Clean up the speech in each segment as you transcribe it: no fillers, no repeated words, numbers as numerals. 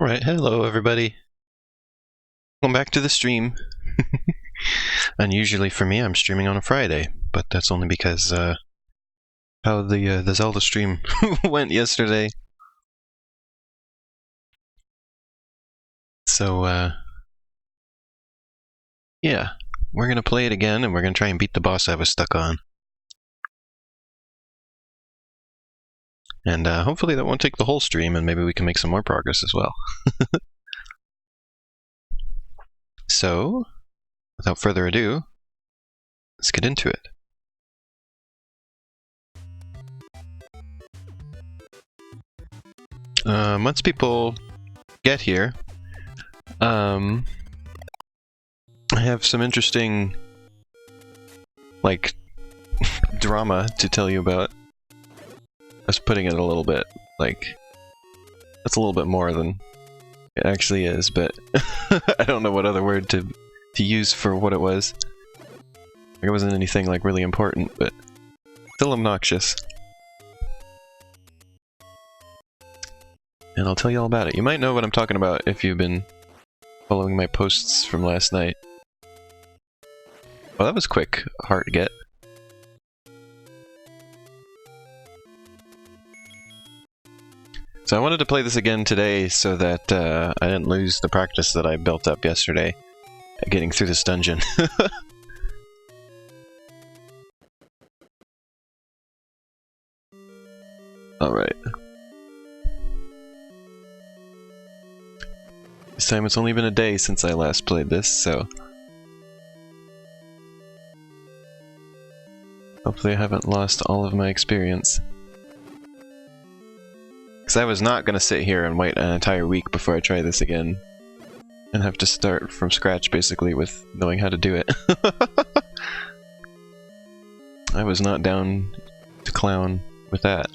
Right, hello everybody. Welcome back to the stream. Unusually for me, I'm streaming on a Friday, but that's only because how the Zelda stream went yesterday. So yeah, we're gonna play it again, and we're gonna try and beat the boss I was stuck on. And hopefully that won't take the whole stream, and maybe we can make some more progress as well. So, without further ado, let's get into it. Once people get here, I have some interesting, like, drama to tell you about. I was putting it a little bit, like, that's a little bit more than it actually is, but I don't know what other word to use for what it was. It wasn't anything, like, really important, but still obnoxious. And I'll tell you all about it. You might know what I'm talking about if you've been following my posts from last night. Well, that was quick. Hard to get. So I wanted to play this again today so that I didn't lose the practice that I built up yesterday at getting through this dungeon. Alright. This time it's only been a day since I last played this, so hopefully I haven't lost all of my experience. Because I was not going to sit here and wait an entire week before I try this again. And have to start from scratch, basically, with knowing how to do it. I was not down to clown with that.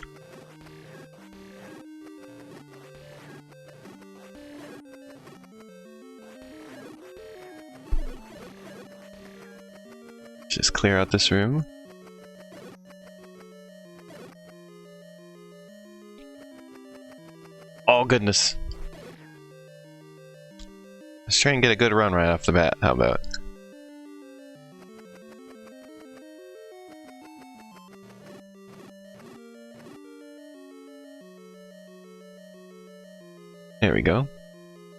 Just clear out this room. Oh, goodness. Let's try and get a good run right off the bat. How about? There we go.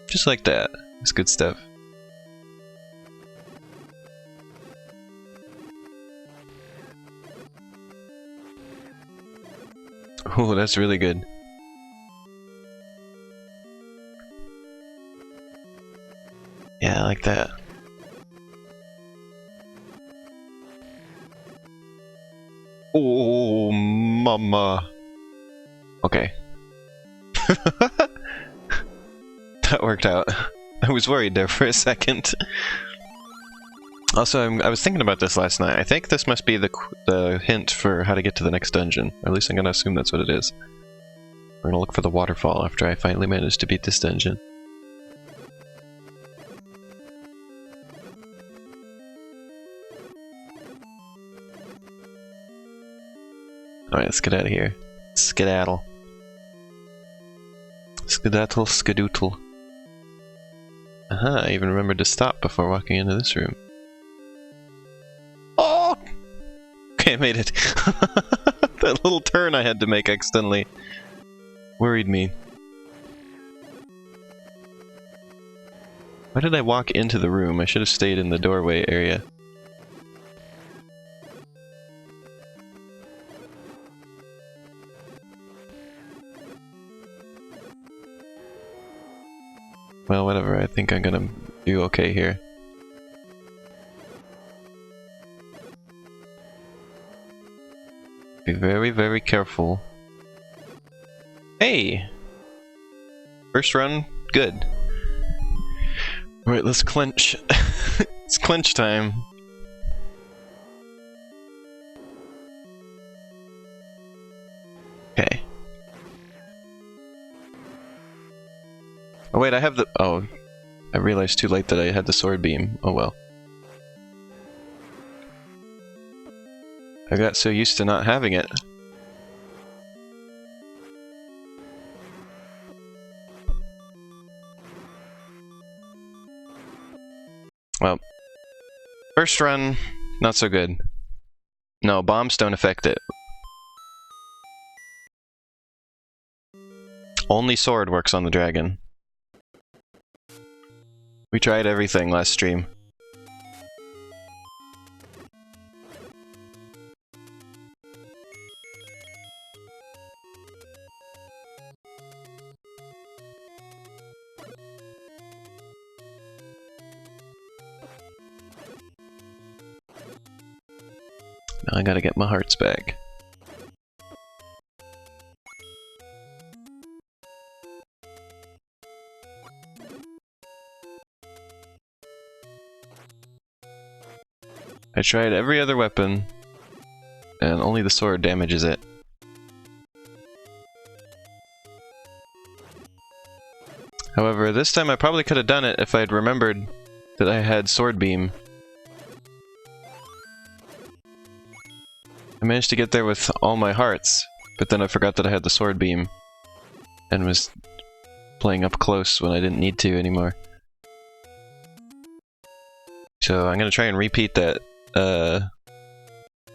Just like that. That's good stuff. Oh, that's really good. Yeah, I like that. Oh, mama. Okay. That worked out. I was worried there for a second. Also, I was thinking about this last night. I think this must be the hint for how to get to the next dungeon. Or at least I'm gonna assume that's what it is. We're gonna look for the waterfall after I finally manage to beat this dungeon. Alright, let's get out of here. Skedaddle. Skedaddle, skedoodle. Aha, I even remembered to stop before walking into this room. Oh! Okay, I made it. That little turn I had to make accidentally worried me. Why did I walk into the room? I should have stayed in the doorway area. Well, whatever, I think I'm gonna do okay here. Be very, very careful. Hey! First run, good. Alright, let's clench. It's clench time. Okay. Oh wait, I have the... Oh, I realized too late that I had the sword beam. Oh well. I got so used to not having it. Well, first run, not so good. No, bombs don't affect it. Only sword works on the dragon. We tried everything last stream. Now I gotta get my hearts back. I tried every other weapon, and only the sword damages it. However, this time I probably could have done it if I had remembered that I had Sword Beam. I managed to get there with all my hearts, but then I forgot that I had the Sword Beam, and was playing up close when I didn't need to anymore. So I'm gonna try and repeat that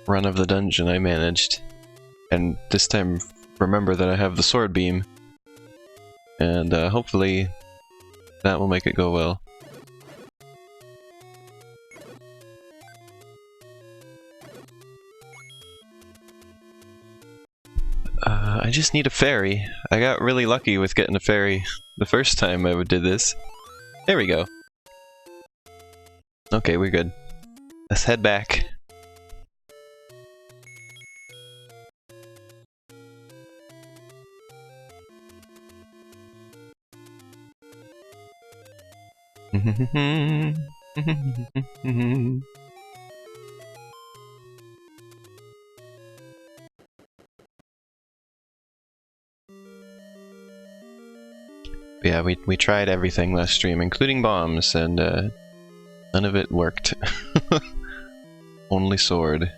run of the dungeon I managed, and this time remember that I have the Sword Beam, and hopefully that will make it go well. I just need a fairy. I got really lucky with getting a fairy the first time I did this. There we go. Okay, we're good. Let's head back. Yeah, we tried everything last stream, including bombs, and none of it worked. Only sword.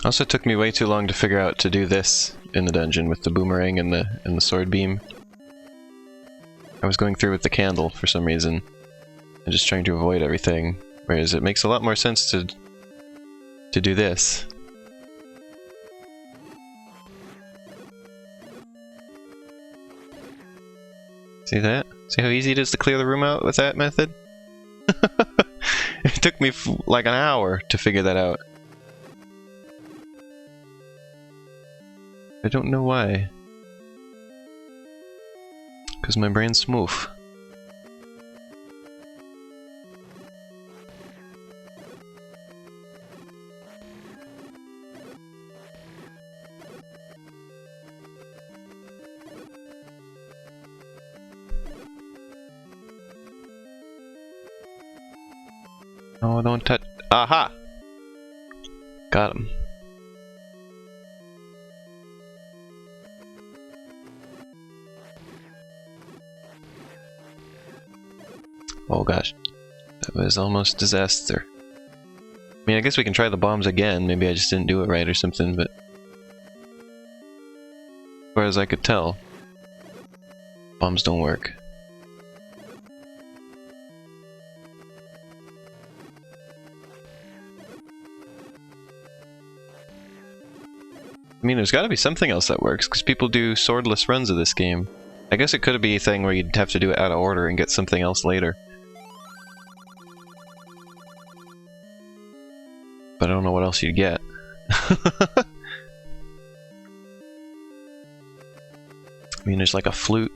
Also took me way too long to figure out to do this in the dungeon with the boomerang and the sword beam. I was going through with the candle for some reason, and just trying to avoid everything, whereas it makes a lot more sense to do this. See that? See how easy it is to clear the room out with that method? It took me like an hour to figure that out. I don't know why. Because my brain's smooth. Oh, don't touch. Aha! Got him. Oh gosh. That was almost disaster. I mean, I guess we can try the bombs again. Maybe I just didn't do it right or something, but as far as I could tell, bombs don't work. I mean, there's gotta be something else that works, because people do swordless runs of this game. I guess it could be a thing where you'd have to do it out of order and get something else later. But I don't know what else you'd get. I mean, there's like a flute.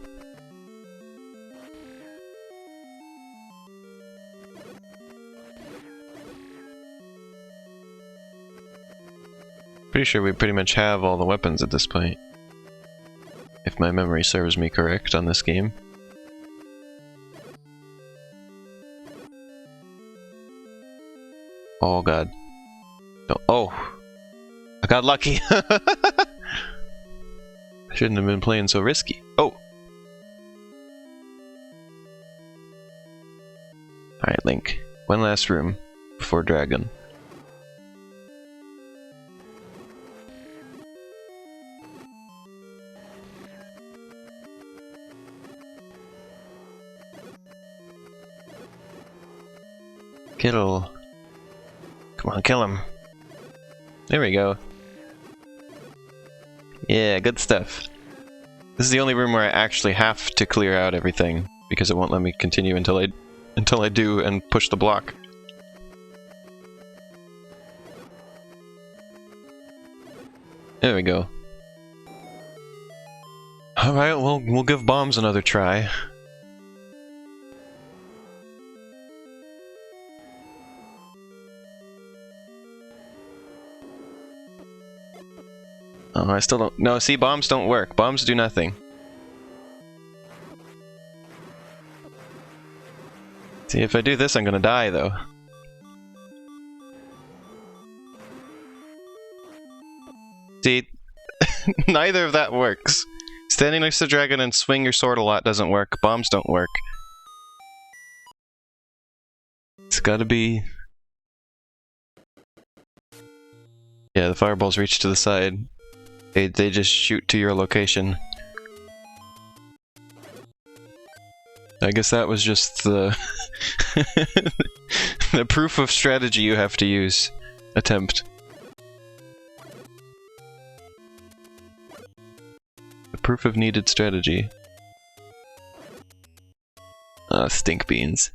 Pretty sure we pretty much have all the weapons at this point, if my memory serves me correct on this game. Oh god. Oh! I got lucky! I shouldn't have been playing so risky. Oh! Alright, Link. One last room before Dragon. Kill. Come on, kill him. There we go. Yeah, good stuff. This is the only room where I actually have to clear out everything, because it won't let me continue until I do and push the block. There we go. Alright, well, we'll give bombs another try. Oh, I still don't... No, see, bombs don't work. Bombs do nothing. See, if I do this, I'm gonna die, though. See, neither of that works. Standing next to the dragon and swing your sword a lot doesn't work. Bombs don't work. It's gotta be... Yeah, the fireballs reach to the side. They just shoot to your location. I guess that was just the... the proof of strategy you have to use. Attempt. The proof of needed strategy. Stink beans.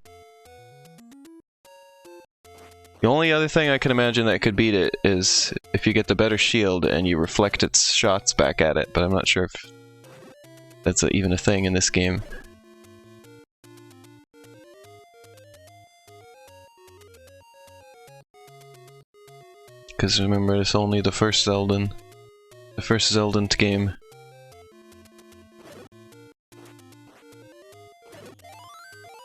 The only other thing I can imagine that could beat it is if you get the better shield and you reflect its shots back at it, but I'm not sure if that's even a thing in this game. Because remember, it's only the first Zeldan. The first Zeldan game.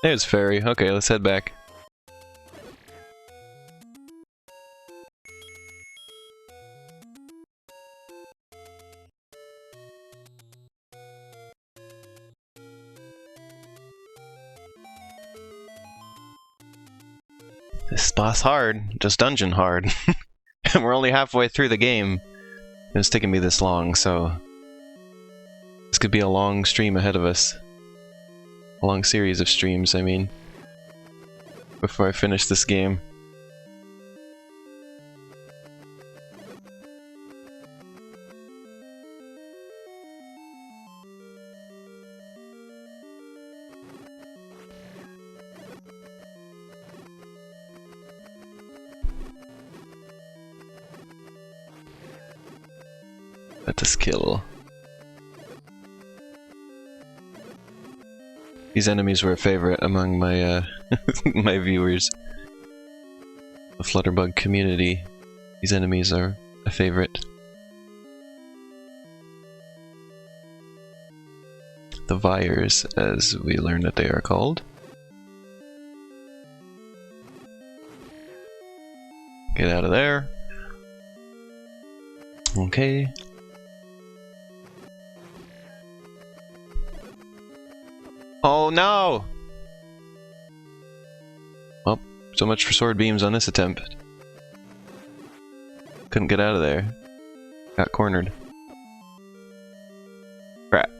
There's Fairy. Okay, let's head back. This boss hard. Just dungeon hard. And we're only halfway through the game. It's taking me this long, so... This could be a long stream ahead of us. A long series of streams, I mean. Before I finish this game. Let us kill. These enemies were a favorite among my my viewers. The FlutterBug community. These enemies are a favorite. The Vyres, as we learn that they are called. Get out of there. Okay. Oh no! Well, so much for sword beams on this attempt. Couldn't get out of there. Got cornered. Crap.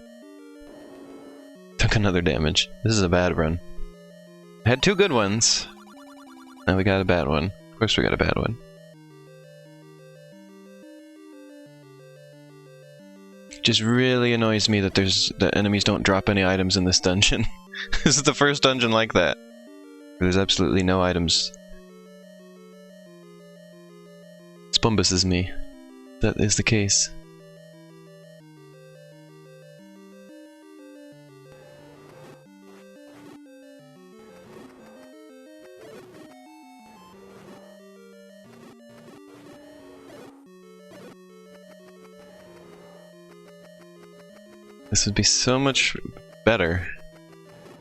Took another damage. This is a bad run. Had two good ones. Now we got a bad one. Of course we got a bad one. Just really annoys me that that enemies don't drop any items in this dungeon. This is the first dungeon like that. There's absolutely no items. Spumbusses me. That is the case. This would be so much better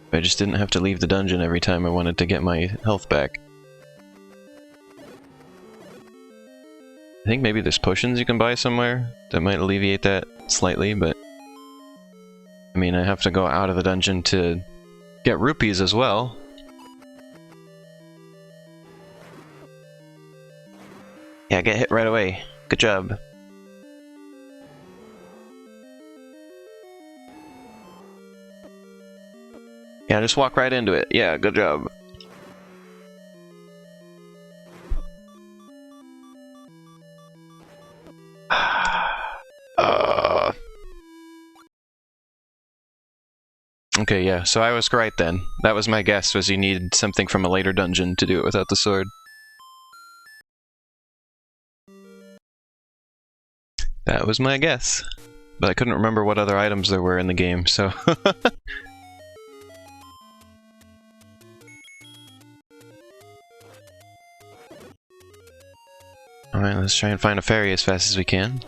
if I just didn't have to leave the dungeon every time I wanted to get my health back. I think maybe there's potions you can buy somewhere that might alleviate that slightly, but... I mean, I have to go out of the dungeon to get rupees as well. Yeah, get hit right away. Good job. Yeah, just walk right into it. Yeah, good job. Okay, yeah, so I was right then. That was my guess, was you needed something from a later dungeon to do it without the sword. That was my guess. But I couldn't remember what other items there were in the game, so... Alright, let's try and find a ferry as fast as we can.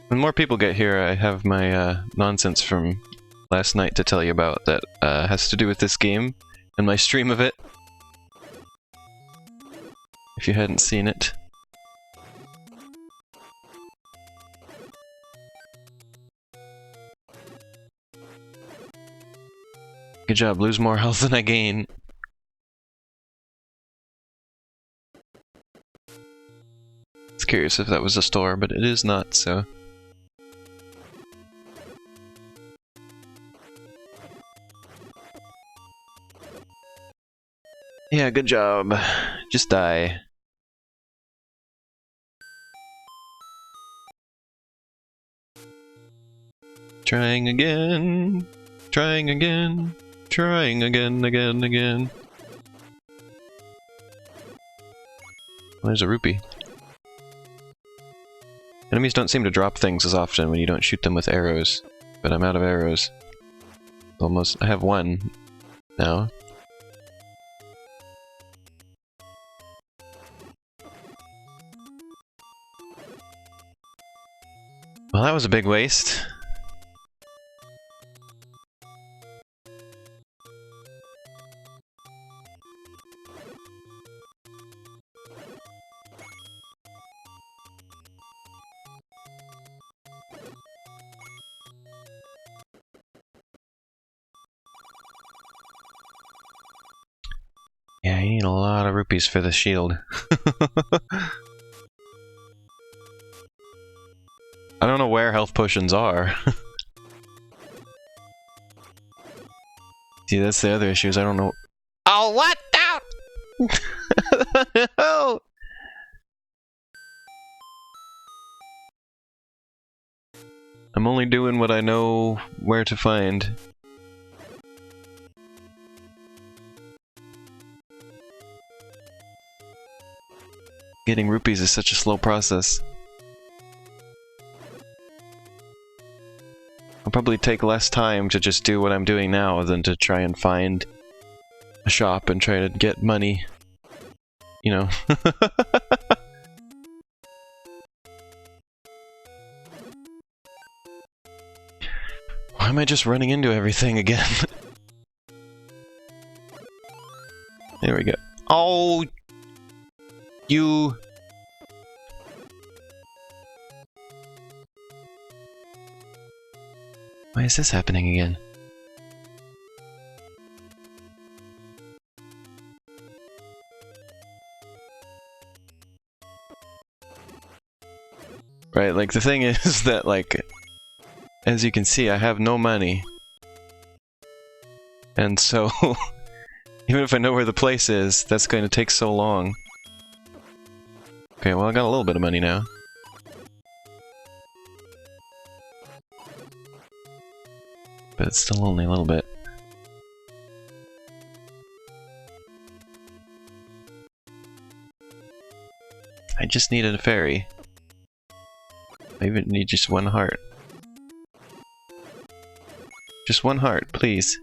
When more people get here, I have my nonsense from last night to tell you about that has to do with this game and my stream of it. If you hadn't seen it. Good job, lose more health than I gain. I was curious if that was a store, but it is not, so... Yeah, good job. Just die. Trying again. Trying again. Trying again, again. There's a rupee. Enemies don't seem to drop things as often when you don't shoot them with arrows, but I'm out of arrows. Almost. I have one now. Well, that was a big waste. Yeah, you need a lot of rupees for the shield. I don't know where health potions are. See, that's the other issue, is I don't know... Oh, what the... No! I'm only doing what I know where to find. Getting rupees is such a slow process. I'll probably take less time to just do what I'm doing now than to try and find a shop and try to get money. You know. Why am I just running into everything again? There we go. Oh! You... Why is this happening again? Right, like the thing is that, like, as you can see, I have no money. And so, even if I know where the place is, that's going to take so long. Okay, well I got a little bit of money now. But it's still only a little bit. I just needed a ferry. I even need just one heart. Just one heart, please.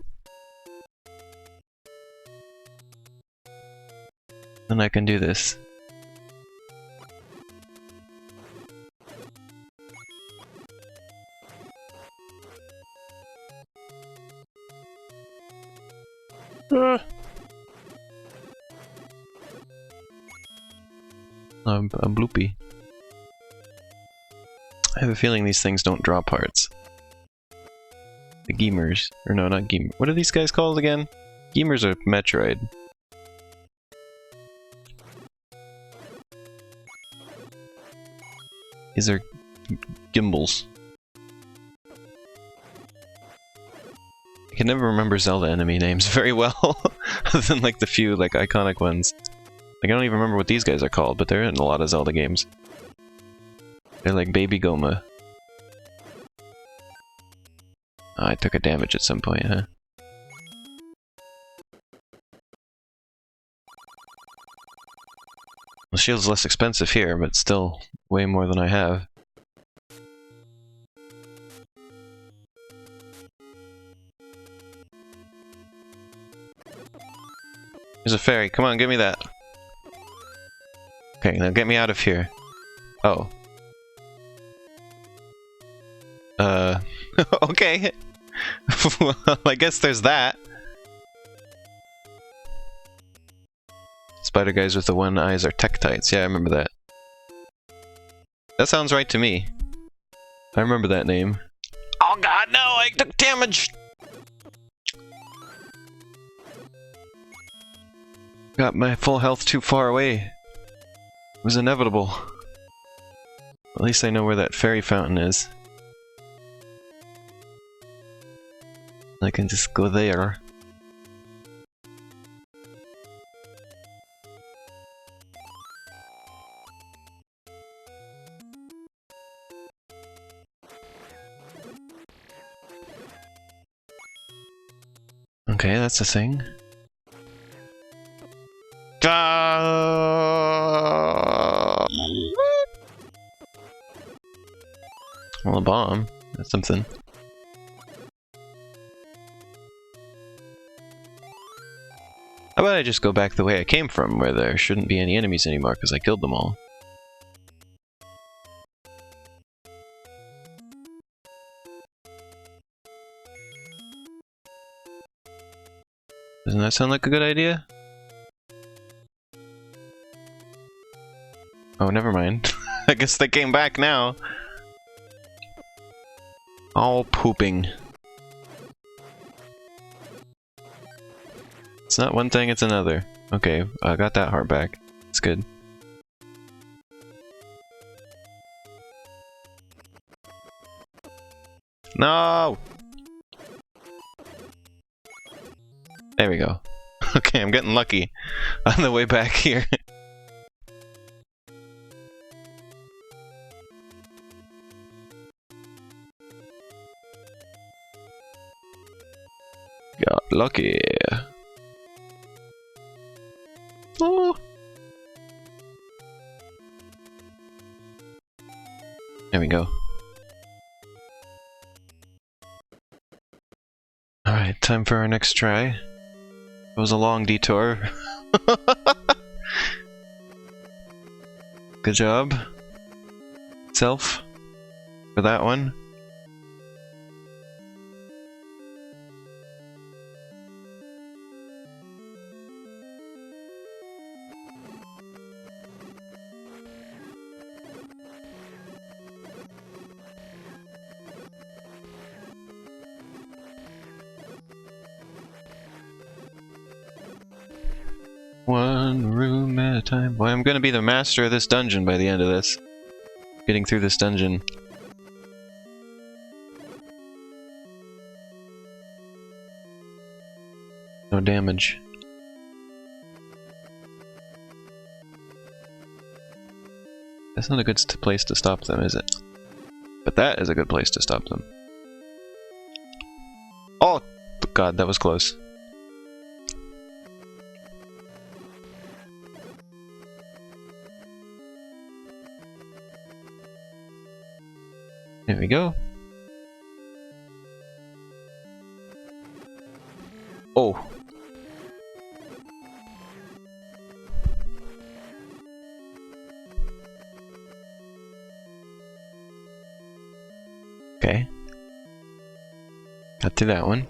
Then I can do this. A bloopy. I have a feeling these things don't drop hearts. The Geemers. Or no, not Geemers. What are these guys called again? Geemers are Metroid. These are gimbals. I can never remember Zelda enemy names very well, other than like the few like iconic ones. Like I don't even remember what these guys are called, but they're in a lot of Zelda games. They're like Baby Goma. Oh, I took a damage at some point, huh? Well, shield's less expensive here, but still way more than I have. There's a fairy. Come on, give me that. Okay, now get me out of here. Oh. Okay. Well, I guess there's that. Spider guys with the one eyes are Tektites. Yeah, I remember that. That sounds right to me. I remember that name. Oh god, no! I took damage! Got my full health too far away. It was inevitable. At least I know where that fairy fountain is. I can just go there. Okay, that's a thing. Well, a bomb. That's something. How about I just go back the way I came from, where there shouldn't be any enemies anymore because I killed them all. Doesn't that sound like a good idea? Oh, never mind. I guess they came back now. All pooping. It's not one thing, it's another. Okay, I got that heart back. It's good. No! There we go. Okay, I'm getting lucky on the way back here. Got lucky. Oh. There we go. Alright, time for our next try. It was a long detour. Good job. Self. For that one. One room at a time. Boy, I'm gonna be the master of this dungeon by the end of this. Getting through this dungeon. No damage. That's not a good place to stop them, is it? But that is a good place to stop them. Oh! God, that was close. There we go. Oh. Okay. Got to that one.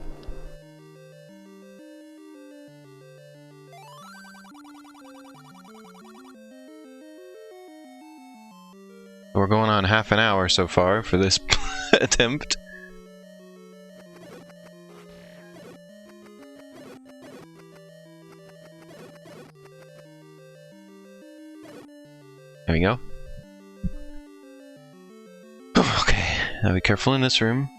We're going on half an hour so far for this attempt. There we go. Okay, now be careful in this room.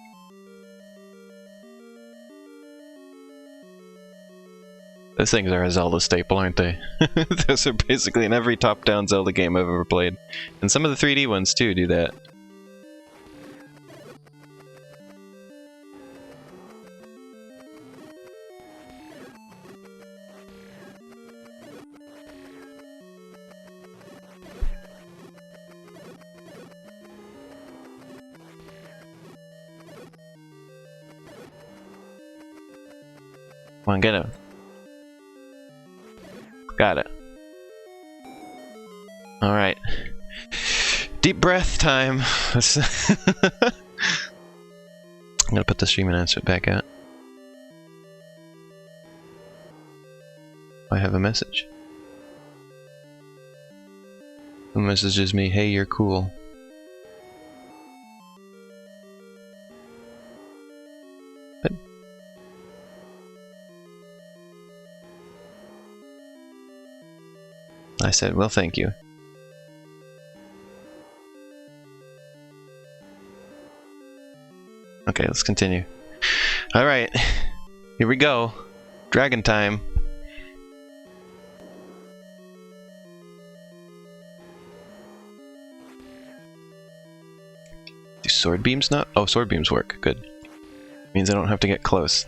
Those things are a Zelda staple, aren't they? Those are basically in every top-down Zelda game I've ever played. And some of the 3D ones too do that. Come on, get him. Got it. Alright. Deep breath time. I'm gonna put the stream announcement back out. I have a message. The message is me, hey, you're cool. What? I said, well, thank you. Okay, let's continue. Alright, here we go. Dragon time. Do sword beams not? Oh, sword beams work. Good. Means I don't have to get close.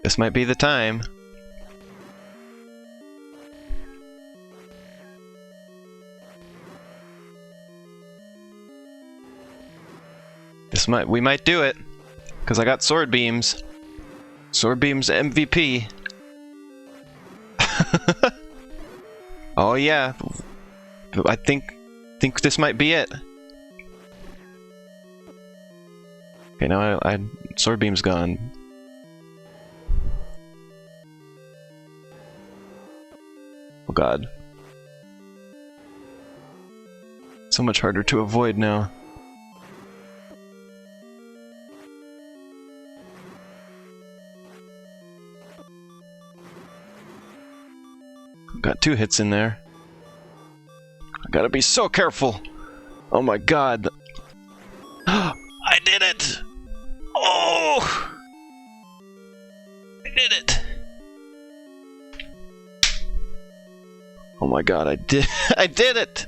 This might be the time. We might do it, because I got sword beams. Sword beams MVP. Oh yeah, I think this might be it. Okay, now I sword beam's gone. Oh god, so much harder to avoid now. Got 2 hits in there. I gotta be so careful. Oh my god. I did it! Oh! I did it! Oh my god, I did it!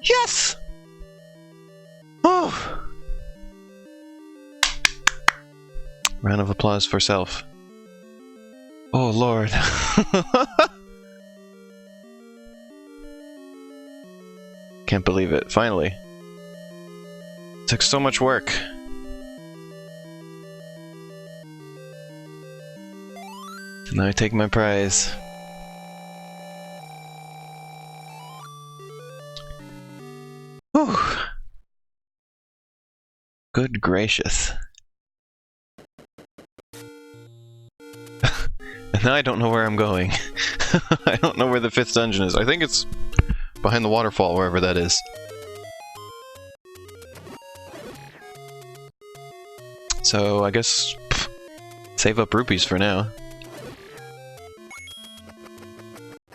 Yes! Oh! Round of applause for self. Oh lord. Can't believe it. Finally. Took so much work. Now I take my prize. Whew. Good gracious. And now I don't know where I'm going. I don't know where the 5th dungeon is. I think it's behind the waterfall, wherever that is. So, I guess... save up rupees for now.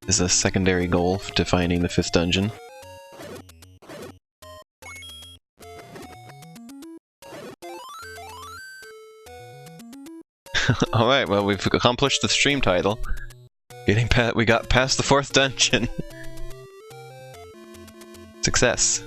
Is a secondary goal to finding the 5th dungeon. Alright, well, we've accomplished the stream title. We got past the 4th dungeon. Success.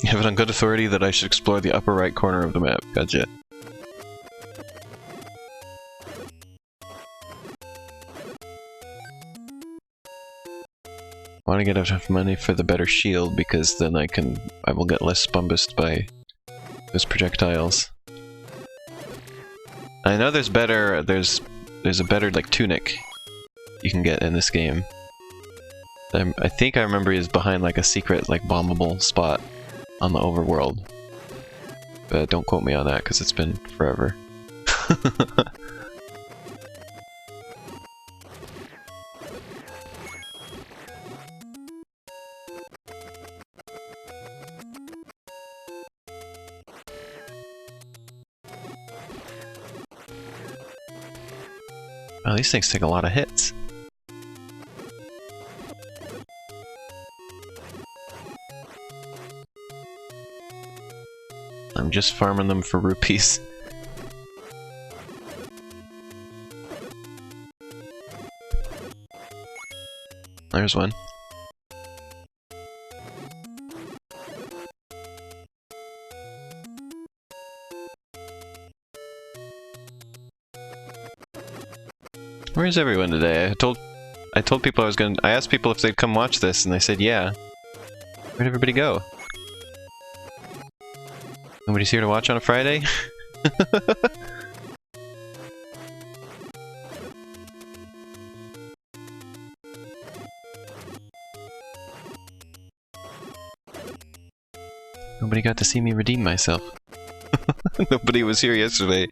You have it on good authority that I should explore the upper right corner of the map. Gotcha. I want to get enough money for the better shield because then I will get less bumbused by those projectiles. I know there's a better like tunic you can get in this game. I think I remember he's behind like a secret like bombable spot on the overworld. But don't quote me on that because it's been forever. Wow, these things take a lot of hits. I'm just farming them for rupees. There's one. Where's everyone today? I told people I asked people if they'd come watch this, and they said yeah. Where'd everybody go? Nobody's here to watch on a Friday? Nobody got to see me redeem myself. Nobody was here yesterday.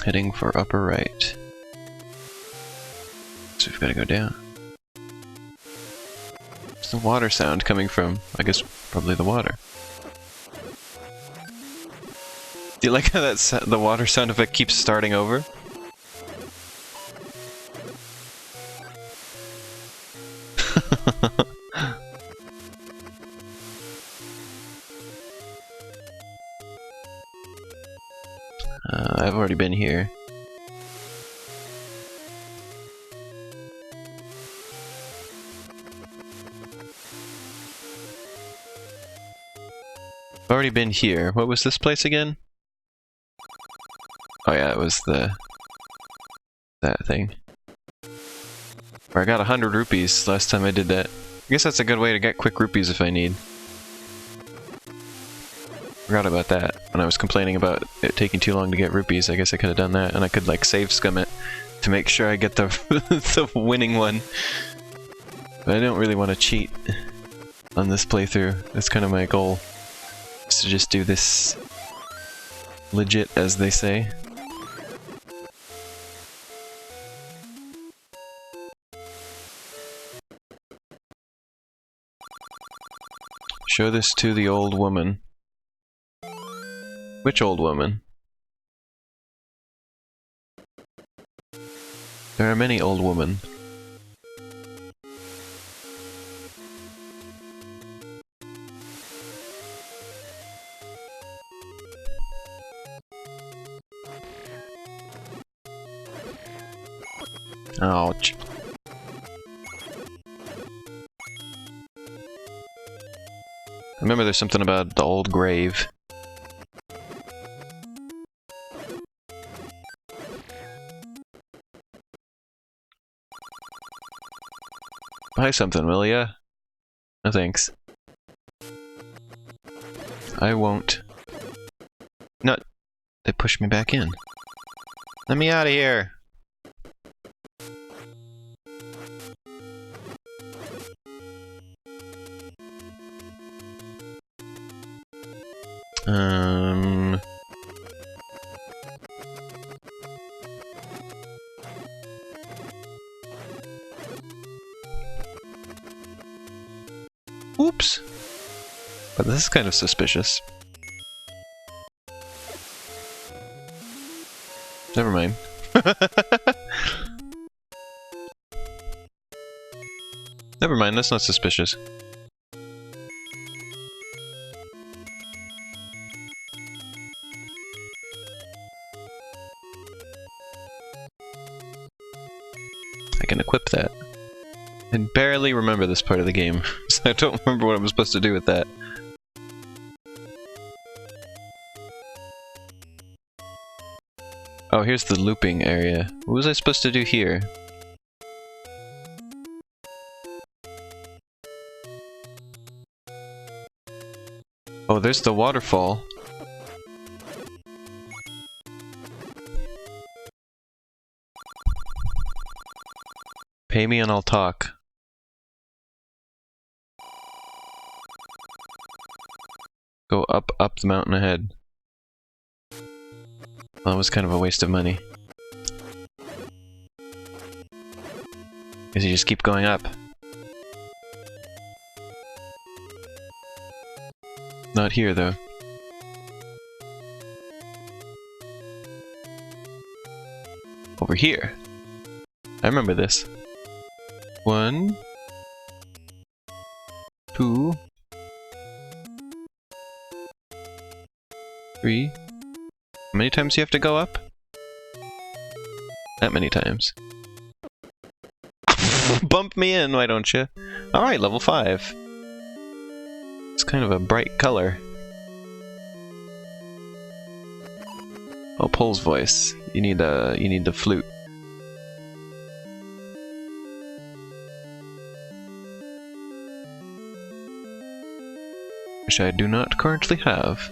Heading for upper right. So we've got to go down. Where's the water sound coming from? I guess probably the water. Do you like how the water sound effect keeps starting over? I've already been here. I've already been here. What was this place again? Oh yeah, it was that thing. Where I got 100 rupees last time I did that. I guess that's a good way to get quick rupees if I need. Forgot about that. When I was complaining about it taking too long to get rupees, I guess I could have done that, and I could like save scum it to make sure I get the the winning one. But I don't really want to cheat on this playthrough. That's kind of my goal, is to just do this legit, as they say. Show this to the old woman. Which old woman? There are many old women. Ouch. I remember there's something about the old grave. Buy something, will ya? No thanks. I won't. No, they pushed me back in. Let me out of here! Oops! But this is kind of suspicious. Never mind. Never mind, that's not suspicious. I can equip that. I barely remember this part of the game, so I don't remember what I'm supposed to do with that. Oh, here's the looping area. What was I supposed to do here? Oh, there's the waterfall. Pay me and I'll talk. Go up the mountain ahead. Well, that was kind of a waste of money. Because you just keep going up. Not here, though. Over here. I remember this. 1, 2, 3. How many times do you have to go up? That many times. Bump me in, why don't you? Alright, level 5. It's kind of a bright color. Oh, Pole's voice. You need the flute. Which I do not currently have.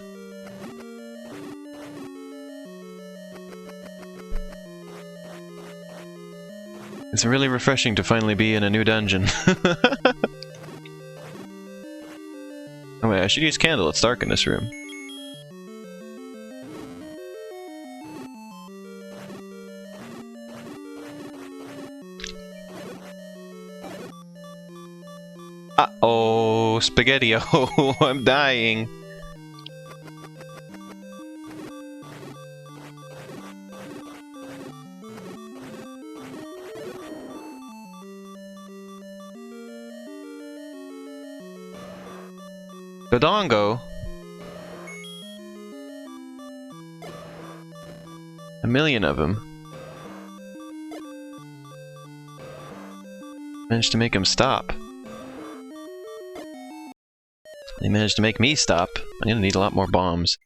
It's really refreshing to finally be in a new dungeon. Oh wait, I should use candle, it's dark in this room. Uh-oh, Spaghetti-O, I'm dying. Dodongo? A million of them. Managed to make him stop. They managed to make me stop. I'm gonna need a lot more bombs.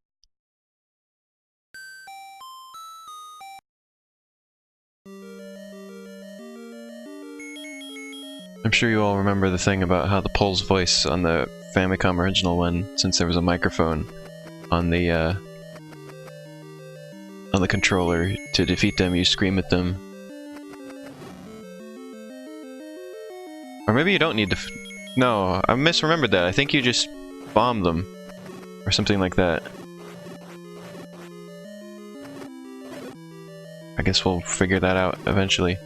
I'm sure you all remember the thing about how the Pole's voice on the Famicom original one, since there was a microphone on the controller, to defeat them you scream at them. Or maybe you don't need to no, I misremembered that. I think you just bomb them. Or something like that. I guess we'll figure that out eventually.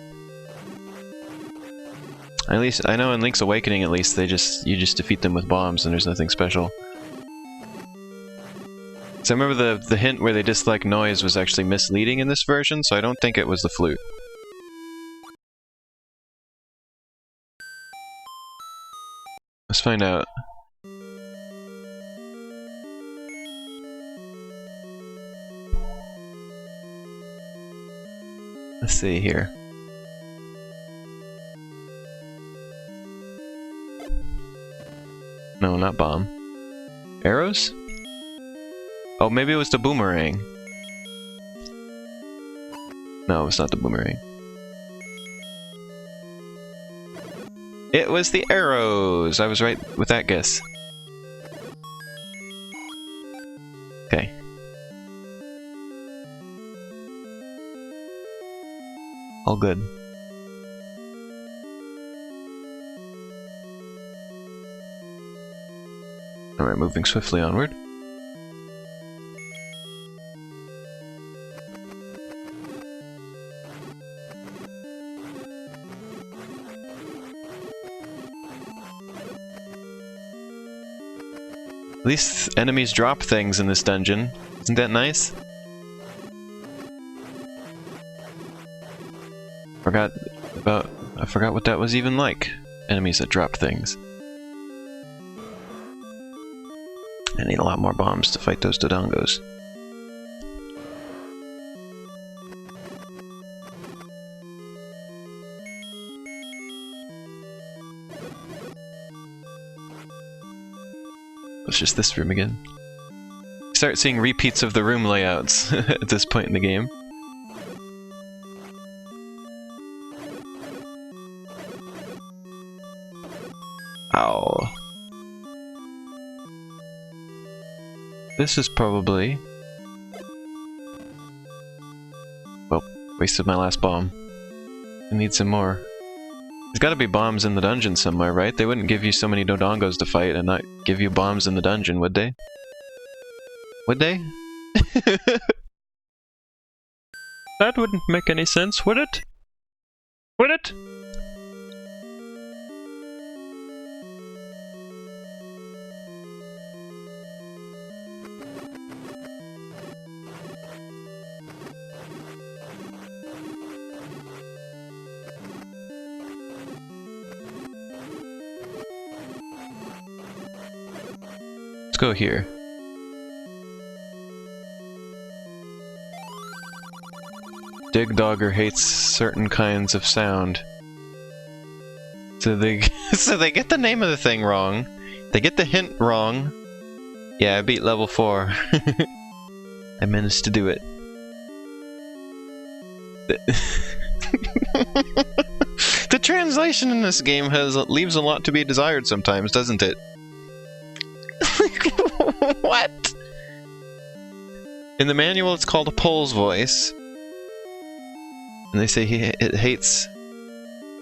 At least, I know in Link's Awakening at least, you just defeat them with bombs and there's nothing special. So I remember the hint where they dislike noise was actually misleading in this version, so I don't think it was the flute. Let's find out. Let's see here. No, not bomb. Arrows? Oh, maybe it was the boomerang. No, it's not the boomerang. It was the arrows! I was right with that guess. Okay. All good. Alright, moving swiftly onward. At least enemies drop things in this dungeon. Isn't that nice? I forgot what that was even like. Enemies that drop things. I need a lot more bombs to fight those Dodongos. It's just this room again. Start seeing repeats of the room layouts at this point in the game. Ow. This is probably... Well, wasted my last bomb. I need some more. There's gotta be bombs in the dungeon somewhere, right? They wouldn't give you so many Dodongos to fight and not give you bombs in the dungeon, would they? Would they? That wouldn't make any sense, would it? Would it? Let's go here. Dig Dogger hates certain kinds of sound. So they so they get the name of the thing wrong. They get the hint wrong. Yeah, I beat level 4. I managed to do it. The translation in this game leaves a lot to be desired sometimes, doesn't it? What? In the manual, it's called a Pole's voice, and they say it hates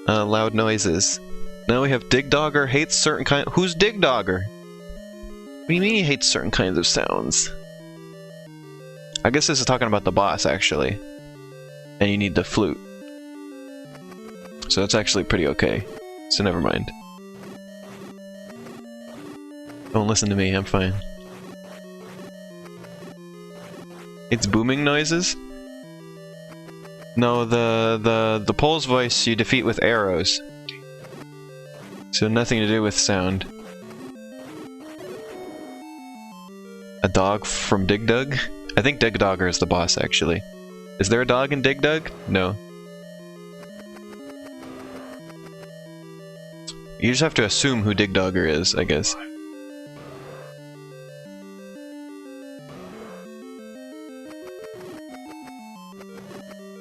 loud noises. Now we have Dig Dogger hates certain kind. Who's Dig Dogger? What do you mean he hates certain kinds of sounds? I guess this is talking about the boss, actually. And you need the flute. So that's actually pretty okay. So never mind. Don't listen to me, I'm fine. It's booming noises? No, the Pole's voice you defeat with arrows. So nothing to do with sound. A dog from Dig Dug? I think Dig Dogger is the boss, actually. Is there a dog in Dig Dug? No. You just have to assume who Dig Dogger is, I guess.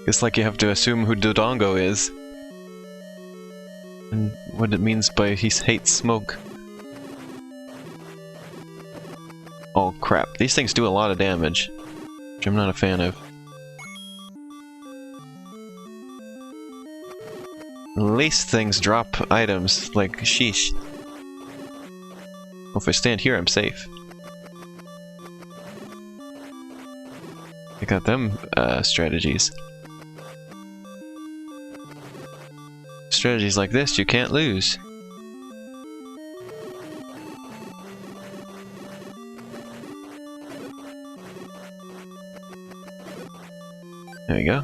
It's like you have to assume who Dodongo is. And what it means by he hates smoke. Oh crap, these things do a lot of damage, which I'm not a fan of. At least things drop items, like sheesh. Well, if I stand here, I'm safe. I got them strategies. Strategies like this, you can't lose. There we go.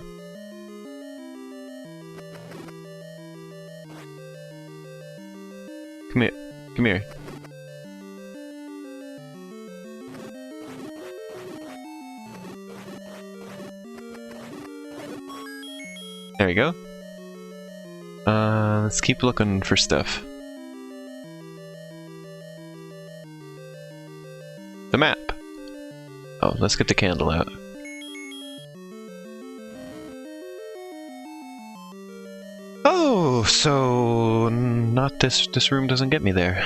Come here. Come here. There we go. Let's keep looking for stuff. The map! Oh, let's get the candle out. Oh, so not this room doesn't get me there.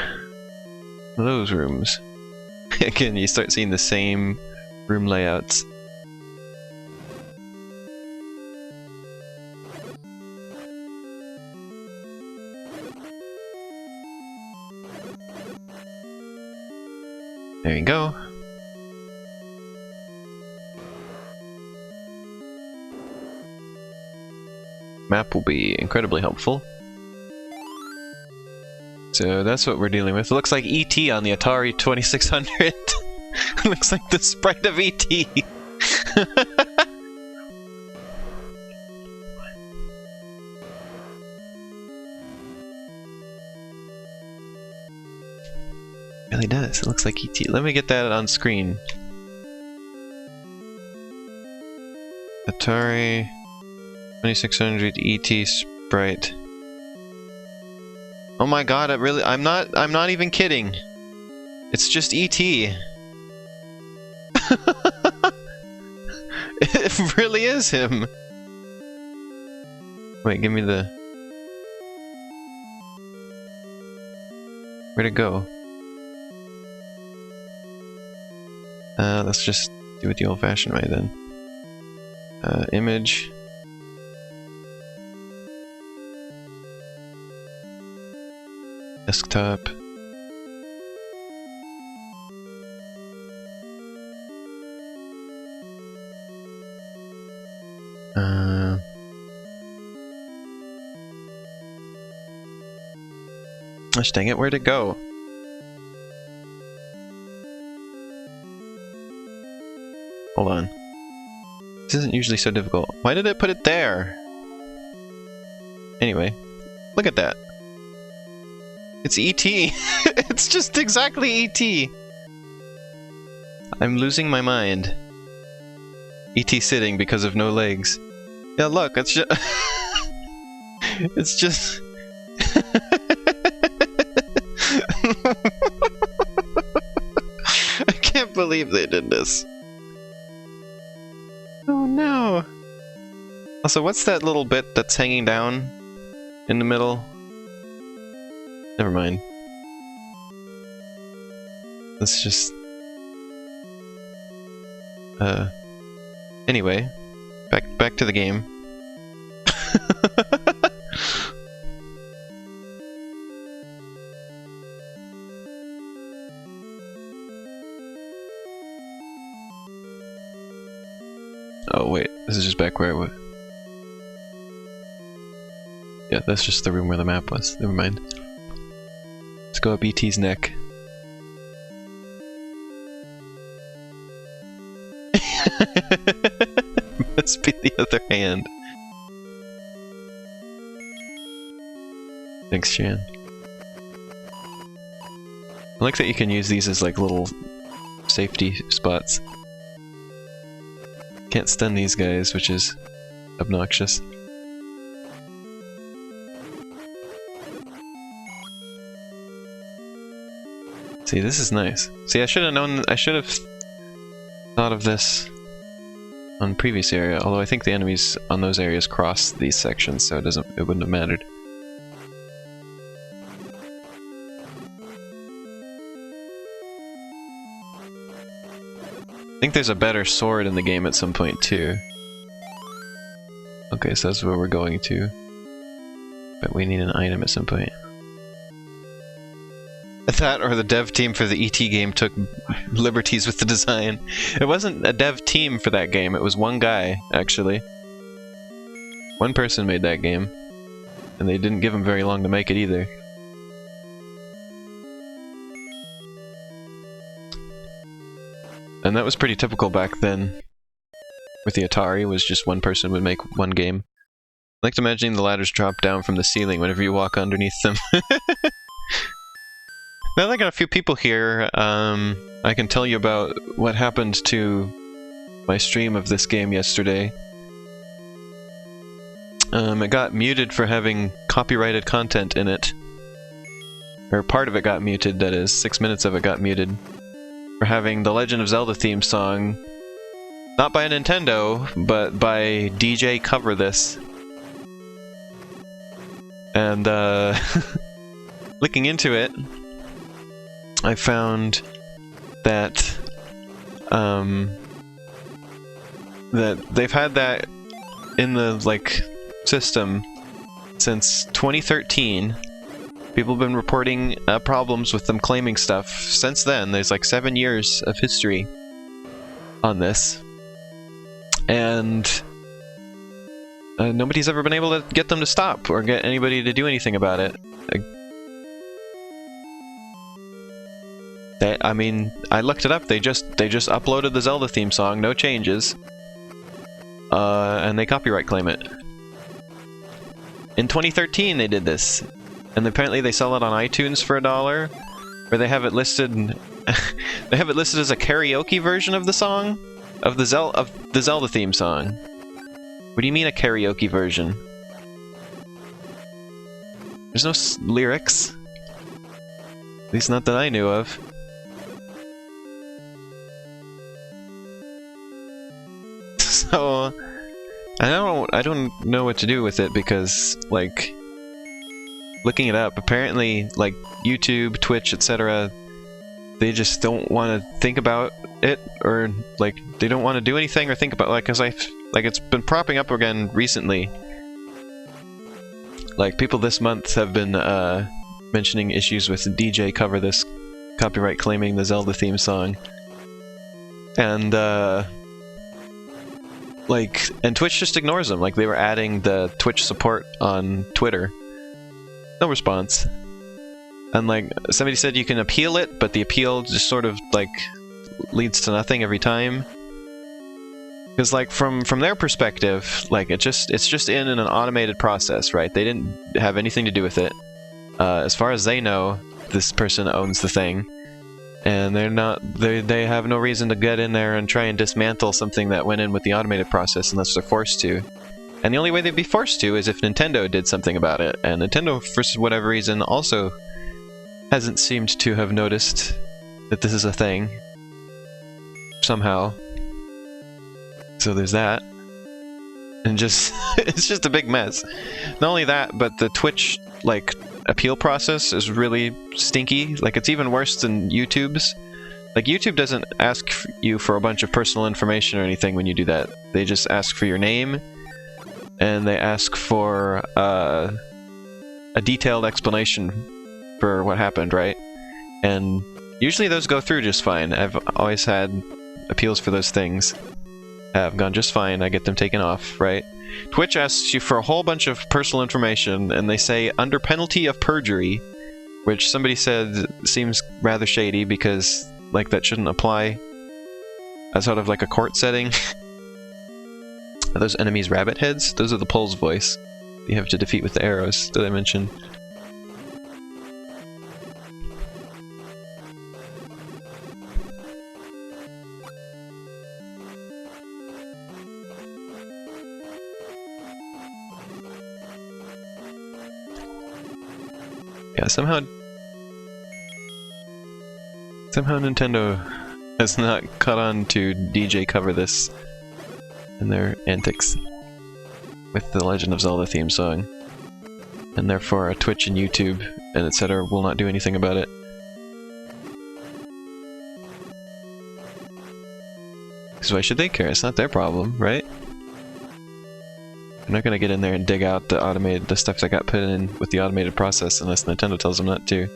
Those rooms. Again, you start seeing the same room layouts. There you go. Map will be incredibly helpful. So that's what we're dealing with. It looks like E.T. on the Atari 2600. Looks like the sprite of E.T. Really does. It looks like ET. Let me get that on screen. Atari 2600 ET sprite. Oh my god, it really I'm not even kidding. It's just ET. It really is him. Wait, give me the... Where'd it go? Let's just do it the old-fashioned way then. Image. Desktop. Gosh dang it, where'd it go? Hold on. This isn't usually so difficult. Why did it put it there? Anyway, look at that. It's E.T. It's just exactly E.T. I'm losing my mind. E.T. sitting because of no legs. Yeah, look, it's just... it's just... I can't believe they did this. Oh no. Also, what's that little bit that's hanging down in the middle? Never mind. Let's just... Anyway, back to the game. Oh wait, this is just back where I was. Yeah, that's just the room where the map was. Never mind. Let's go up E.T.'s neck. Must be the other hand. Thanks, Shan. I like that you can use these as like little safety spots. Can't stun these guys, which is obnoxious. See, this is nice. See, I should have known. I should have thought of this on the previous area. Although I think the enemies on those areas cross these sections, so it wouldn't have mattered. I think there's a better sword in the game at some point too. Okay, so that's where we're going to. But we need an item at some point. That or the dev team for the ET game took liberties with the design. It wasn't a dev team for that game, it was one guy, actually. One person made that game. And they didn't give him very long to make it either. And that was pretty typical back then. With the Atari, was just one person would make one game. I like to imagine the ladders drop down from the ceiling whenever you walk underneath them. Now that I got a few people here, I can tell you about what happened to my stream of this game yesterday. It got muted for having copyrighted content in it. Or part of it got muted, that is. 6 minutes of it got muted. For having the Legend of Zelda theme song, not by Nintendo, but by DJ Cover This. And, looking into it, I found that that they've had that in the system since 2013. People have been reporting problems with them claiming stuff since then. There's like 7 years of history on this, and nobody's ever been able to get them to stop or get anybody to do anything about it. I mean, I looked it up. They just uploaded the Zelda theme song, no changes, and they copyright claim it. In 2013, they did this, and apparently they sell it on iTunes for $1, where they have it listed. They have it listed as a karaoke version of the song, of the Zelda theme song. What do you mean a karaoke version? There's no lyrics. At least not that I knew of. So I don't know what to do with it, because looking it up, apparently YouTube, Twitch, etc., they just don't want to think about it, or they don't want to do anything or think about because it's been propping up again recently. People this month have been mentioning issues with the DJ Cover This copyright claiming the Zelda theme song, and and Twitch just ignores them. They were adding the Twitch support on Twitter. No response. And somebody said you can appeal it, but the appeal just sort of leads to nothing every time. Because from their perspective, it's just in an automated process, right? They didn't have anything to do with it. As far as they know, this person owns the thing. And they have no reason to get in there and try and dismantle something that went in with the automated process unless they're forced to. And the only way they'd be forced to is if Nintendo did something about it. And Nintendo, for whatever reason, also hasn't seemed to have noticed that this is a thing. Somehow. So there's that. And just, it's just a big mess. Not only that, but the Twitch, like, appeal process is really stinky. Like, it's even worse than YouTube's. Like, YouTube doesn't ask you for a bunch of personal information or anything when you do that. They just ask for your name, and they ask for a detailed explanation for what happened, right? And usually those go through just fine. I've always had appeals for those things. Have gone just fine. I get them taken off, right? Twitch asks you for a whole bunch of personal information, and they say under penalty of perjury, which somebody said seems rather shady because, like, that shouldn't apply as sort of like a court setting. Are those enemies rabbit heads? Those are the Pole's voice you have to defeat with the arrows that I mentioned. Yeah, somehow Nintendo has not caught on to DJ cover this in their antics with the Legend of Zelda theme song, and therefore Twitch and YouTube and etc. will not do anything about it. Because why should they care? It's not their problem, right? They're not gonna get in there and dig out the stuff that got put in with the automated process unless Nintendo tells them not to,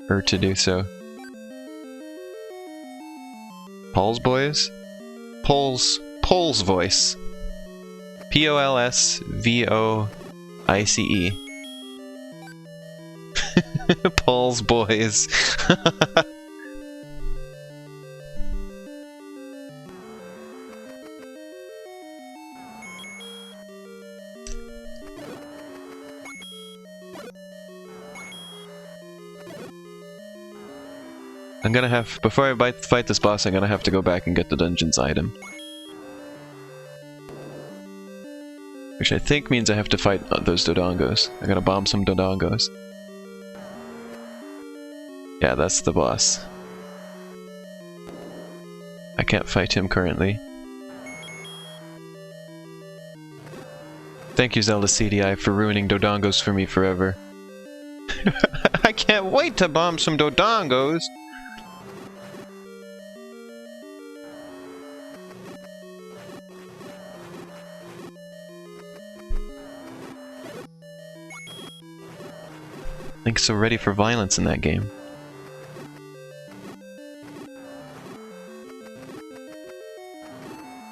or to do so. Pole's boys? Pole's voice. P-O-L-S-V-O-I-C-E. Pole's boys. I'm gonna have, before I fight this boss, I'm gonna have to go back and get the dungeon's item. Which I think means I have to fight those Dodongos. I gotta bomb some Dodongos. Yeah, that's the boss. I can't fight him currently. Thank you, Zelda CDI, for ruining Dodongos for me forever. I can't wait to bomb some Dodongos! Link's so ready for violence in that game.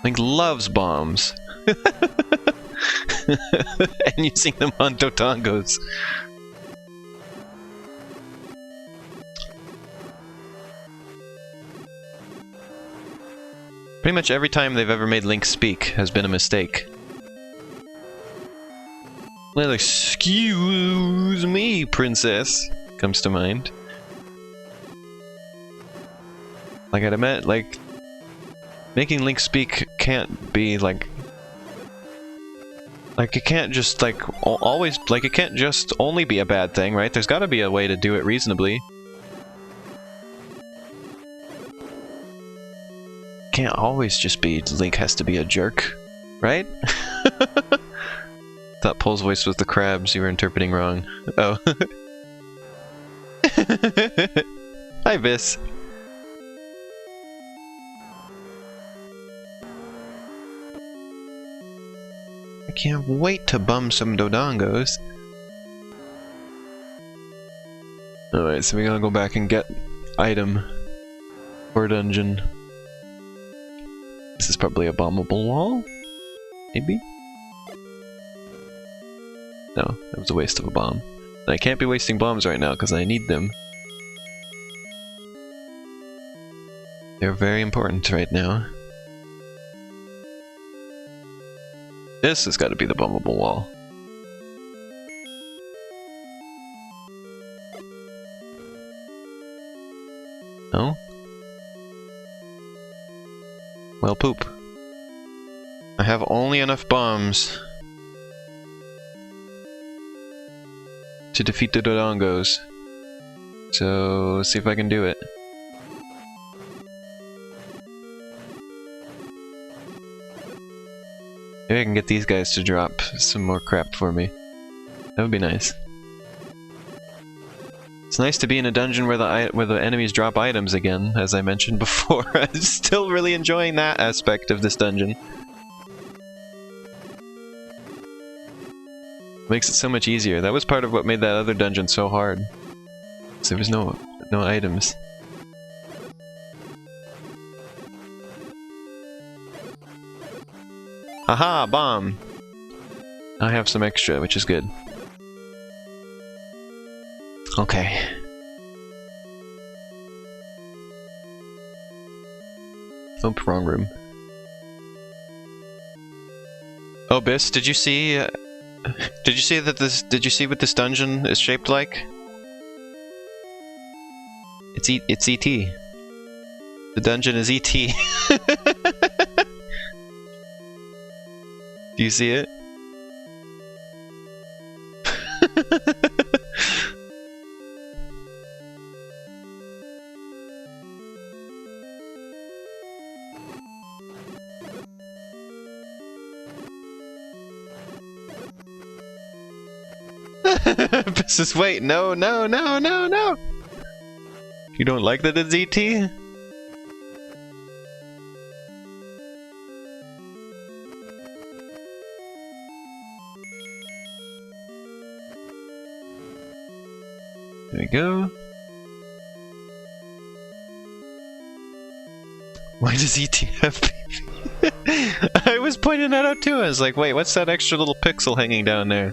Link loves bombs. And using them on Dodongos. Pretty much every time they've ever made Link speak has been a mistake. Well, excuse me, princess, comes to mind. Like, I'd admit, like, making Link speak can't be, like, it can't just, like, always, like, it can't just only be a bad thing, right? There's gotta be a way to do it reasonably. Can't always just be Link has to be a jerk, right? Thought Pole's voice was the crabs, you were interpreting wrong. Oh. Hi, Vis. I can't wait to bum some Dodongos. Alright, so we gotta go back and get item for dungeon. This is probably a bombable wall? Maybe? No, that was a waste of a bomb. And I can't be wasting bombs right now because I need them. They're very important right now. This has got to be the bombable wall. No? Well, poop. I have only enough bombs to defeat the Dodongos. So, let's see if I can do it. Maybe I can get these guys to drop some more crap for me. That would be nice. It's nice to be in a dungeon where the enemies drop items again, as I mentioned before. I'm still really enjoying that aspect of this dungeon. Makes it so much easier. That was part of what made that other dungeon so hard. There was no items. Haha, bomb! I have some extra, which is good. Okay. Oops, wrong room. Oh, Biss, did you see that this? Did you see what this dungeon is shaped like? It's E.T. The dungeon is E.T. Do you see it? Just wait, no. You don't like that it's E.T.? There we go. Why does E.T. have I was pointing that out too. I was like, wait, what's that extra little pixel hanging down there?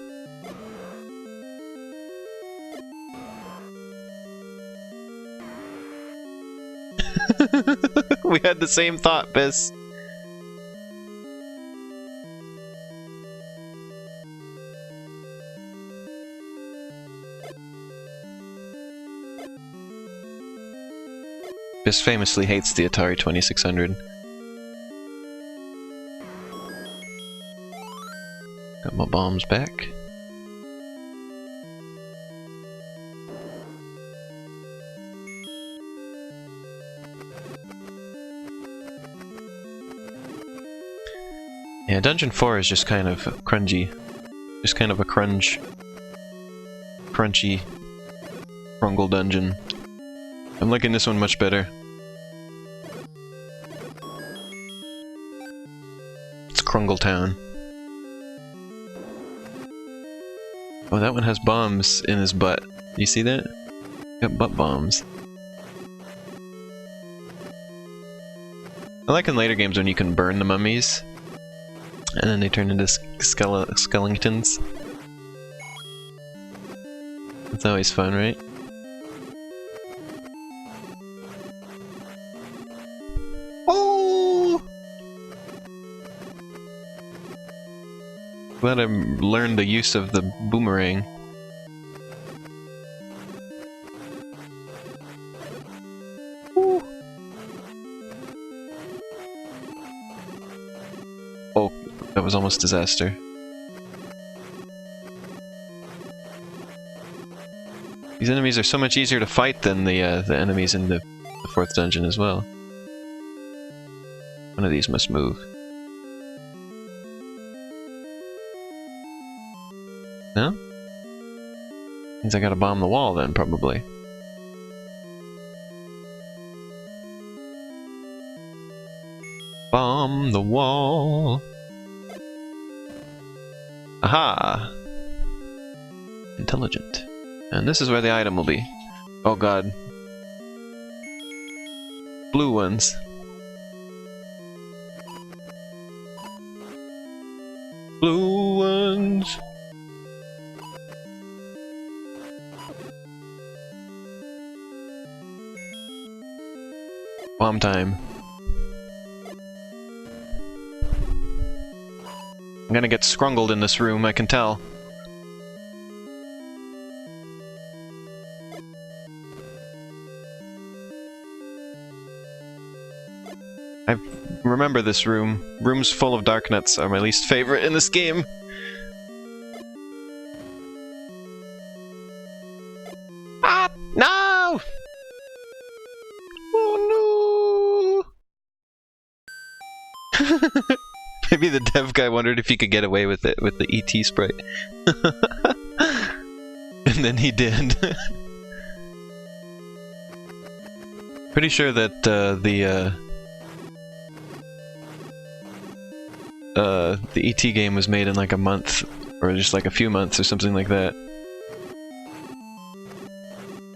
We had the same thought, Biss. Biss famously hates the Atari 2600. Got my bombs back. Yeah, Dungeon 4 is just kind of crunchy. Just kind of a crunchy crungle dungeon. I'm liking this one much better. It's Krungle Town. Oh, that one has bombs in his butt. You see that? Got butt bombs. I like in later games when you can burn the mummies. And then they turn into skeletons. That's always fun, right? Oh! Glad I learned the use of the boomerang. Woo. Oh. That was almost disaster. These enemies are so much easier to fight than the enemies in the fourth dungeon as well. One of these must move. No? Means I gotta bomb the wall then, probably. Bomb the wall! Aha! Intelligent. And this is where the item will be. Oh god. Blue ones. Blue ones! Bomb time. I'm gonna get scrungled in this room, I can tell. I remember this room. Rooms full of dark nuts are my least favorite in this game. Ah! No! Maybe the dev guy wondered if he could get away with it with the ET sprite. And then he did. Pretty sure that the ET game was made in like a month, or just like a few months or something like that.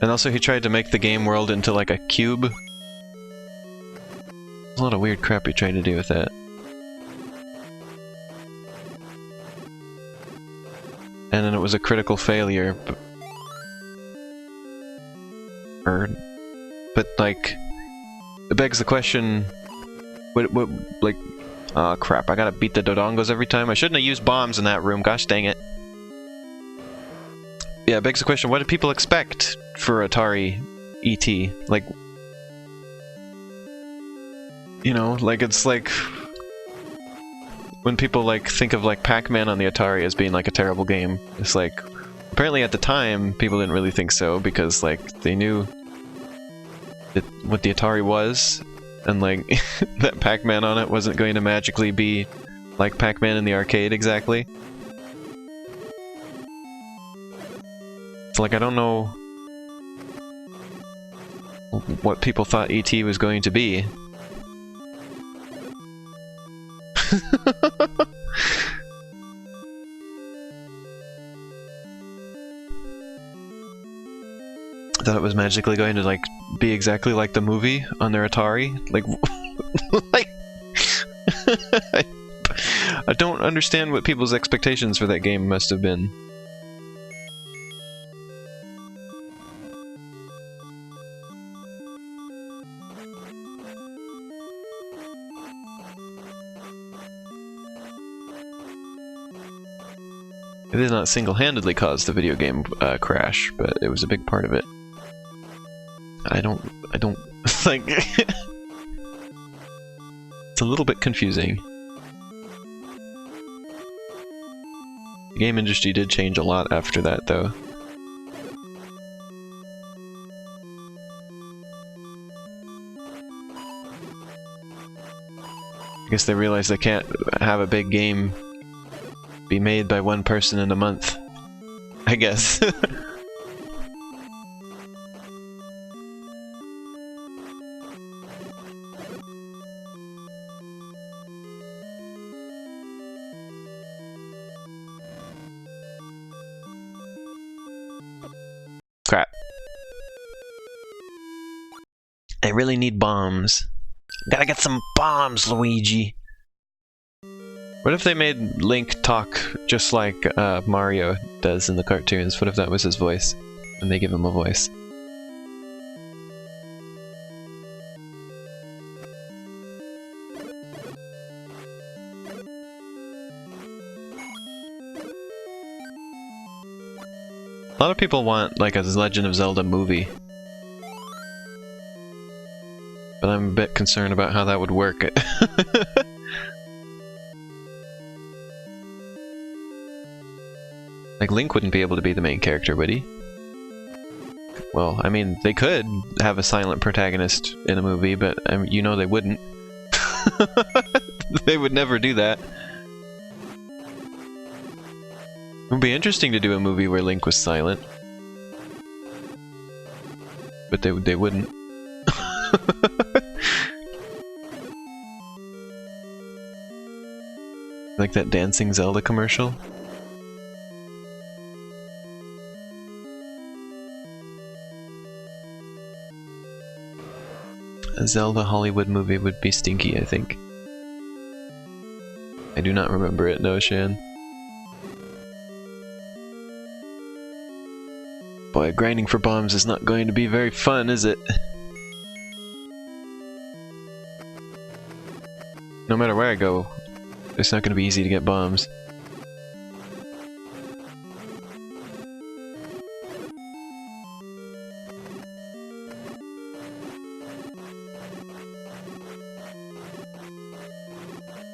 And also he tried to make the game world into like a cube. There's a lot of weird crap he tried to do with that. And then it was a critical failure. But like, it begs the question, what like, oh crap, I gotta beat the Dodongos every time? I shouldn't have used bombs in that room, gosh dang it. Yeah, it begs the question, what do people expect for Atari ET? Like, you know, like it's like when people like think of like Pac-Man on the Atari as being like a terrible game. It's like, apparently at the time people didn't really think so, because like they knew what the Atari was, and like that Pac-Man on it wasn't going to magically be like Pac-Man in the arcade exactly. So like I don't know what people thought ET was going to be. I thought it was magically going to like be exactly like the movie on their Atari. Like, like I don't understand what people's expectations for that game must have been. It did not single-handedly cause the video game crash, but it was a big part of it. I don't like it's a little bit confusing. The game industry did change a lot after that, though. I guess they realized they can't have a big game be made by one person in a month, I guess. Crap. I really need bombs. Gotta get some bombs, Luigi. What if they made Link talk just like Mario does in the cartoons? What if that was his voice, and they give him a voice? A lot of people want like a Legend of Zelda movie, but I'm a bit concerned about how that would work. Like, Link wouldn't be able to be the main character, would he? Well, I mean, they could have a silent protagonist in a movie, but you know they wouldn't. They would never do that. It would be interesting to do a movie where Link was silent. But they wouldn't. Like that dancing Zelda commercial? A Zelda Hollywood movie would be stinky, I think. I do not remember it, no, Shan. Boy, grinding for bombs is not going to be very fun, is it? No matter where I go, it's not going to be easy to get bombs.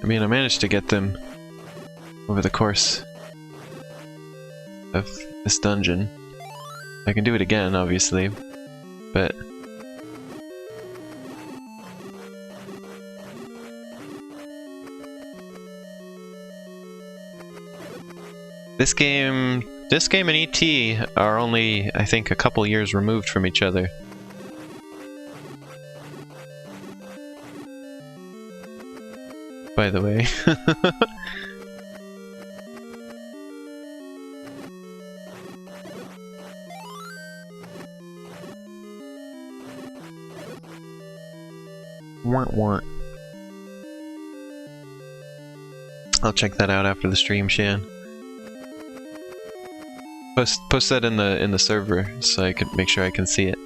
I mean, I managed to get them over the course of this dungeon. I can do it again, obviously, but... This game and E.T. are only, I think, a couple years removed from each other. By the way. Want. I'll check that out after the stream, Shan. Post that in the server so I can make sure I can see it.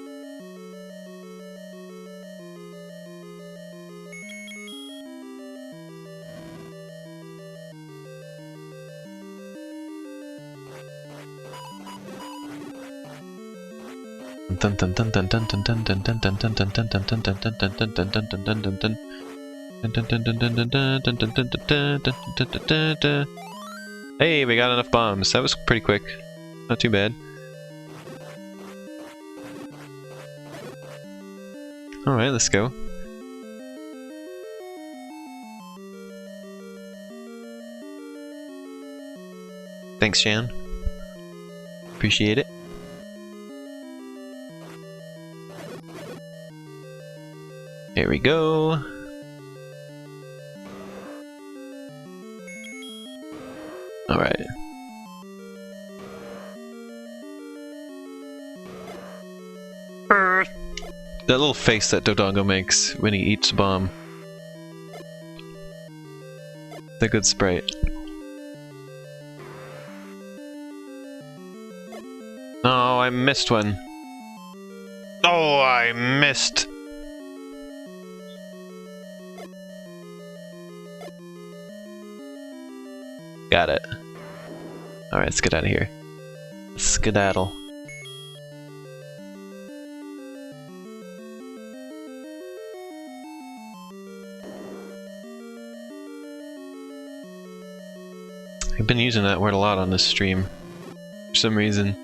Hey, we got enough bombs. That was pretty quick. Not too bad. Alright, let's go. Thanks, Shan. Appreciate it. Here we go. Alright. That little face that Dodongo makes when he eats a bomb. The good sprite. Oh, I missed one. Oh, I missed. Got it. Alright, let's get out of here. Skedaddle. I've been using that word a lot on this stream, for some reason.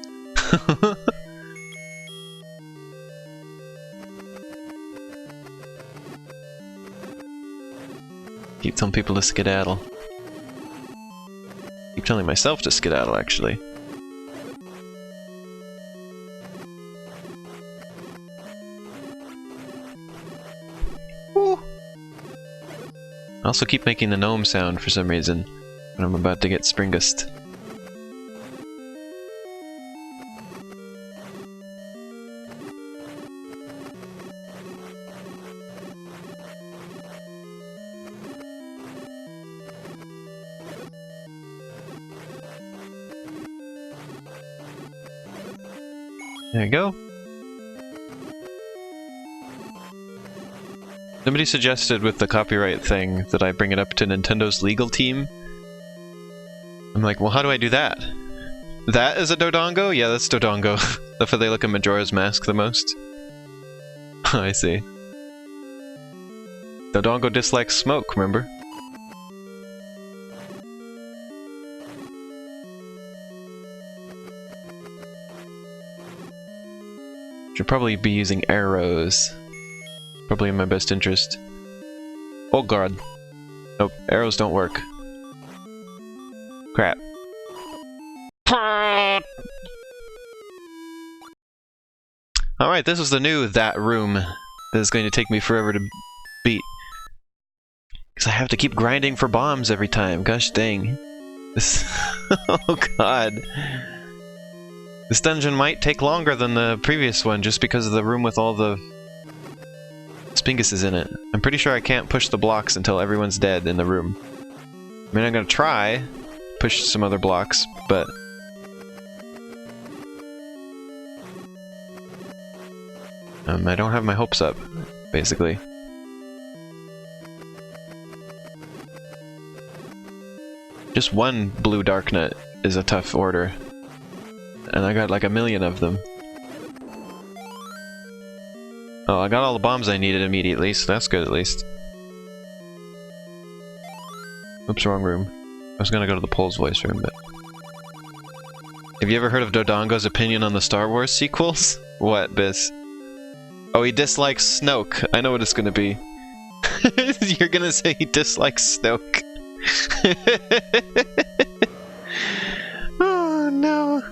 Keep telling people to skedaddle. Keep telling myself to skedaddle, actually. Woo. I also keep making the gnome sound for some reason when I'm about to get Springust. There you go. Somebody suggested with the copyright thing that I bring it up to Nintendo's legal team. I'm like, well, how do I do that? That is a Dodongo? Yeah, that's Dodongo. That's why they look at Majora's Mask the most. I see. Dodongo dislikes smoke, remember? Should probably be using arrows. Probably in my best interest. Oh god. Nope, arrows don't work. Crap. Alright, this was the new that room that is going to take me forever to beat. Because I have to keep grinding for bombs every time. Gosh dang. This. Oh god. This dungeon might take longer than the previous one just because of the room with all the Spinguses in it. I'm pretty sure I can't push the blocks until everyone's dead in the room. I mean, I'm gonna try, push some other blocks, but I don't have my hopes up, basically. Just one blue dark nut is a tough order. And I got like 1,000,000 of them. Oh, I got all the bombs I needed immediately, so that's good at least. Oops, wrong room. I was gonna go to the Pole's voice room, but... Have you ever heard of Dodongo's opinion on the Star Wars sequels? What, Biss? Oh, he dislikes Snoke. I know what it's gonna be. You're gonna say he dislikes Snoke. no!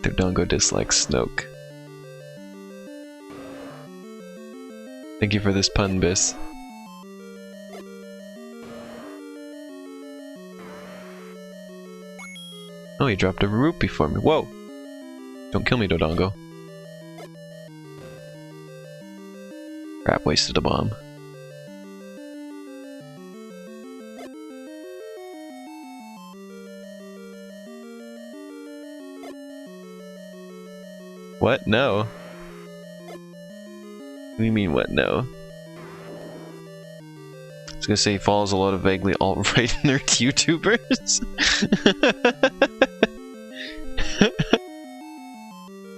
Dodongo dislikes Snoke. Thank you for this pun, Biss. Oh, he dropped a rupee for me. Whoa! Don't kill me, Dodongo. Crap, wasted a bomb. What? No. What do you mean, what? No. I was gonna say he follows a lot of vaguely alt-right nerd YouTubers.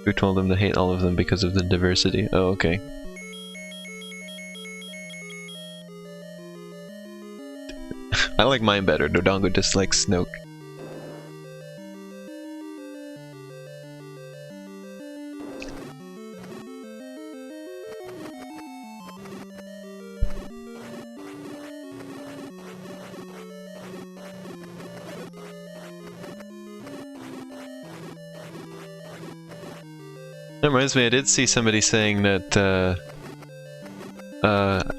Who told him to hate all of them because of the diversity? Oh, okay. I like mine better. Dodongo dislikes Snoke. That reminds me, I did see somebody saying that,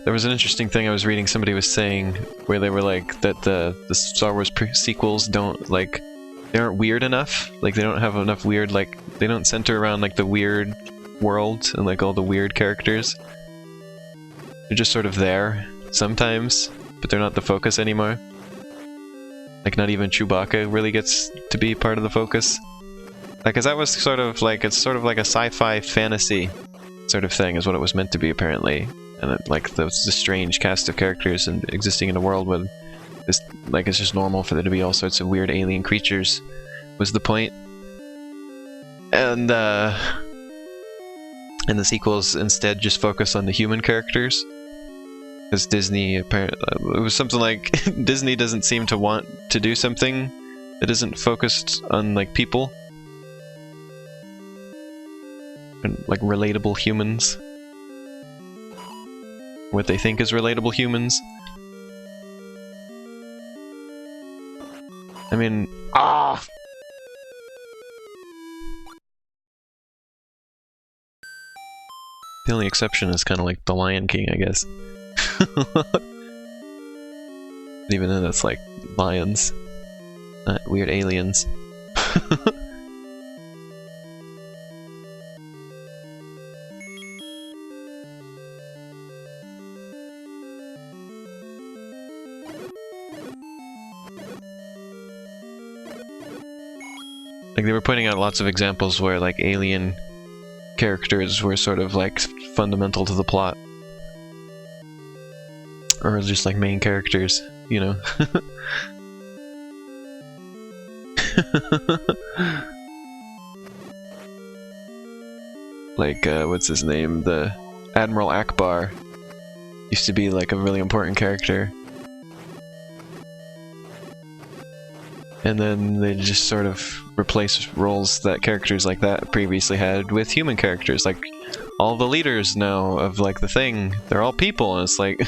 there was an interesting thing I was reading, somebody was saying, where they were like, that the Star Wars sequels don't, like, they aren't weird enough, like, they don't have enough weird, like, they don't center around, like, the weird world, and, like, all the weird characters. They're just sort of there, sometimes, but they're not the focus anymore. Like, not even Chewbacca really gets to be part of the focus. Like, 'cause that was sort of like, it's sort of like a sci-fi fantasy sort of thing, is what it was meant to be, apparently. And it, like, the strange cast of characters and existing in a world with this, like, it's just normal for there to be all sorts of weird alien creatures, was the point. And the sequels instead just focus on the human characters. Because Disney, apparently, it was something like, Disney doesn't seem to want to do something that isn't focused on, like, people. And, like, relatable humans. What they think is relatable humans. I mean, the only exception is kind of like The Lion King, I guess. Even then, that's like lions, not weird aliens. Like, they were pointing out lots of examples where, like, alien characters were sort of, like, fundamental to the plot. Or just, like, main characters, you know? Like, what's his name? The Admiral Akbar used to be, like, a really important character. And then they just sort of replace roles that characters like that previously had with human characters. Like, all the leaders now of, like, the thing, they're all people, and it's like,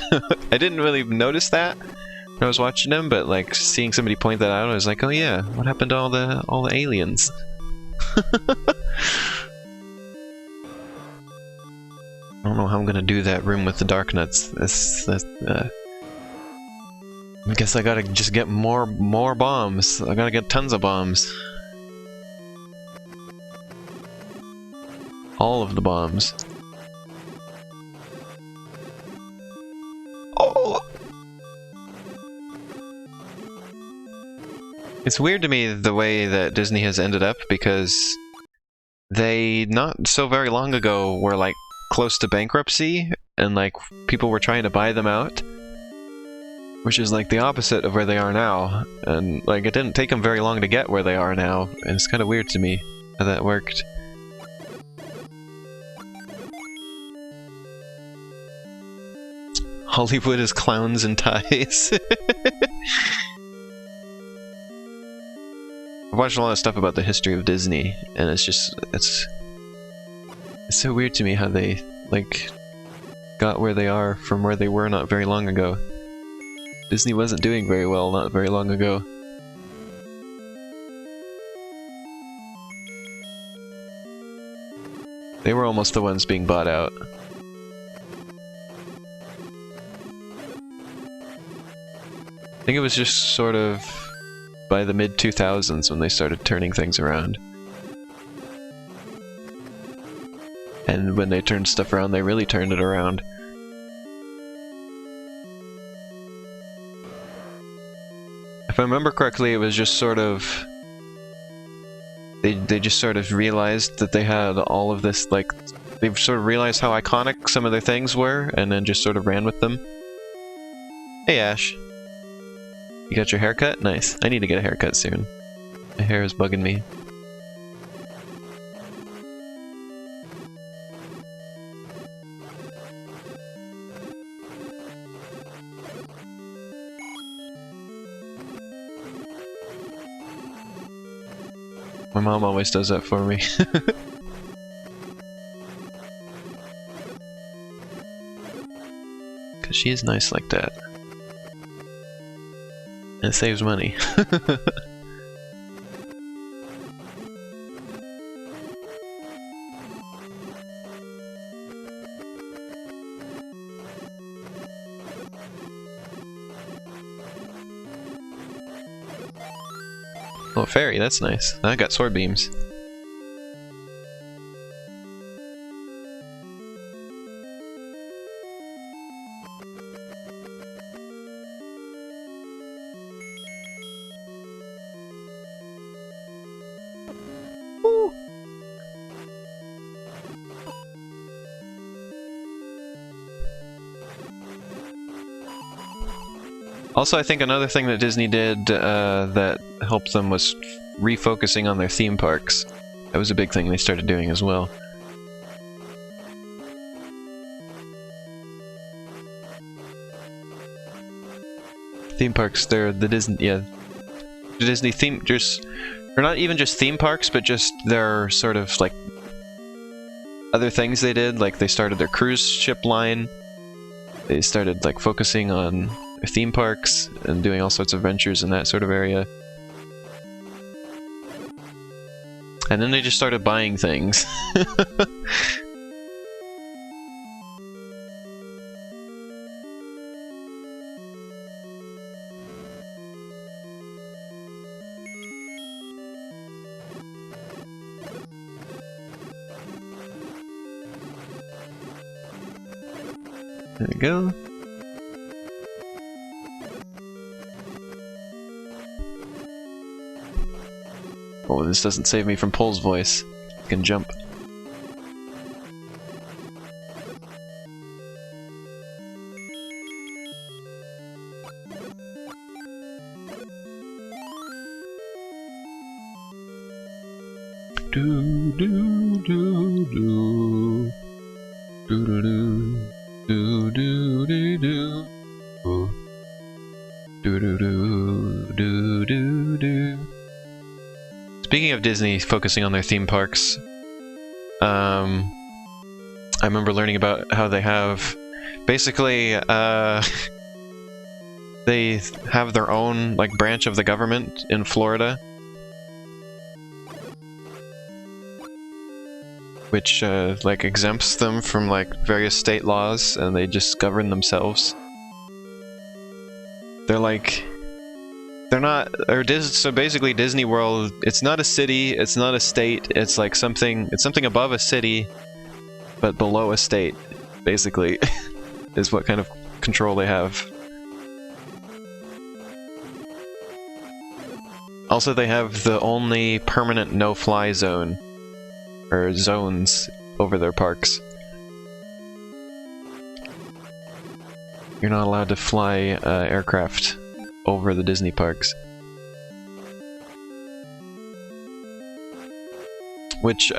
I didn't really notice that when I was watching them, but, like, seeing somebody point that out, I was like, oh yeah, what happened to all the aliens? I don't know how I'm gonna do that room with the dark nuts. I guess I gotta just get more bombs. I gotta get tons of bombs. All of the bombs. Oh! It's weird to me the way that Disney has ended up, because they, not so very long ago, were like close to bankruptcy, and like people were trying to buy them out. Which is like the opposite of where they are now, and like it didn't take them very long to get where they are now, and it's kind of weird to me how that worked. Hollywood is clowns and ties. I've watched a lot of stuff about the history of Disney, and it's just, it's so weird to me how they like got where they are from where they were not very long ago. Disney wasn't doing very well not very long ago. They were almost the ones being bought out. I think it was just sort of by the mid-2000s when they started turning things around. And when they turned stuff around, they really turned it around. If I remember correctly, it was just sort of... They just sort of realized that they had all of this, like... They've sort of realized how iconic some of their things were, and then just sort of ran with them. Hey, Ash. You got your haircut? Nice. I need to get a haircut soon. My hair is bugging me. My mom always does that for me. Cause she is nice like that. And it saves money. Oh, fairy, that's nice. I got sword beams. Woo. Also, I think another thing that Disney did that helped them was refocusing on their theme parks. That was a big thing they started doing as well. Theme parks, they're the Disney, yeah. The Disney theme, they're not even just theme parks, but just their sort of like other things they did. Like they started their cruise ship line. They started like focusing on their theme parks and doing all sorts of ventures in that sort of area. And then they just started buying things. There we go. Oh, this doesn't save me from Pole's voice. I can jump. Do do do do do do do do do do do do do do do do. Speaking of Disney focusing on their theme parks, I remember learning about how they have basically they have their own like branch of the government in Florida, which like exempts them from like various state laws, and they just govern themselves. They're like, they're not, so basically Disney World, it's not a city, it's not a state, it's like something, it's something above a city, but below a state, basically, is what kind of control they have. Also, they have the only permanent no-fly zone, or zones, over their parks. You're not allowed to fly aircraft over the Disney parks. Which,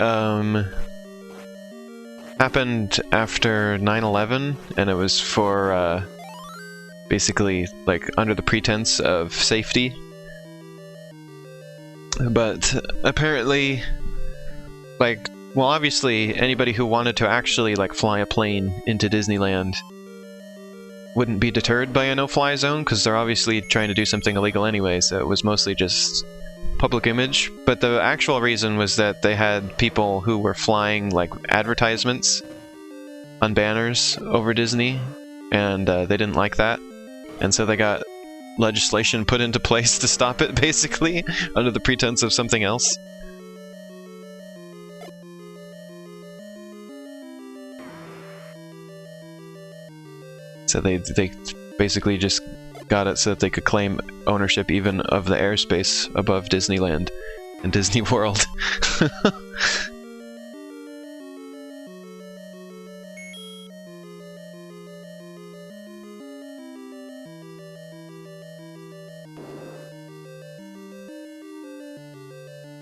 happened after 9/11, and it was for, basically, like, under the pretense of safety. But, apparently, like, well, obviously, anybody who wanted to actually, like, fly a plane into Disneyland wouldn't be deterred by a no-fly zone, because they're obviously trying to do something illegal anyway, so it was mostly just public image. But the actual reason was that they had people who were flying like advertisements on banners over Disney, and they didn't like that, and so they got legislation put into place to stop it, basically, under the pretense of something else. So they basically just got it so that they could claim ownership even of the airspace above Disneyland and Disney World.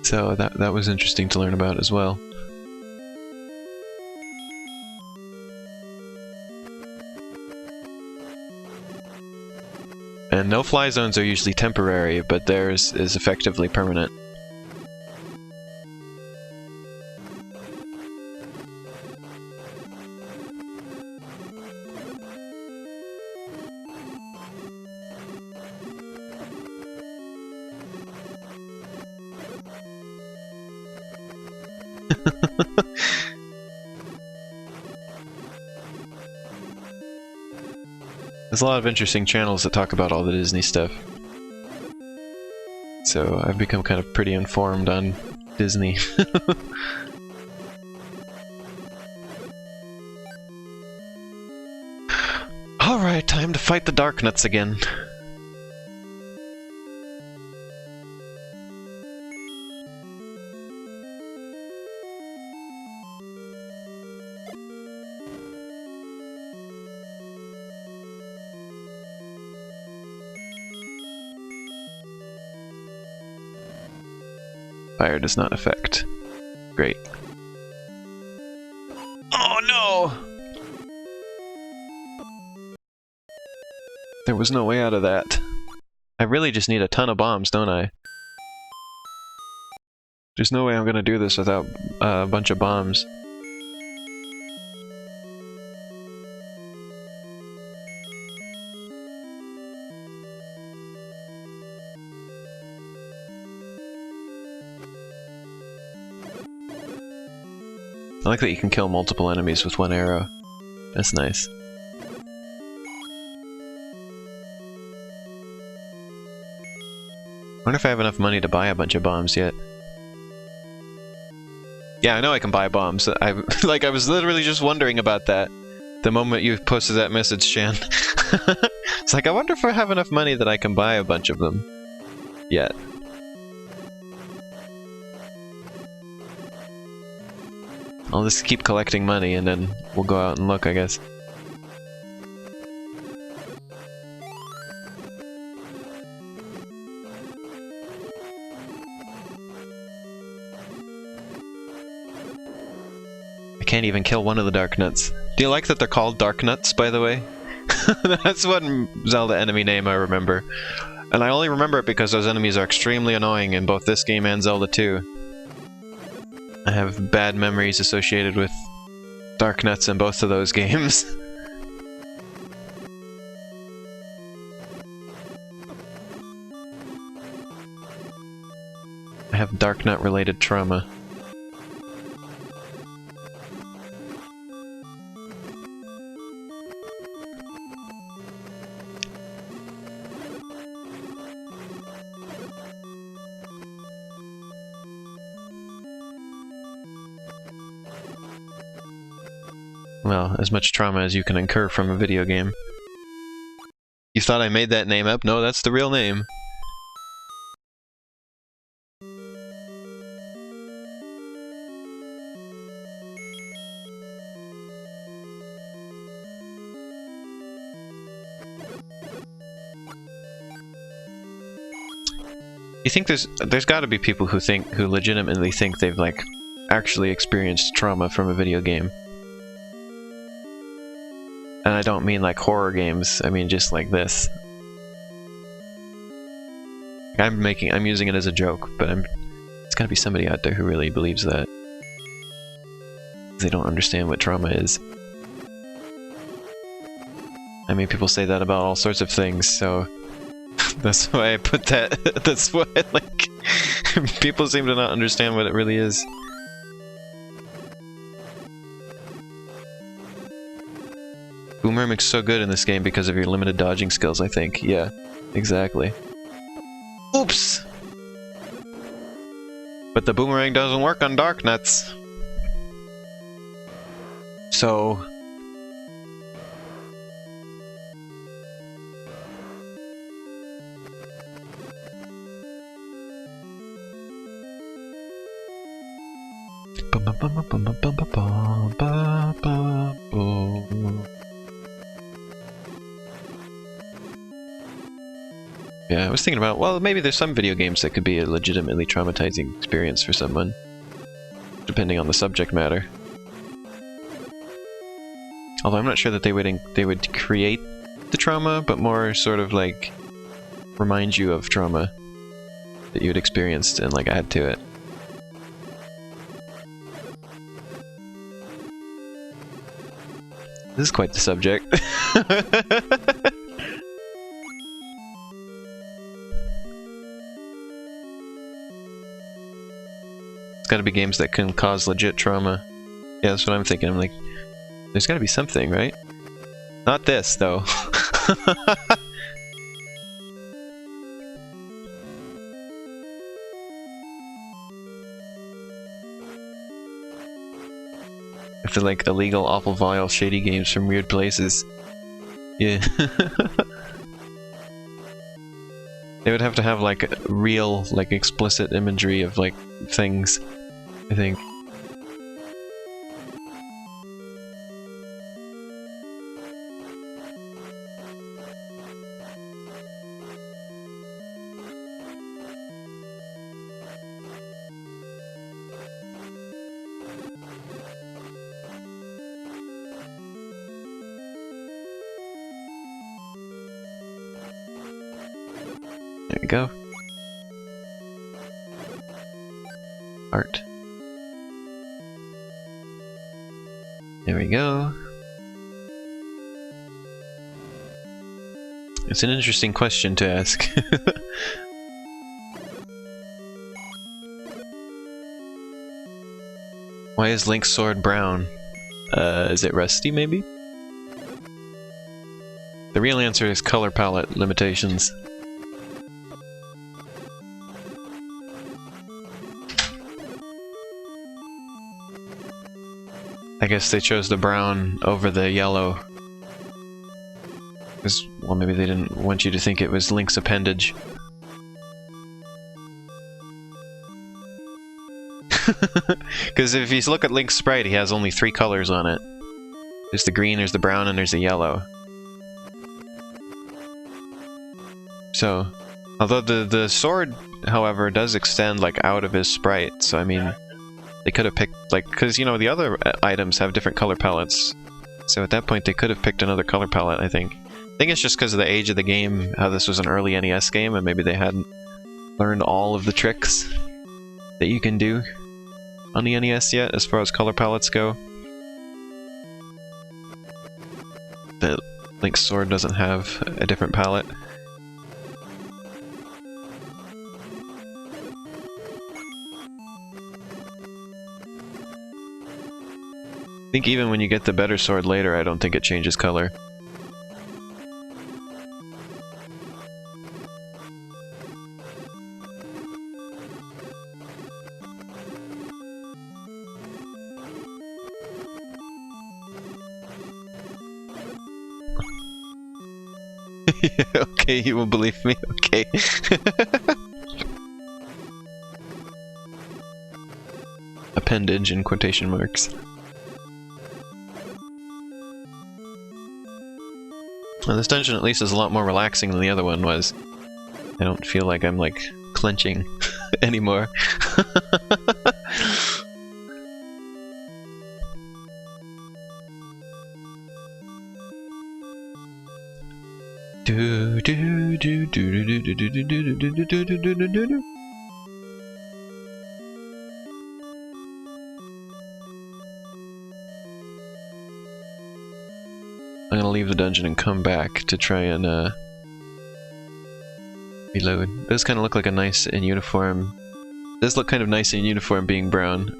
So that was interesting to learn about as well. And no-fly zones are usually temporary, but theirs is effectively permanent. There's a lot of interesting channels that talk about all the Disney stuff. So I've become kind of pretty informed on Disney. Alright, time to fight the Darknuts again. Fire does not affect. Great. Oh no! There was no way out of that. I really just need a ton of bombs, don't I? There's no way I'm gonna do this without a bunch of bombs. I like that you can kill multiple enemies with one arrow. That's nice. I wonder if I have enough money to buy a bunch of bombs yet. Yeah, I know I can buy bombs. I was literally just wondering about that the moment you posted that message, Shan. It's like, I wonder if I have enough money that I can buy a bunch of them yet. I'll just keep collecting money and then we'll go out and look, I guess. I can't even kill one of the Darknuts. Do you like that they're called Darknuts, by the way? That's one Zelda enemy name I remember. And I only remember it because those enemies are extremely annoying in both this game and Zelda 2. I have bad memories associated with Darknuts in both of those games. I have Darknut related trauma. Well, as much trauma as you can incur from a video game. You thought I made that name up? No, that's the real name. You think there's got to be people who legitimately think they've like actually experienced trauma from a video game. And I don't mean like horror games, I mean just like this. I'm using it as a joke, but there's gotta be somebody out there who really believes that. They don't understand what trauma is. I mean, people say that about all sorts of things, so that's why I put that. That's why, like, people seem to not understand what it really is. Boomerang's so good in this game because of your limited dodging skills, I think. Yeah, exactly. Oops! But the boomerang doesn't work on dark nuts. So... Yeah, I was thinking about, well, maybe there's some video games that could be a legitimately traumatizing experience for someone, depending on the subject matter. Although I'm not sure that they would create the trauma, but more sort of like remind you of trauma that you had experienced and like add to it. This is quite the subject. It's gotta be games that can cause legit trauma. Yeah, that's what I'm thinking. I'm like, there's gotta be something, right? Not this, though. If they're like illegal, awful, vile, shady games from weird places. Yeah. They would have to have like real, like explicit imagery of like things, I think. There we go. Art. There we go. It's an interesting question to ask. Why is Link's sword brown? Is it rusty, maybe? The real answer is color palette limitations. I guess they chose the brown over the yellow. Because, well, maybe they didn't want you to think it was Link's appendage. Because if you look at Link's sprite, he has only 3 colors on it. There's the green, there's the brown, and there's the yellow. So, although the sword, however, does extend, like, out of his sprite, so I mean... They could have picked, like, because, you know, the other items have different color palettes. So at that point, they could have picked another color palette, I think. I think it's just because of the age of the game, how this was an early NES game, and maybe they hadn't learned all of the tricks that you can do on the NES yet, as far as color palettes go. The Link's sword doesn't have a different palette. I think even when you get the better sword later, I don't think it changes color. Okay, you will believe me, okay. Appendage in quotation marks. Well, this dungeon at least is a lot more relaxing than the other one was. I don't feel like I'm, like, clenching anymore. Do do do do do do do do do do do do do do do do. I'm gonna leave the dungeon and come back to try and reload. Those kind of look like a nice in uniform. Does look kind of nice in uniform being brown.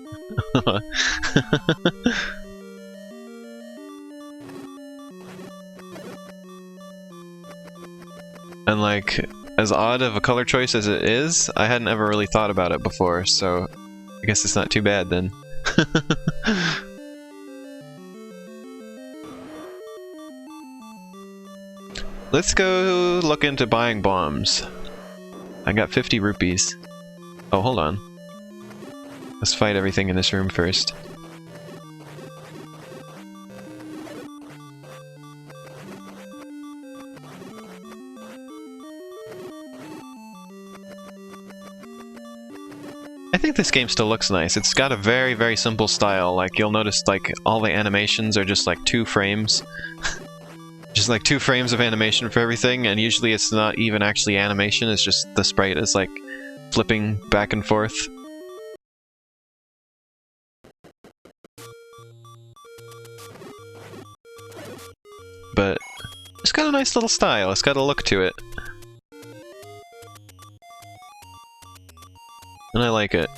And like, as odd of a color choice as it is, I hadn't ever really thought about it before, so I guess it's not too bad then. Let's go look into buying bombs. I got 50 rupees. Oh, hold on. Let's fight everything in this room first. I think this game still looks nice. It's got a very, very simple style. Like, you'll notice, like, all the animations are just, like, 2 frames. Just, like, 2 frames of animation for everything, and usually it's not even actually animation, it's just the sprite is, like, flipping back and forth. But it's got a nice little style, it's got a look to it. And I like it.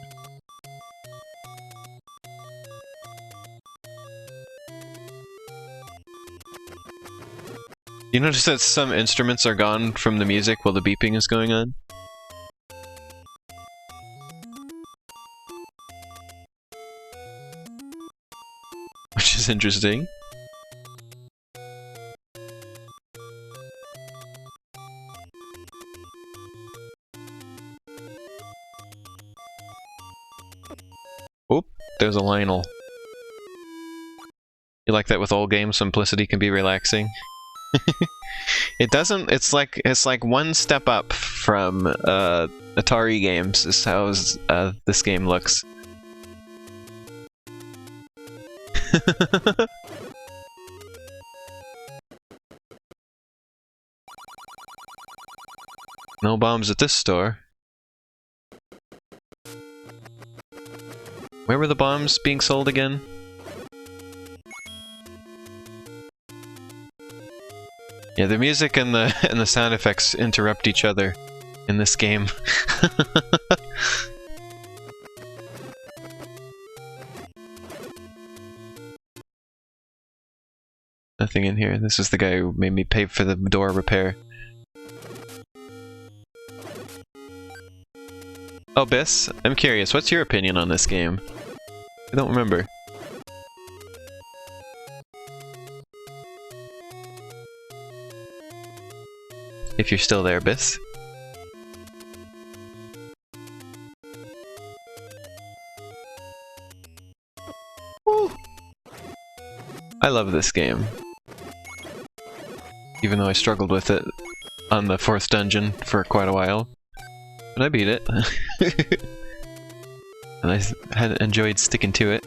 You notice that some instruments are gone from the music while the beeping is going on? Which is interesting. Oop, there's a Lionel. You like that with old games, simplicity can be relaxing? It doesn't, it's like one step up from Atari games is how this game looks. No bombs at this store. Where were the bombs being sold again? Yeah, the music and the sound effects interrupt each other in this game. Nothing in here. This is the guy who made me pay for the door repair. Oh, Biss, I'm curious, what's your opinion on this game? I don't remember. If you're still there, Biss. Woo. I love this game. Even though I struggled with it on the 4th dungeon for quite a while. But I beat it. And I had enjoyed sticking to it.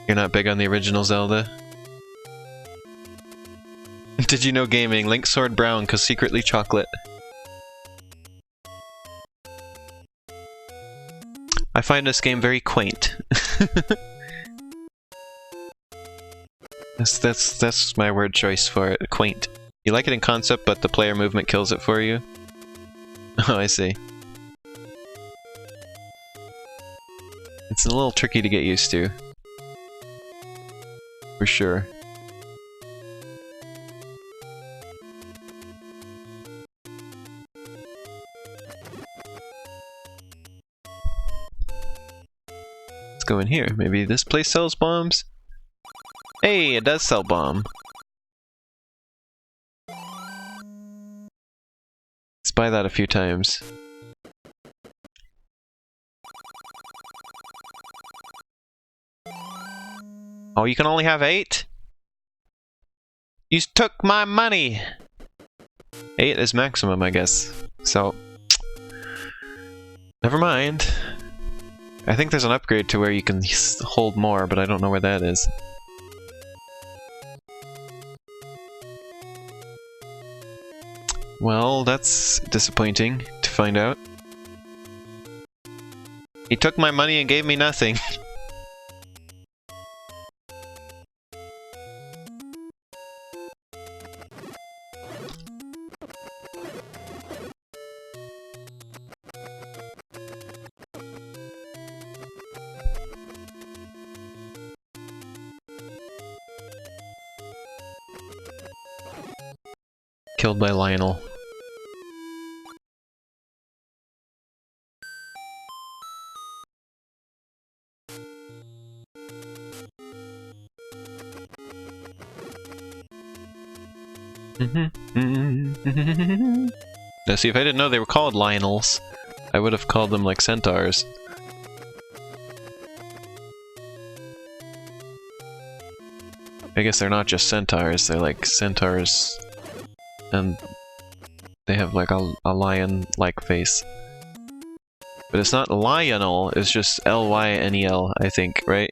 You're not big on the original Zelda? Did you know gaming? Link Sword Brown, cause secretly chocolate. I find this game very quaint. That's my word choice for it. Quaint. You like it in concept, but the player movement kills it for you? Oh, I see. It's a little tricky to get used to. For sure. Let's go in here. Maybe this place sells bombs? Hey, it does sell bomb. Let's buy that a few times. Oh, you can only have 8? You took my money! 8 is maximum, I guess. So... never mind. I think there's an upgrade to where you can hold more, but I don't know where that is. Well, that's disappointing to find out. He took my money and gave me nothing. Killed by Lionel. Now see, if I didn't know they were called Lionels, I would have called them like centaurs. I guess they're not just centaurs, they're like centaurs, and they have like a lion-like face. But it's not Lionel, it's just L-Y-N-E-L, I think, right?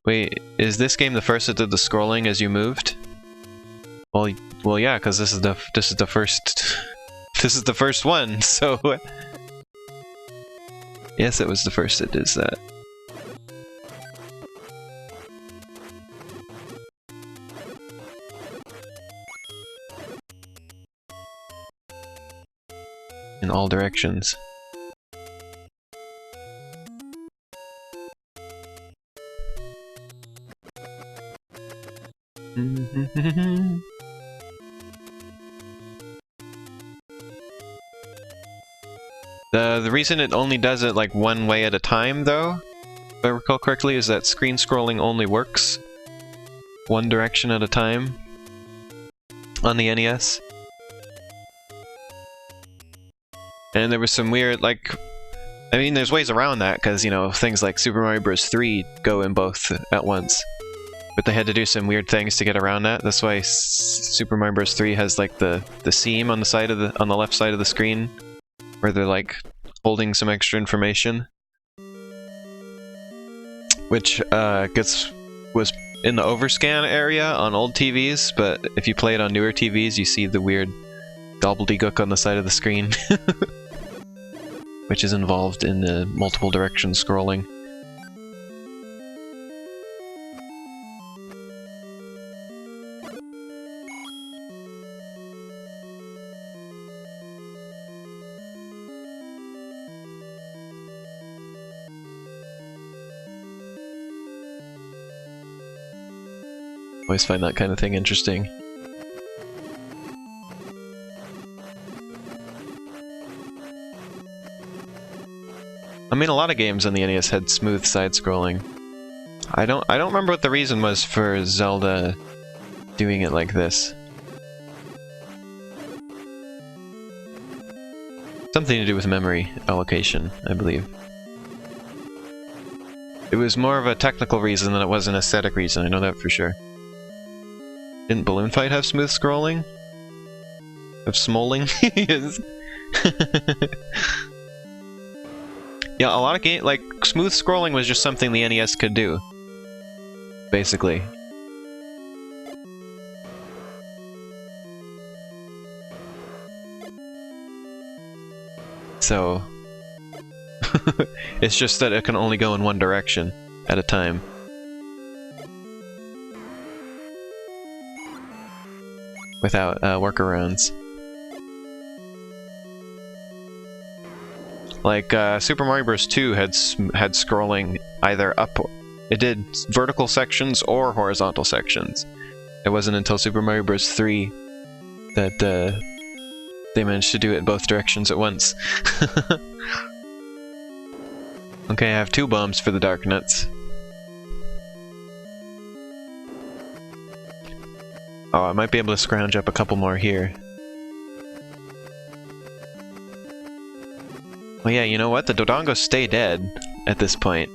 Wait, is this game the first that did the scrolling as you moved? Well, yeah, because this is the first this is the first one, so yes, it was the first that does that. In all directions. The reason it only does it like one way at a time, though, if I recall correctly, is that screen scrolling only works one direction at a time on the NES. And there was some weird, like, I mean, there's ways around that, because, you know, things like Super Mario Bros. 3 go in both at once. But they had to do some weird things to get around that. That's why Super Mario Bros. 3 has, like, the seam on the side of the, on the left side of the screen, where they're, like, holding some extra information. Which, was in the overscan area on old TVs, but if you play it on newer TVs, you see the weird gobbledygook on the side of the screen. Which is involved in the multiple direction scrolling. Always find that kind of thing interesting. I mean, a lot of games on the NES had smooth side-scrolling. I don't remember what the reason was for Zelda doing it like this. Something to do with memory allocation, I believe. It was more of a technical reason than it was an aesthetic reason, I know that for sure. Didn't Balloon Fight have smooth scrolling? Of Smoling? Yeah, a lot of games, like, smooth scrolling was just something the NES could do. Basically. So... it's just that it can only go in one direction at a time. Without workarounds. Like, Super Mario Bros. 2 had scrolling either up... It did vertical sections or horizontal sections. It wasn't until Super Mario Bros. 3 that they managed to do it in both directions at once. Okay, I have 2 bombs for the Dark Nuts. Oh, I might be able to scrounge up a couple more here. Well, yeah, you know what? The Dodongos stay dead at this point.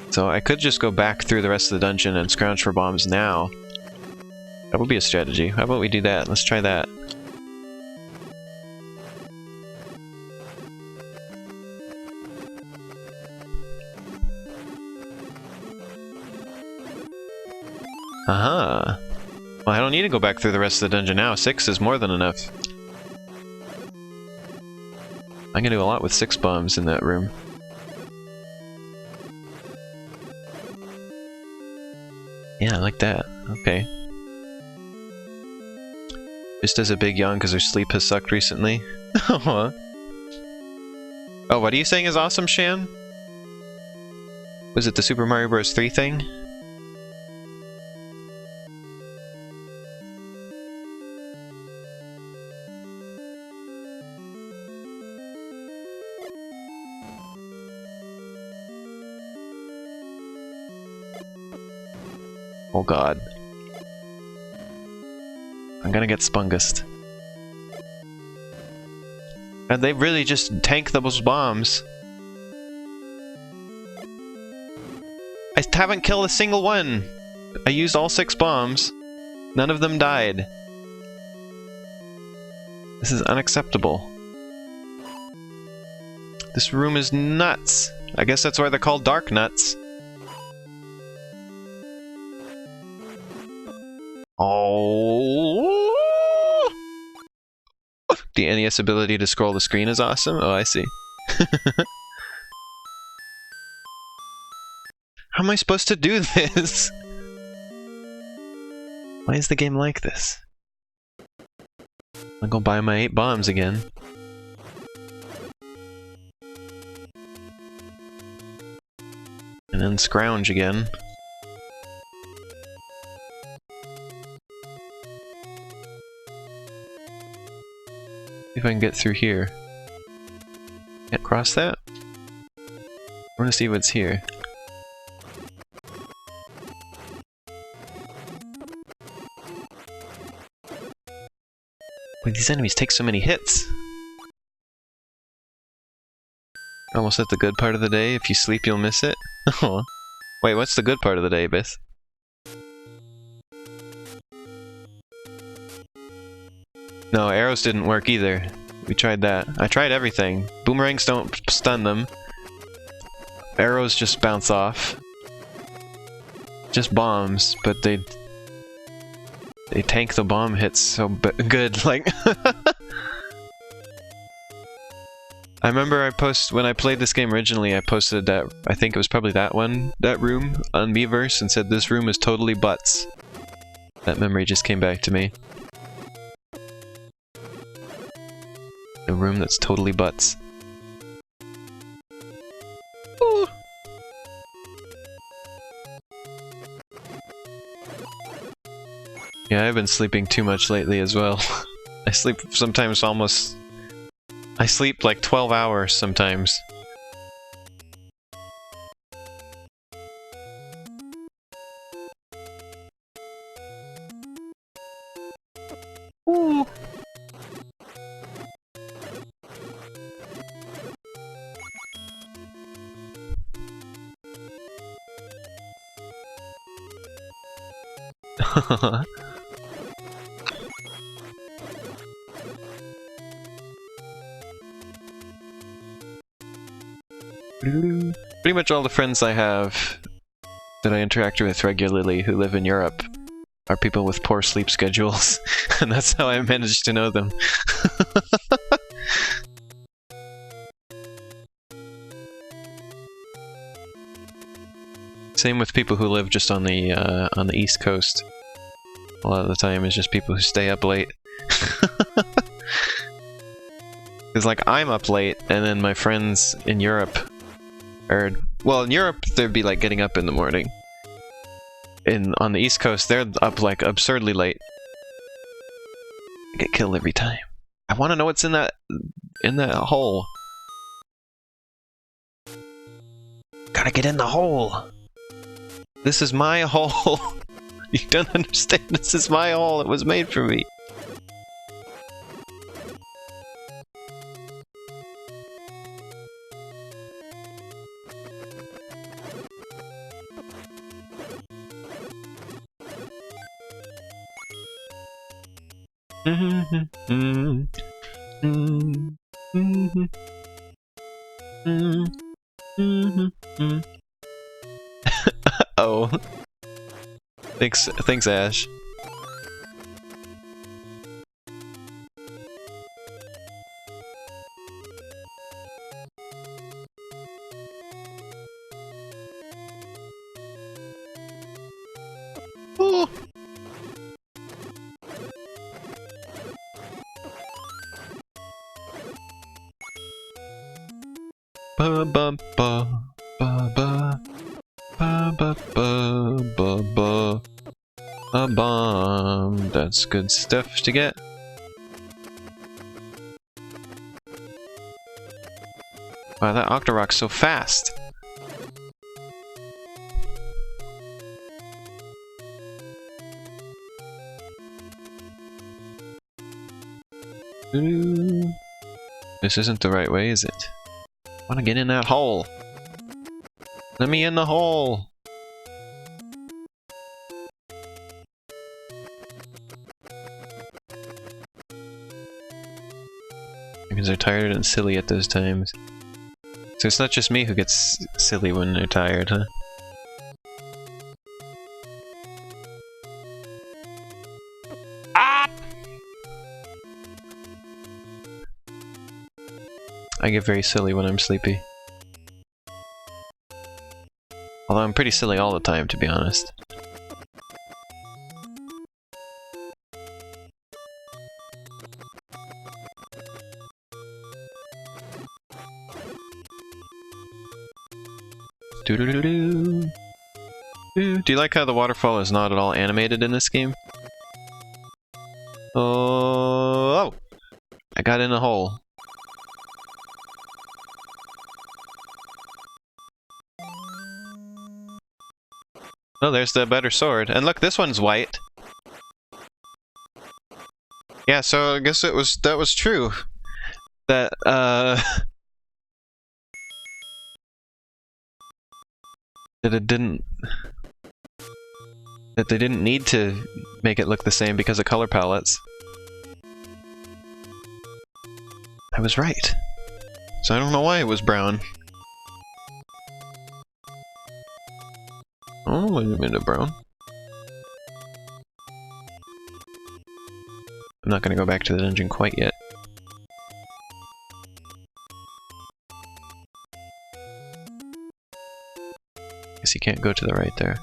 So I could just go back through the rest of the dungeon and scrounge for bombs now. That would be a strategy. How about we do that? Let's try that. Aha! Well, I don't need to go back through the rest of the dungeon now. 6 is more than enough. I can do a lot with 6 bombs in that room. Yeah, I like that. Okay. Just as a big yawn because her sleep has sucked recently. Oh, what are you saying is awesome, Shan? Was it the Super Mario Bros. 3 thing? Oh god. I'm gonna get spungused. And they really just tank those bombs. I haven't killed a single one! I used all 6 bombs. None of them died. This is unacceptable. This room is nuts. I guess that's why they're called dark nuts. Oh! The NES ability to scroll the screen is awesome? Oh, I see. How am I supposed to do this? Why is the game like this? I'll go buy my 8 bombs again. And then scrounge again. See if I can get through here. Can't cross that? I want to see what's here. Wait, these enemies take so many hits! Almost at the good part of the day. If you sleep, you'll miss it. Oh. Wait, what's the good part of the day, Biff? No, arrows didn't work either. We tried that. I tried everything. Boomerangs don't stun them. Arrows just bounce off. Just bombs, but they tank the bomb hits so good, like... I remember when I played this game originally, I posted that, I think it was probably that room on Miiverse, and said this room is totally butts. That memory just came back to me. A room that's totally butts. Ooh. Yeah, I've been sleeping too much lately as well. I sleep sometimes almost... I sleep like 12 hours sometimes. Ooh. Pretty much all the friends I have that I interact with regularly who live in Europe are people with poor sleep schedules, and that's how I managed to know them. Same with people who live just on the East Coast. A lot of the time it's just people who stay up late. Because like I'm up late, and then my friends in Europe are, well, in Europe they'd be like getting up in the morning. On the East Coast they're up like absurdly late. I get killed every time. I want to know what's in that hole. Gotta get in the hole. This is my hole. You don't understand. This is my hole. It was made for me. Oh. Thanks, Ash. ba ba ba ba ba ba ba ba ba ba. A bomb. That's good stuff to get. Wow, that Octorok's so fast. Ooh. This isn't the right way, is it? I want to get in that hole. Let me in the hole. Because they're tired and silly at those times. So it's not just me who gets silly when they're tired, huh? Ah! I get very silly when I'm sleepy. Although I'm pretty silly all the time, to be honest. Do you like how the waterfall is not at all animated in this game? Oh! I got in a hole. Oh, there's the better sword. And look, this one's white. Yeah, so I guess that was true. That, that they didn't need to make it look the same because of color palettes. I was right. So I don't know why it was brown. I don't know why it made it brown. I'm not gonna go back to the dungeon quite yet. Guess you can't go to the right there.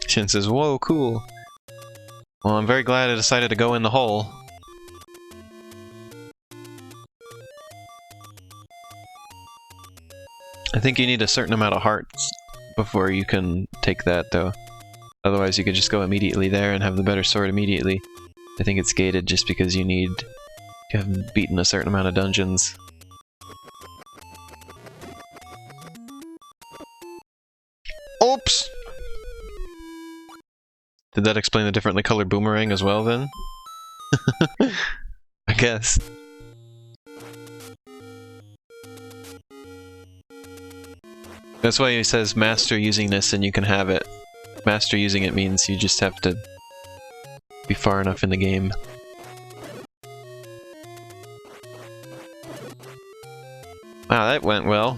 Shin says, whoa, cool. Well, I'm very glad I decided to go in the hole. I think you need a certain amount of hearts before you can take that, though. Otherwise, you could just go immediately there and have the better sword immediately. I think it's gated just because you need to have beaten a certain amount of dungeons. Oops! Did that explain the differently colored boomerang as well, then? I guess. That's why he says master using this and you can have it. Master using it means you just have to be far enough in the game. Wow, that went well.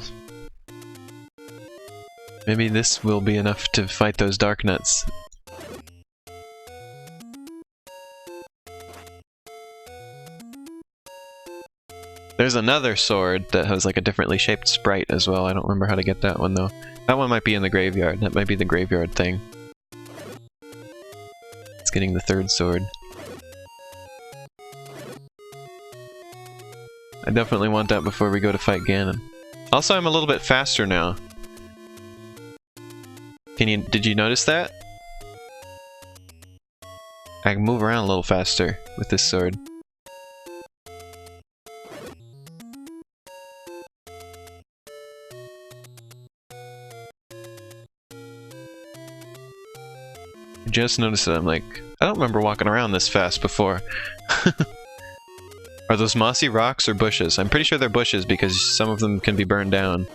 Maybe this will be enough to fight those dark nuts. There's another sword that has like a differently shaped sprite as well. I don't remember how to get that one though. That one might be in the graveyard. That might be the graveyard thing. It's getting the third sword. I definitely want that before we go to fight Ganon. Also, I'm a little bit faster now. Did you notice that? I can move around a little faster with this sword. I just noticed that I'm like, I don't remember walking around this fast before. Are those mossy rocks or bushes? I'm pretty sure they're bushes because some of them can be burned down.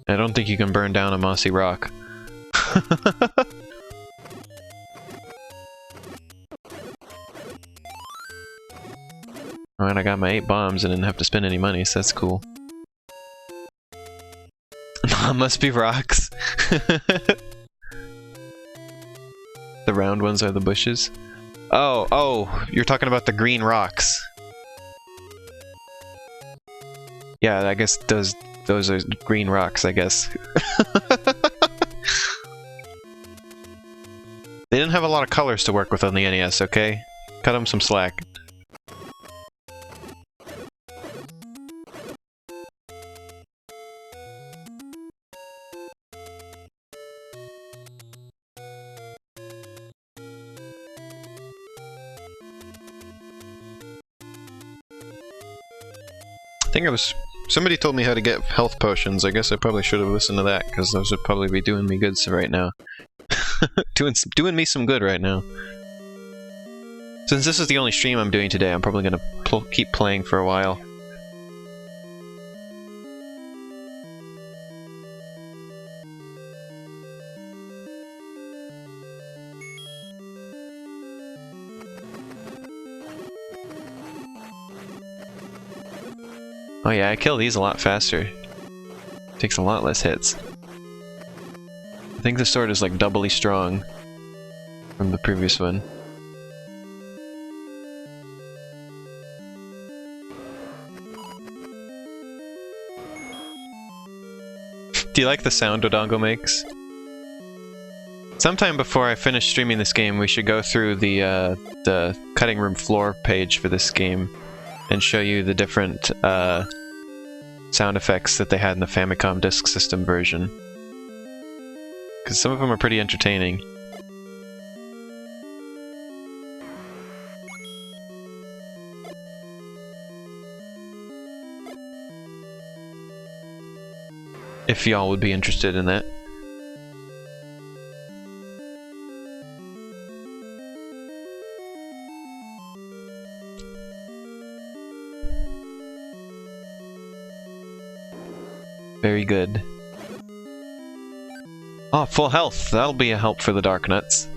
I don't think you can burn down a mossy rock. Alright, I got my 8 bombs and didn't have to spend any money, so that's cool. Must be rocks. The round ones are the bushes. Oh, you're talking about the green rocks. Yeah, I guess those are green rocks, I guess. They didn't have a lot of colors to work with on the NES, okay? Cut them some slack. think it was... Somebody told me how to get health potions. I guess I probably should have listened to that, because those would probably be doing me good right now. doing me some good right now. Since this is the only stream I'm doing today, I'm probably gonna keep playing for a while. Oh yeah, I kill these a lot faster. Takes a lot less hits. I think the sword is like doubly strong from the previous one. Do you like the sound Dodongo makes? Sometime before I finish streaming this game, we should go through the cutting room floor page for this game and show you the different sound effects that they had in the Famicom Disk System version. Because some of them are pretty entertaining. If y'all would be interested in that. Very good. Oh, full health! That'll be a help for the Dark Nuts.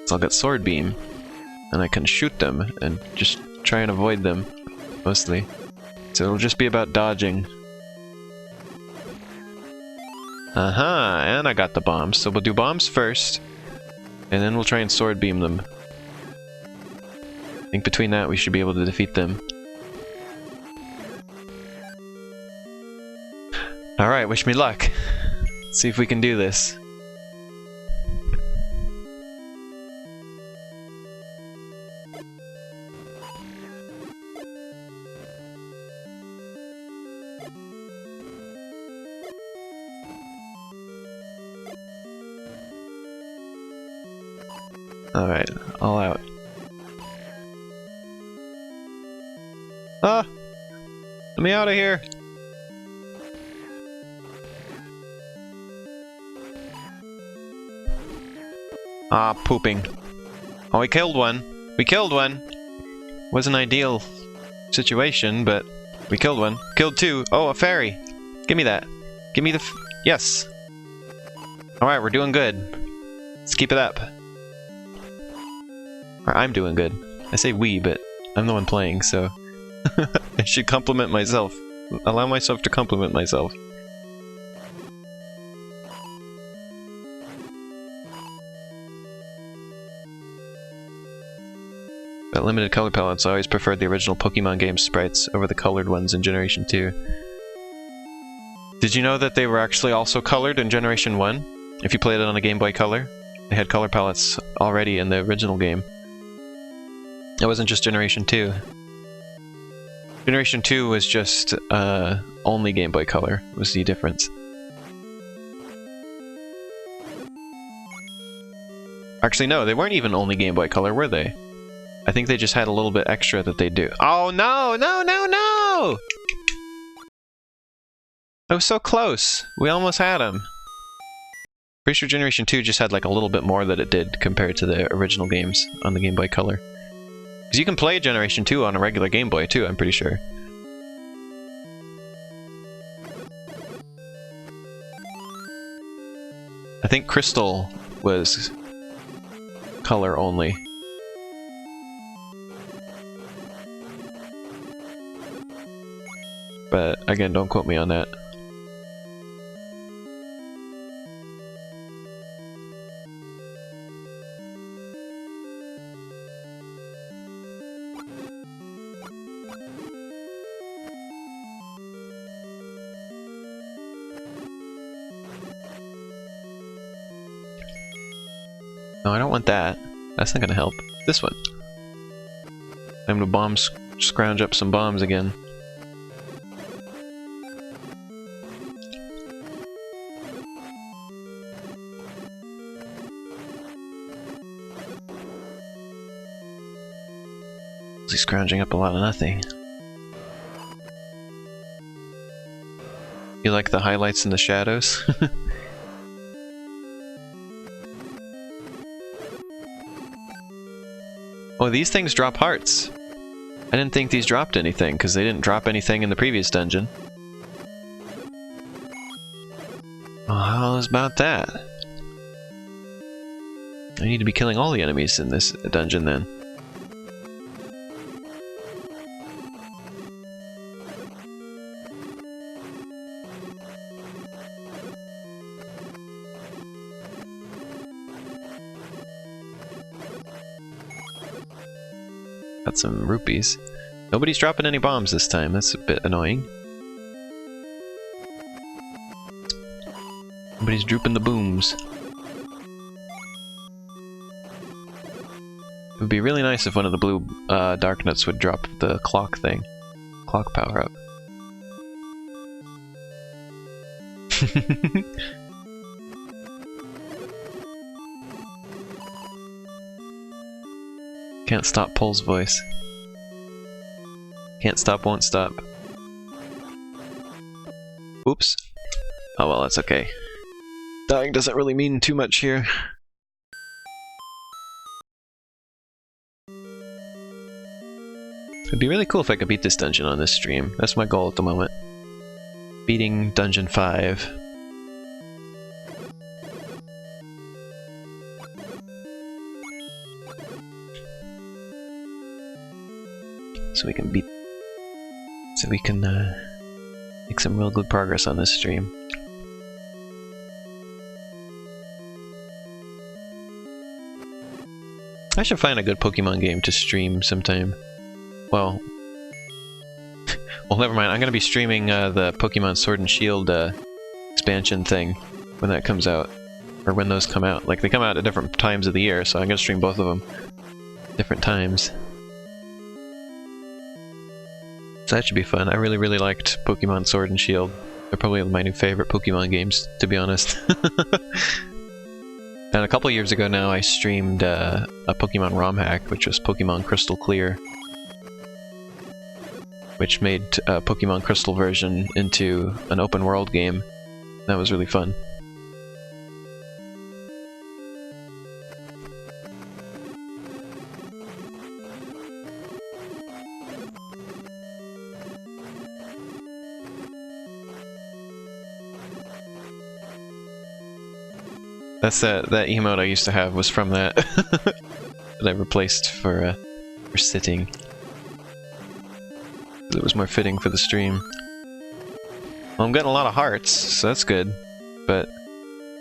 So I'll get Sword Beam, and I can shoot them, and just try and avoid them, mostly. So it'll just be about dodging. And I got the bombs, so we'll do bombs first, and then we'll try and Sword Beam them. I think between that we should be able to defeat them. Alright, wish me luck. Let's see if we can do this. Alright, all out. Ah! Let me out of here! Ah, pooping. Oh, we killed one! We killed one! Wasn't ideal situation, but we killed one. Killed two! Oh, a fairy! Give me that! Give me the yes! Alright, we're doing good. Let's keep it up. Or I'm doing good. I say we, but I'm the one playing, so... I should compliment myself. Allow myself to compliment myself. But limited color palettes, I always preferred the original Pokemon game sprites over the colored ones in Generation 2. Did you know that they were actually also colored in Generation 1? If you played it on a Game Boy Color? They had color palettes already in the original game. It wasn't just Generation 2. Generation 2 was just only Game Boy Color, was the difference. Actually, no, they weren't even only Game Boy Color, were they? I think they just had a little bit extra that they do. Oh no, no, no, no! I was so close! We almost had him. Pretty sure Generation 2 just had like a little bit more that it did compared to the original games on the Game Boy Color. Because you can play Generation 2 on a regular Game Boy too, I'm pretty sure. I think Crystal was color only. But again, don't quote me on that. No, I don't want that. That's not gonna help. This one. I'm gonna scrounge up some bombs again. He's scrounging up a lot of nothing. You like the highlights and the shadows? Oh, these things drop hearts. I didn't think these dropped anything, because they didn't drop anything in the previous dungeon. Oh, how about that? I need to be killing all the enemies in this dungeon then. Got some rupees. Nobody's dropping any bombs this time, that's a bit annoying. Nobody's drooping the booms. It would be really nice if one of the blue dark nuts would drop the clock thing. Clock power up. Can't stop Pole's voice. Can't stop, won't stop. Oops. Oh well, that's okay. Dying doesn't really mean too much here. It'd be really cool if I could beat this dungeon on this stream. That's my goal at the moment. Beating Dungeon 5. So we can beat... So we can make some real good progress on this stream. I should find a good Pokemon game to stream sometime. Well, never mind. I'm gonna be streaming the Pokemon Sword and Shield expansion thing when that comes out, or when those come out. Like they come out at different times of the year, so I'm gonna stream both of them, different times. So that should be fun. I really liked Pokemon Sword and Shield. They're probably my new favorite Pokemon games, to be honest. And a couple years ago now, I streamed a Pokemon ROM hack, which was Pokemon Crystal Clear, which made Pokemon Crystal version into an open world game. That was really fun. That's that emote I used to have was from that that I replaced for sitting. It was more fitting for the stream. Well, I'm getting a lot of hearts, so that's good. But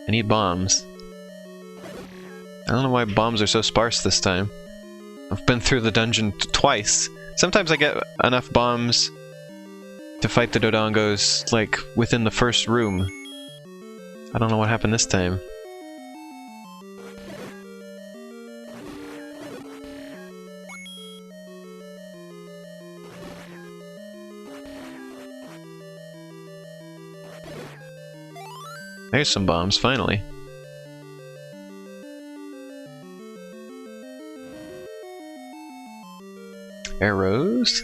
I need bombs. I don't know why bombs are so sparse this time. I've been through the dungeon twice. Sometimes I get enough bombs to fight the Dodongos, like, within the first room. I don't know what happened this time. There's some bombs, finally. Arrows?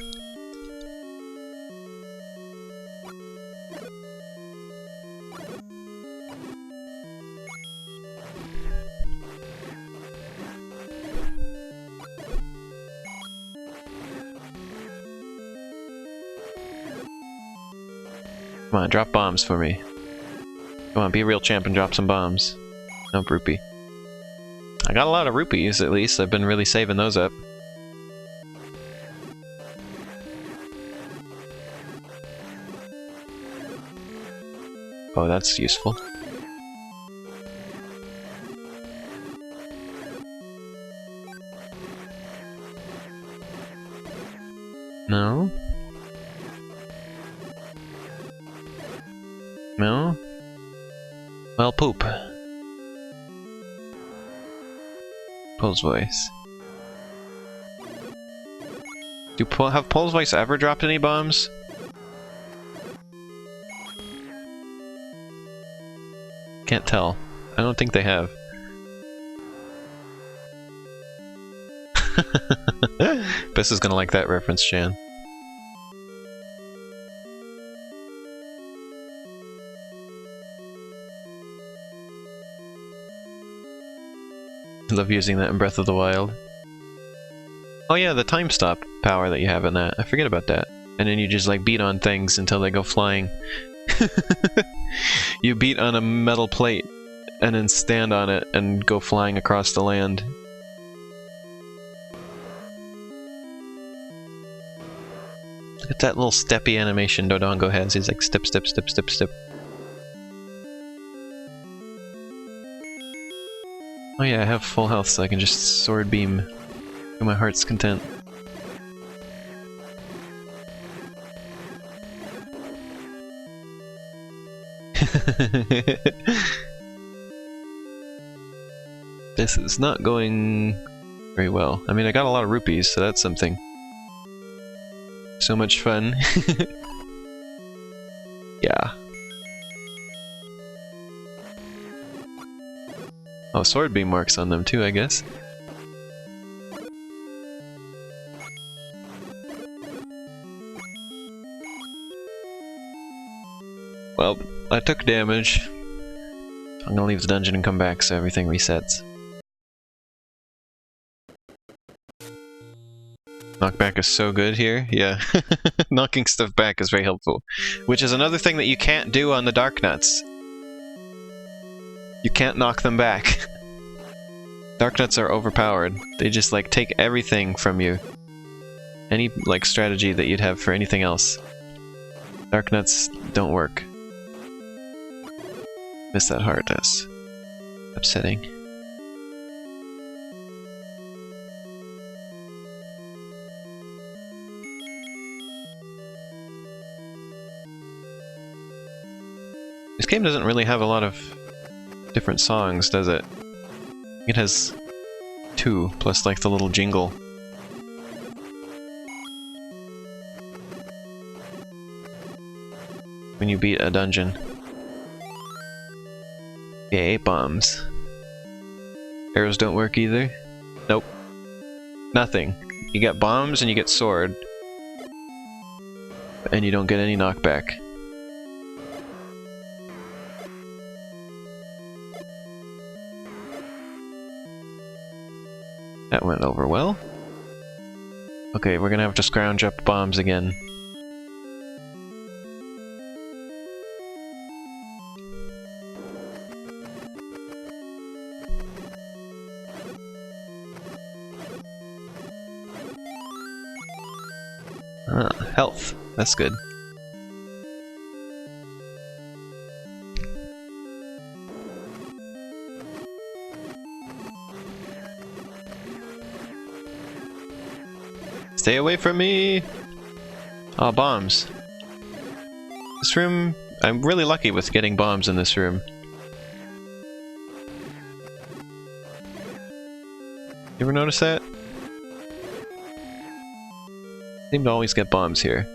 Come on, drop bombs for me. Come on, be a real champ and drop some bombs. No rupee. I got a lot of rupees, at least. I've been really saving those up. Oh, that's useful. No? No? Well, poop. Pole's voice. Have Pole's voice ever dropped any bombs? Can't tell. I don't think they have. Bess is gonna like that reference, Chan. I love using that in Breath of the Wild. Oh yeah, the time stop power that you have in that. I forget about that. And then you just like beat on things until they go flying. You beat on a metal plate and then stand on it and go flying across the land. Look at that little steppy animation Dodongo has. He's like step, step, step, step, step. Oh yeah, I have full health, so I can just sword beam to my heart's content. This is not going very well. I mean, I got a lot of rupees, so that's something. So much fun. Yeah. Oh, sword beam marks on them too, I guess. Well, I took damage. I'm gonna leave the dungeon and come back so everything resets. Knockback is so good here, yeah. Knocking stuff back is very helpful. Which is another thing that you can't do on the Dark Nuts. You can't knock them back. Dark Nuts are overpowered. They just like take everything from you. Any like strategy that you'd have for anything else. Dark Nuts don't work. Miss that heart, that's upsetting. This game doesn't really have a lot of different songs, does it? It has 2, plus like the little jingle. When you beat a dungeon. Yeah, 8 bombs. Arrows don't work either? Nope. Nothing. You get bombs and you get sword. And you don't get any knockback. That went over well. Okay, we're gonna have to scrounge up bombs again. Ah, health. That's good. Stay away from me! Ah, bombs. This room... I'm really lucky with getting bombs in this room. You ever notice that? Seem to always get bombs here.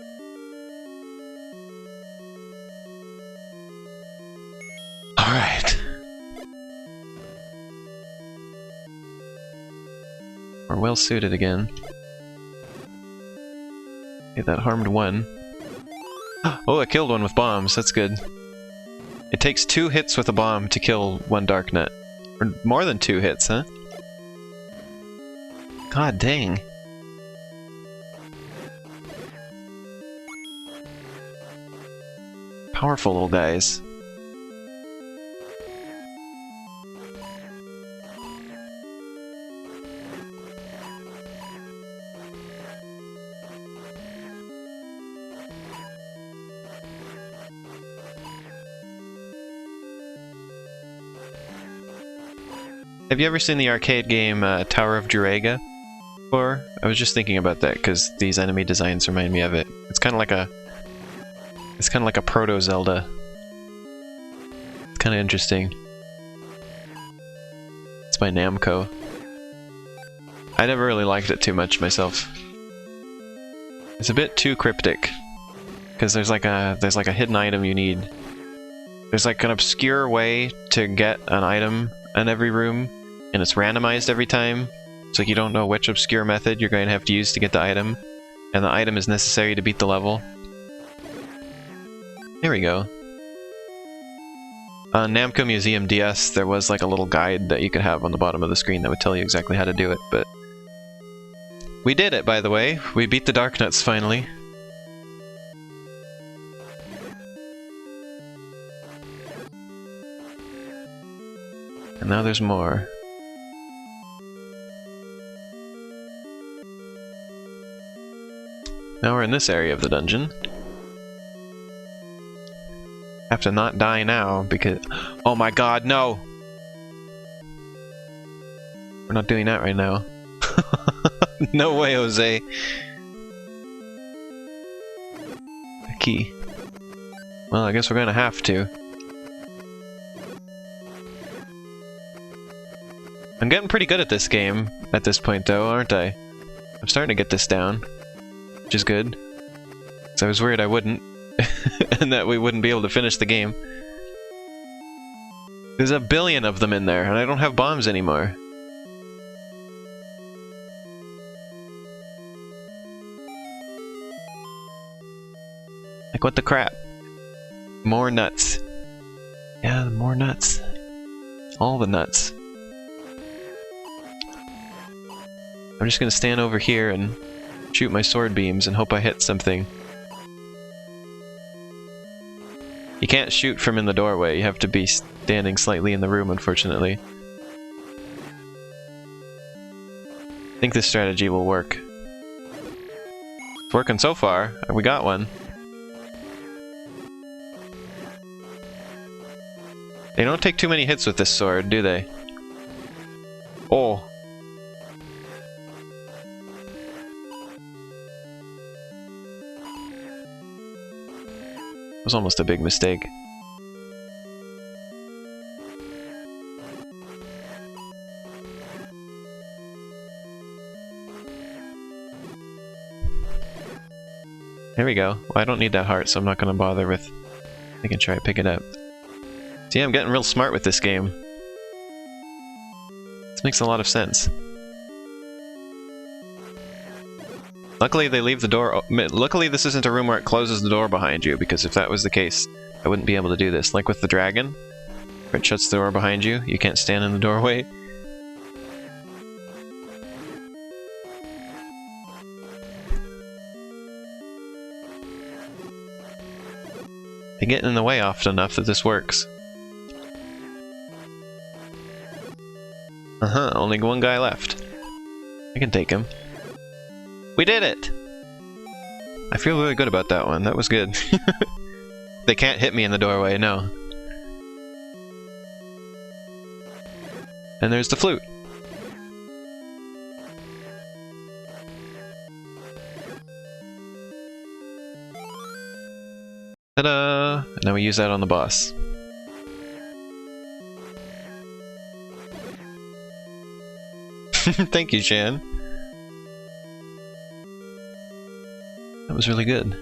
Alright. We're well suited again. Okay, that harmed one. Oh, I killed one with bombs, that's good. It takes 2 hits with a bomb to kill one Dark Nut. Or more than 2 hits, huh? God dang. Powerful little guys. Have you ever seen the arcade game Tower of Juraga before? I was just thinking about that because these enemy designs remind me of it. It's kind of like a proto Zelda. It's kind of interesting. It's by Namco. I never really liked it too much myself. It's a bit too cryptic because there's like a hidden item you need. There's like an obscure way to get an item in every room, and it's randomized every time. It's like you don't know which obscure method you're going to have to use to get the item, and the item is necessary to beat the level. There we go. On Namco Museum DS, there was like a little guide that you could have on the bottom of the screen that would tell you exactly how to do it, but... We did it, by the way! We beat the Darknuts, finally. And now there's more. Now we're in this area of the dungeon. Have to not die now because... Oh my god, no! We're not doing that right now. No way, Jose. A key. Well, I guess we're gonna have to. I'm getting pretty good at this game at this point, though, aren't I? I'm starting to get this down, which is good. So I was worried I wouldn't, and that we wouldn't be able to finish the game. There's a billion of them in there, and I don't have bombs anymore. Like, what the crap? More nuts. Yeah, more nuts. All the nuts. I'm just gonna stand over here and shoot my sword beams and hope I hit something. You can't shoot from in the doorway, you have to be standing slightly in the room, unfortunately. I think this strategy will work. It's working so far. We got one. They don't take too many hits with this sword, do they? Oh. It was almost a big mistake. There we go. Well, I don't need that heart, so I'm not going to bother with... I can try to pick it up. See, I'm getting real smart with this game. This makes a lot of sense. Luckily, they leave the door... Luckily, this isn't a room where it closes the door behind you, because if that was the case, I wouldn't be able to do this. Like with the dragon, where it shuts the door behind you, you can't stand in the doorway. They get in the way often enough that this works. Uh-huh, only one guy left. I can take him. We did it! I feel really good about that one. That was good. They can't hit me in the doorway, no. And there's the flute. Ta-da! And now we use that on the boss. Thank you, Shan. That was really good.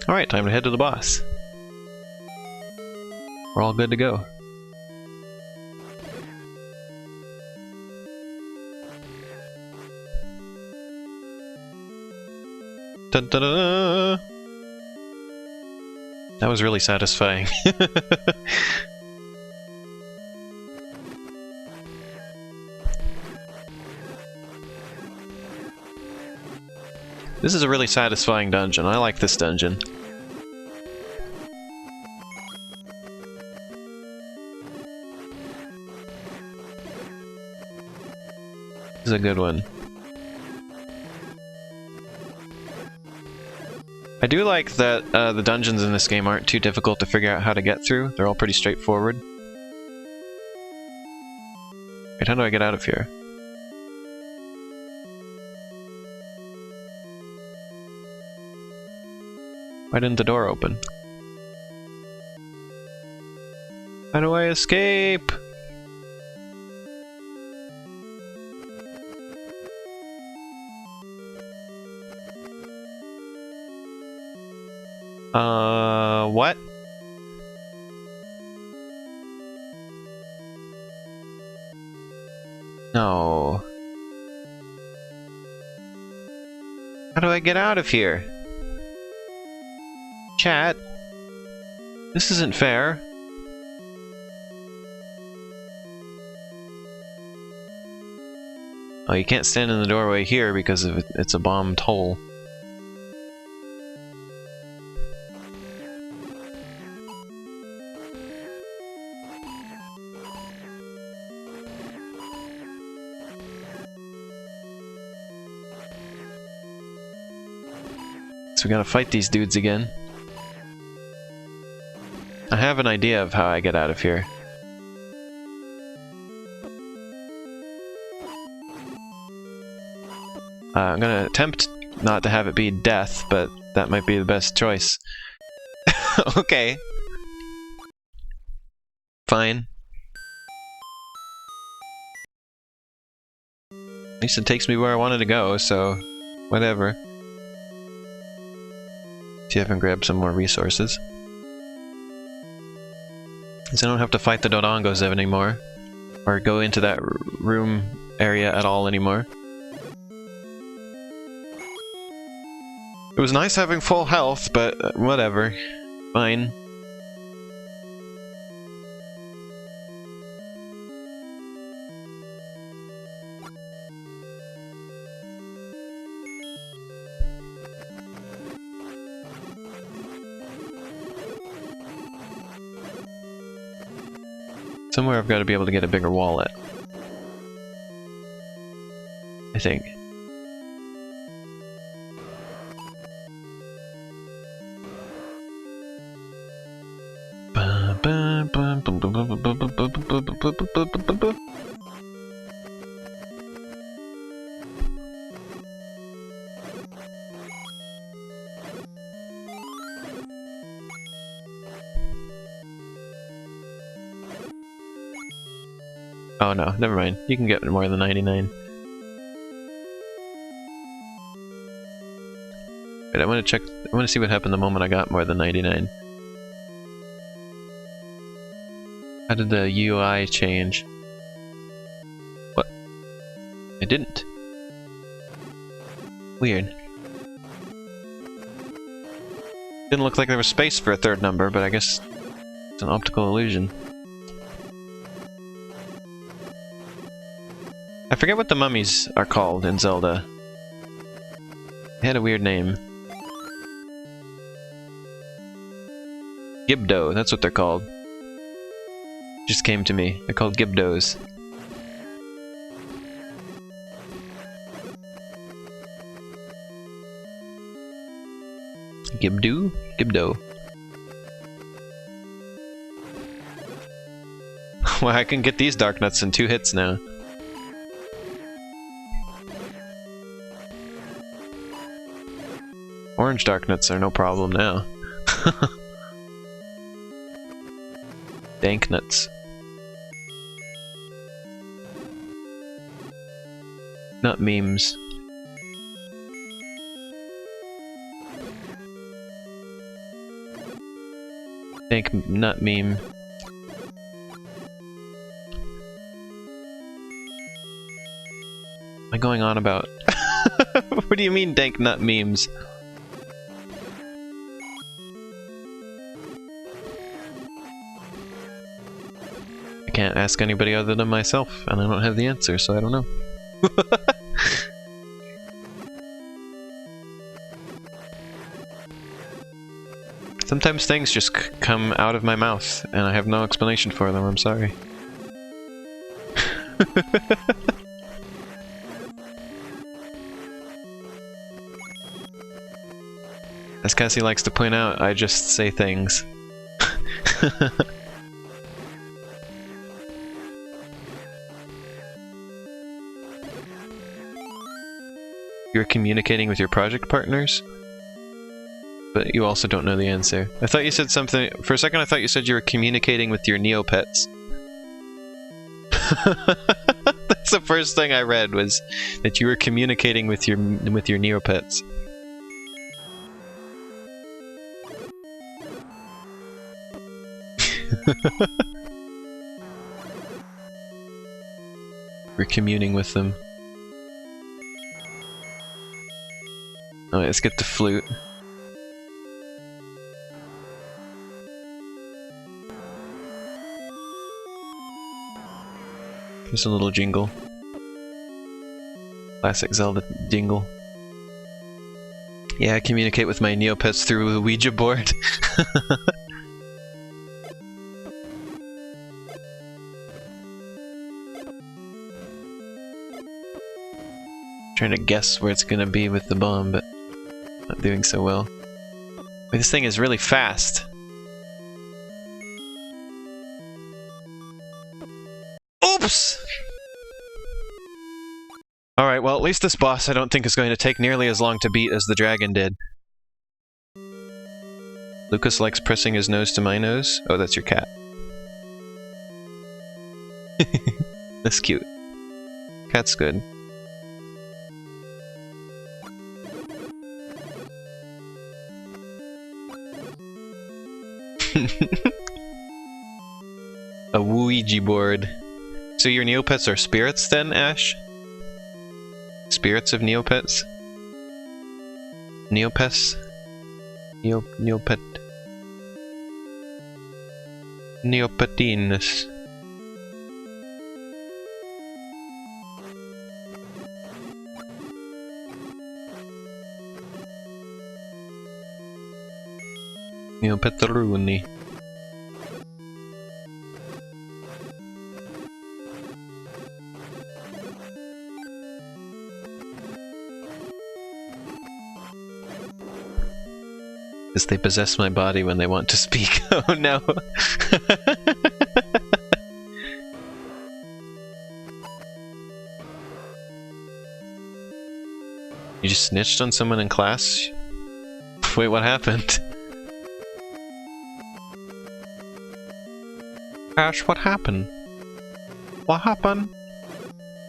Alright, time to head to the boss. We're all good to go. Da-da-da! That was really satisfying. This is a really satisfying dungeon. I like this dungeon. This is a good one. I do like that the dungeons in this game aren't too difficult to figure out how to get through. They're all pretty straightforward. Wait, how do I get out of here? Why didn't the door open? How do I escape? What? No. How do I get out of here? Chat? This isn't fair. Oh, you can't stand in the doorway here because of it's a bombed hole. So we gotta fight these dudes again. I have an idea of how I get out of here. I'm gonna attempt not to have it be death, but that might be the best choice. Okay. Fine. At least it takes me where I wanted to go, so whatever. See if I can grab some more resources. Because I don't have to fight the Dodongos anymore. Or go into that room area at all anymore. It was nice having full health, but whatever. Fine. Somewhere I've got to be able to get a bigger wallet. I think. Oh no, never mind. You can get more than 99. Wait, I want to check. I want to see what happened the moment I got more than 99. How did the UI change? What? It didn't. Weird. Didn't look like there was space for a third number, but I guess it's an optical illusion. I forget what the mummies are called in Zelda. They had a weird name. Gibdo, that's what they're called. Just came to me. They're called Gibdos. Gibdo? Gibdo. Well, I can get these dark nuts in 2 hits now. Orange dark nuts are no problem now. Dank nuts. Nut memes. Dank nut meme. What am I going on about? What do you mean dank nut memes? I can't ask anybody other than myself, and I don't have the answer, so I don't know. Sometimes things just come out of my mouth, and I have no explanation for them, I'm sorry. As Cassie likes to point out, I just say things. You're communicating with your project partners? But you also don't know the answer. I thought you said something... For a second I thought you said you were communicating with your Neopets. That's the first thing I read, was that you were communicating with your Neopets. We're communing with them. Alright, let's get the flute. Here's a little jingle. Classic Zelda jingle. Yeah, I communicate with my Neopets through the Ouija board. Trying to guess where it's gonna be with the bomb, but not doing so well. Wait, this thing is really fast. Oops! Alright, well at least this boss I don't think is going to take nearly as long to beat as the dragon did. Lucas likes pressing his nose to my nose. Oh, that's your cat. That's cute. Cat's good. A Ouija board. So your Neopets are spirits then, Ash? Spirits of Neopets? Neopets? Neopet... Neopetinus. Neopetaruni. Because they possess my body when they want to speak. Oh no! You just snitched on someone in class? Wait, what happened? Ash, what happened? What happened?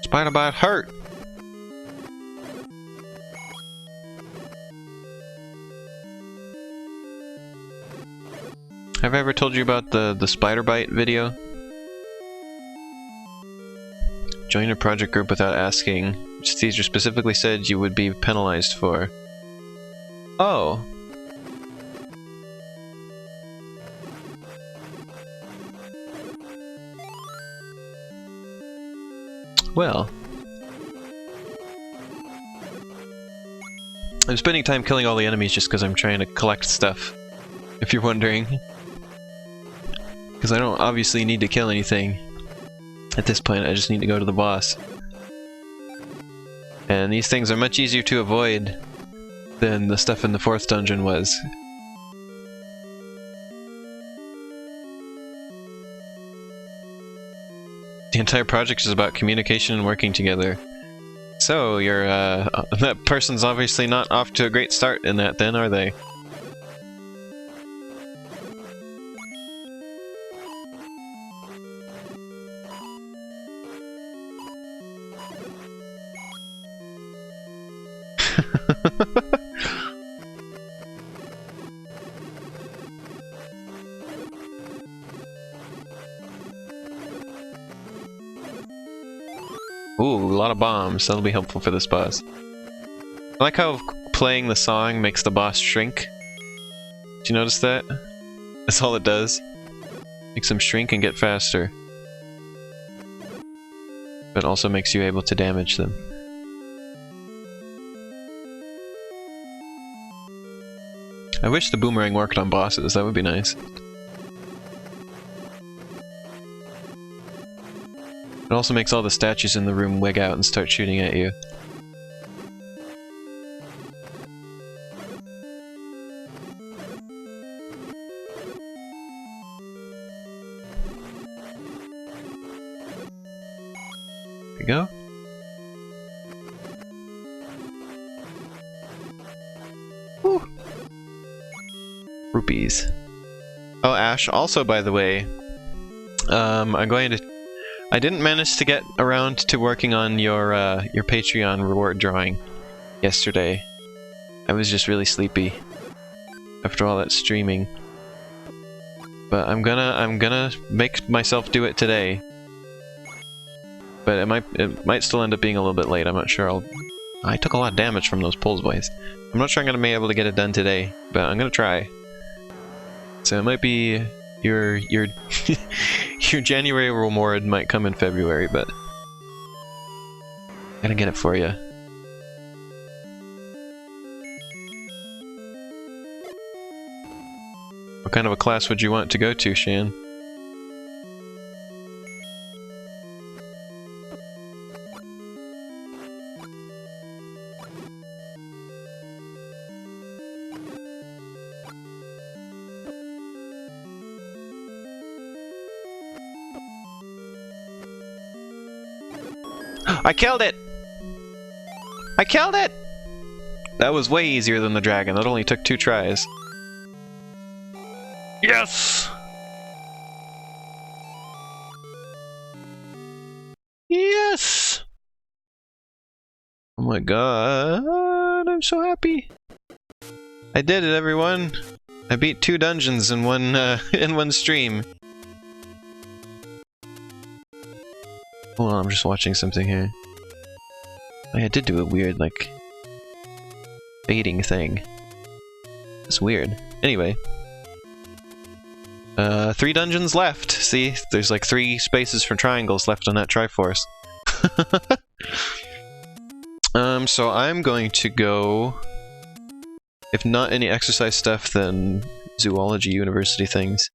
Spider-Bite hurt! Have I ever told you about the Spider-Bite video? Join a project group without asking, which teacher specifically said you would be penalized for. Oh. Well. I'm spending time killing all the enemies just because I'm trying to collect stuff, if you're wondering. Because I don't obviously need to kill anything. At this point, I just need to go to the boss. And these things are much easier to avoid than the stuff in the 4th dungeon was. The entire project is about communication and working together. So, you're, that person's obviously not off to a great start in that then, are they? Ooh, a lot of bombs. That'll be helpful for this boss. I like how playing the song makes the boss shrink. Did you notice that? That's all it does. Makes him shrink and get faster. But also makes you able to damage them. I wish the boomerang worked on bosses, that would be nice. It also makes all the statues in the room wig out and start shooting at you. There we go. Woo! Rupees. Oh, Ash, also by the way, I didn't manage to get around to working on your Patreon reward drawing yesterday. I was just really sleepy after all that streaming. But I'm gonna make myself do it today. But it might still end up being a little bit late. I'm not sure. I took a lot of damage from those pulls, boys. I'm not sure I'm gonna be able to get it done today, but I'm gonna try. So it might be your your January reward might come in February, but I'm gonna get it for you. What kind of a class would you want to go to, Shan? I killed it! I killed it! That was way easier than the dragon. That only took 2 tries. Yes! Yes! Oh my god, I'm so happy. I did it, everyone. I beat 2 dungeons in one in one stream. Hold on, I'm just watching something here. I did do a weird, like, baiting thing. That's weird. Anyway. 3 dungeons left. See? There's like 3 spaces for triangles left on that Triforce. So I'm going to go... If not any exercise stuff, then zoology university things.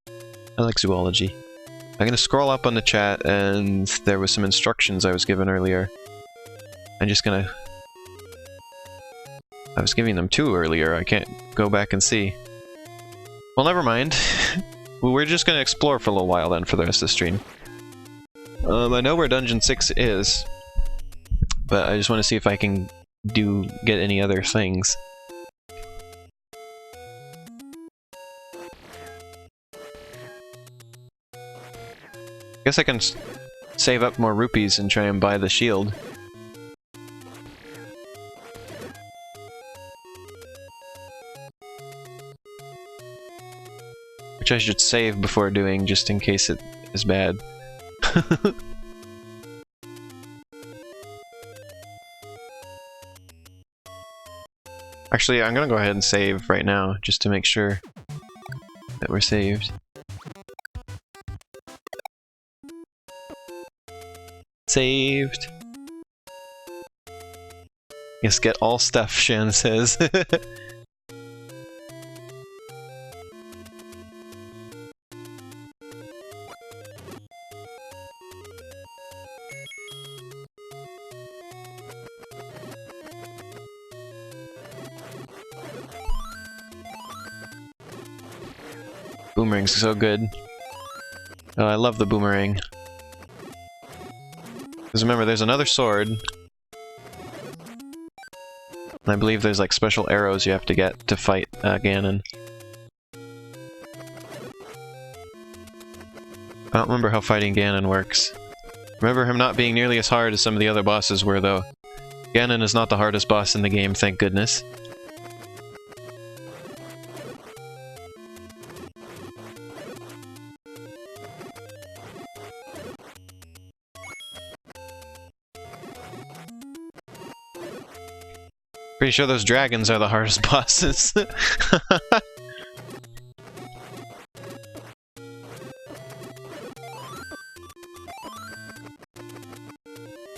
I like zoology. I'm gonna scroll up on the chat, and there was some instructions I was given earlier. I'm just gonna... I was giving them 2 earlier, I can't go back and see. Well, never mind. Well, we're just gonna explore for a little while then for the rest of the stream. I know where Dungeon 6 is, but I just want to see if I can get any other things. Guess I can save up more rupees and try and buy the shield. Which I should save before doing, just in case it is bad. Actually, I'm gonna go ahead and save right now, just to make sure that we're saved. Saved. Yes, get all stuff, Shan says. Boomerang's so good. Oh, I love the boomerang. Because remember, there's another sword. And I believe there's like special arrows you have to get to fight Ganon. I don't remember how fighting Ganon works. Remember him not being nearly as hard as some of the other bosses were, though. Ganon is not the hardest boss in the game, thank goodness. Pretty sure those dragons are the hardest bosses.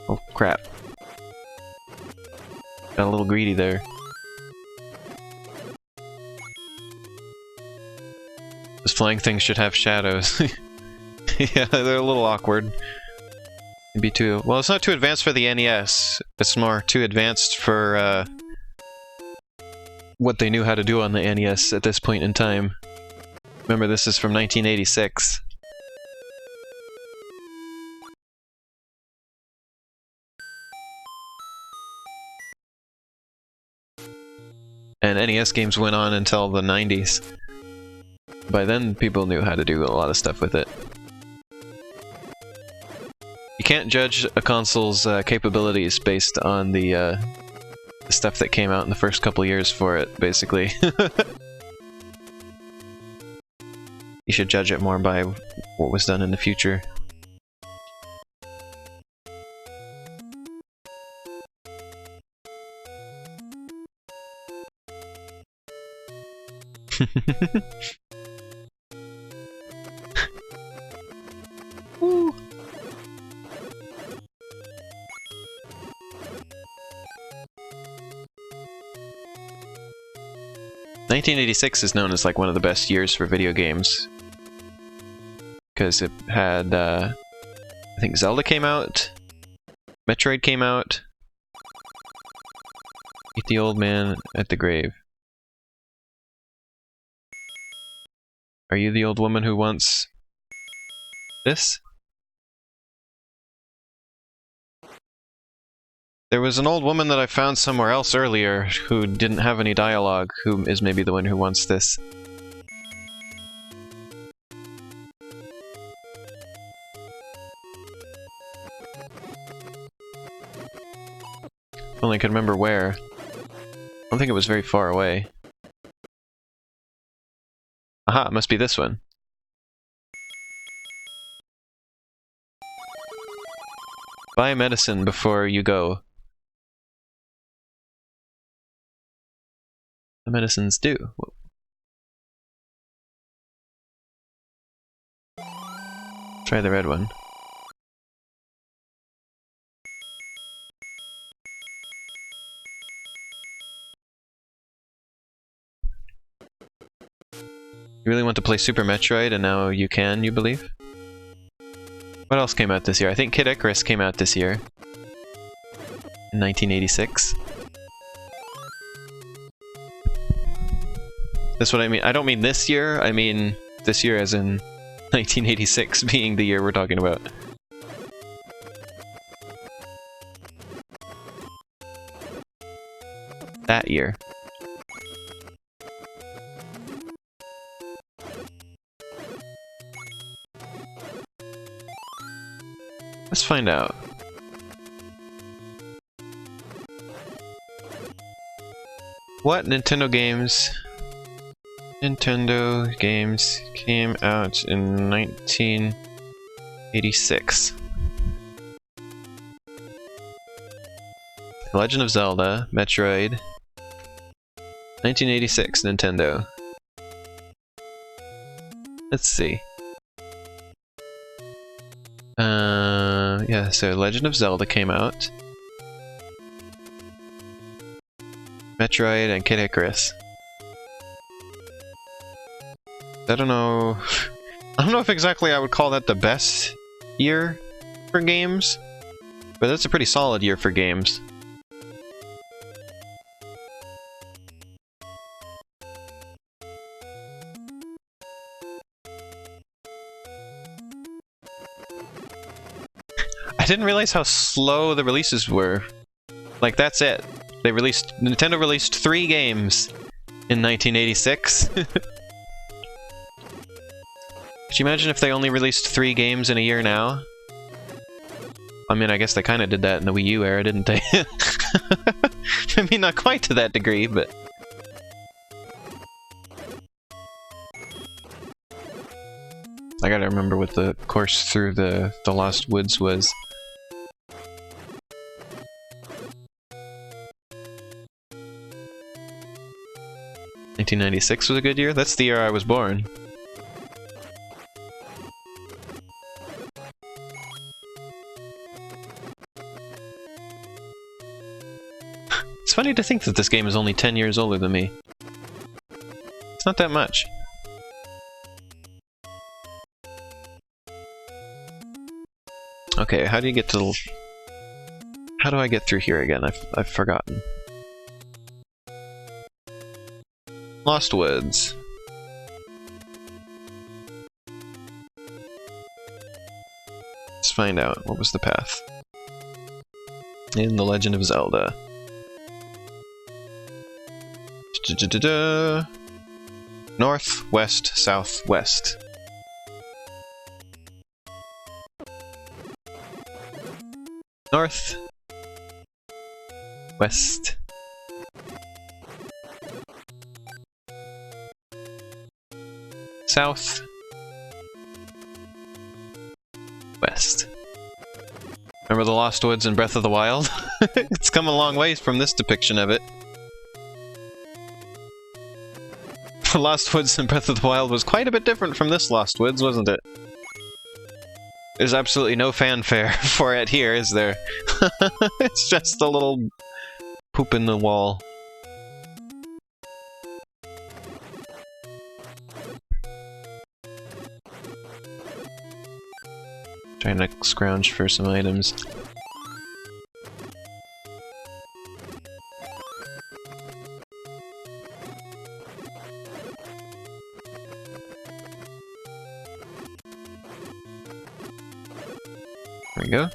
Oh crap. Got a little greedy there. Those flying things should have shadows. Yeah, they're a little awkward. It'd be too... Well, it's not too advanced for the NES. It's more too advanced for, what they knew how to do on the NES at this point in time. Remember, this is from 1986. And NES games went on until the 90s. By then, people knew how to do a lot of stuff with it. You can't judge a console's capabilities based on the stuff that came out in the first couple years for it, basically. You should judge it more by what was done in the future. Woo. "1986 is known as like one of the best years for video games because it had, I think Zelda came out, Metroid came out. Meet the old man at the grave. Are you the old woman who wants this?" There was an old woman that I found somewhere else earlier who didn't have any dialogue, who is maybe the one who wants this. If only I could remember where. I don't think it was very far away. Aha, it must be this one. Buy medicine before you go. The medicines do. Whoa. Try the red one. You really want to play Super Metroid, and now you can, you believe? What else came out this year? I think Kid Icarus came out this year. In 1986. That's what I mean. I don't mean this year, I mean this year as in 1986 being the year we're talking about. That year. Let's find out. What Nintendo games came out in 1986? Legend of Zelda, Metroid, 1986 Nintendo. Let's see. Yeah, so Legend of Zelda came out. Metroid and Kid Icarus. I don't know if exactly I would call that the best year for games, but that's a pretty solid year for games. I didn't realize how slow the releases were. Like, that's it. Nintendo released 3 games in 1986. Could you imagine if they only released 3 games in a year now? I mean, I guess they kind of did that in the Wii U era, didn't they? I mean, not quite to that degree, but... I gotta remember what the course through the Lost Woods was. '96 was a good year? That's the year I was born. It's funny to think that this game is only 10 years older than me. It's not that much. Okay, how do you get to... How do I get through here again? I've forgotten. Lost Woods. Let's find out. What was the path? In The Legend of Zelda. North, west, south, west. North, west, south, west. Remember the Lost Woods in Breath of the Wild? It's come a long ways from this depiction of it. Lost Woods in Breath of the Wild was quite a bit different from this Lost Woods, wasn't it? There's absolutely no fanfare for it here, is there? It's just a little poop in the wall. Trying to scrounge for some items. There we go.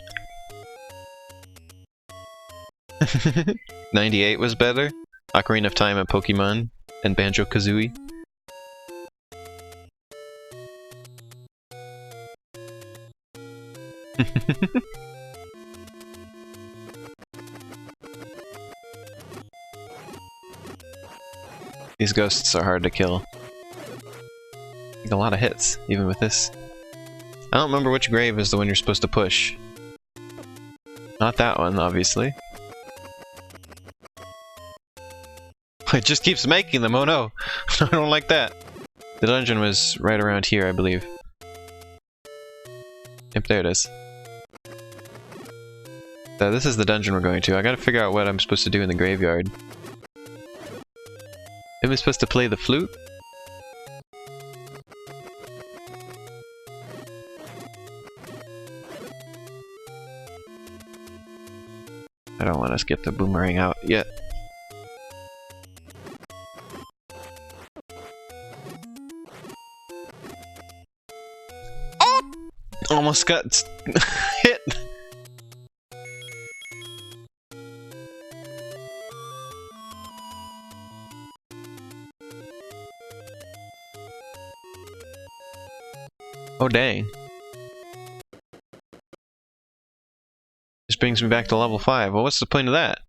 98 was better. Ocarina of Time and Pokemon and Banjo-Kazooie. These ghosts are hard to kill. Take a lot of hits, even with this. I don't remember which grave is the one you're supposed to push. Not that one, obviously. It just keeps making them, oh no! I don't like that. The dungeon was right around here, I believe. Yep, there it is. So this is the dungeon we're going to. I gotta figure out what I'm supposed to do in the graveyard. Am I supposed to play the flute? I don't want to get the boomerang out yet. Oh! Almost got hit! Oh dang. This brings me back to level 5. Well, what's the point of that?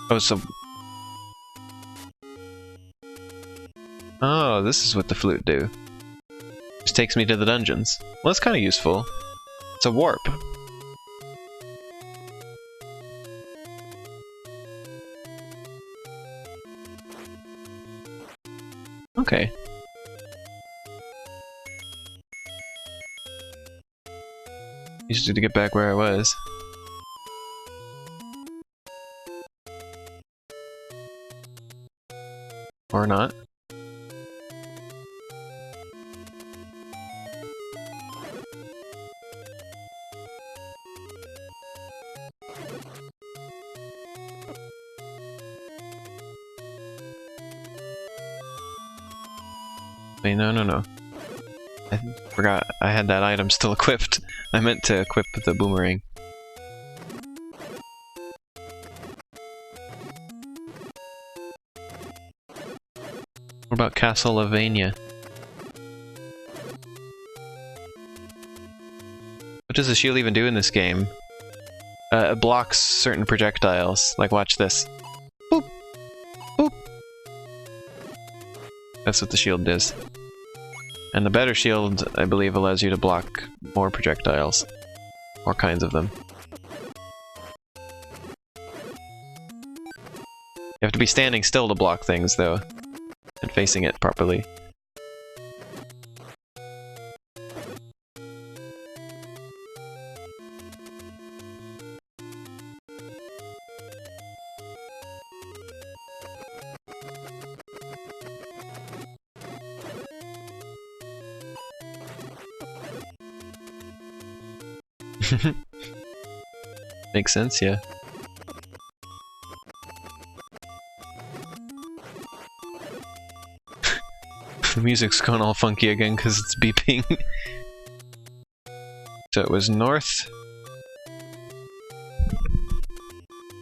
Oh, so... Oh, this is what the flute do. Just takes me to the dungeons. Well, that's kind of useful. It's a warp. Okay. Just to get back where I was. Or not. Wait, no. I forgot I had that item still equipped. I meant to equip the boomerang. What about Castlevania? What does the shield even do in this game? It blocks certain projectiles. Like, watch this. Boop! Boop! That's what the shield does. And the better shield, I believe, allows you to block more projectiles. More kinds of them. You have to be standing still to block things, though. And facing it properly. Makes sense, yeah. The music's gone all funky again because it's beeping. So it was north,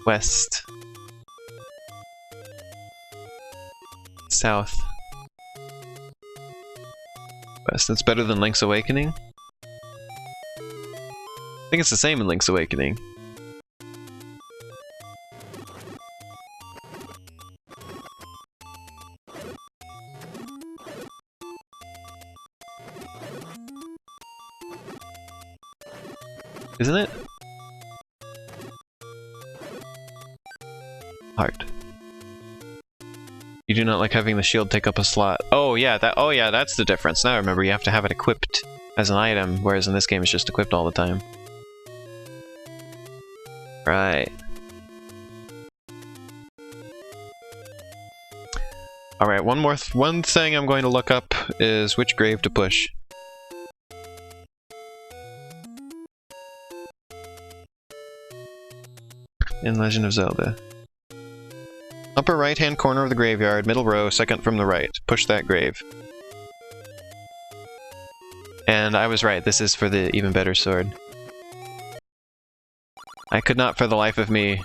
west, south, west. That's better than Link's Awakening? I think it's the same in Link's Awakening. Isn't it? Heart. You do not like having the shield take up a slot. Oh yeah, that's the difference. Now I remember, you have to have it equipped as an item, whereas in this game it's just equipped all the time. Right. Alright, one thing I'm going to look up is which grave to push. In Legend of Zelda. Upper right-hand corner of the graveyard, middle row, second from the right. Push that grave. And I was right, this is for the even better sword. I could not for the life of me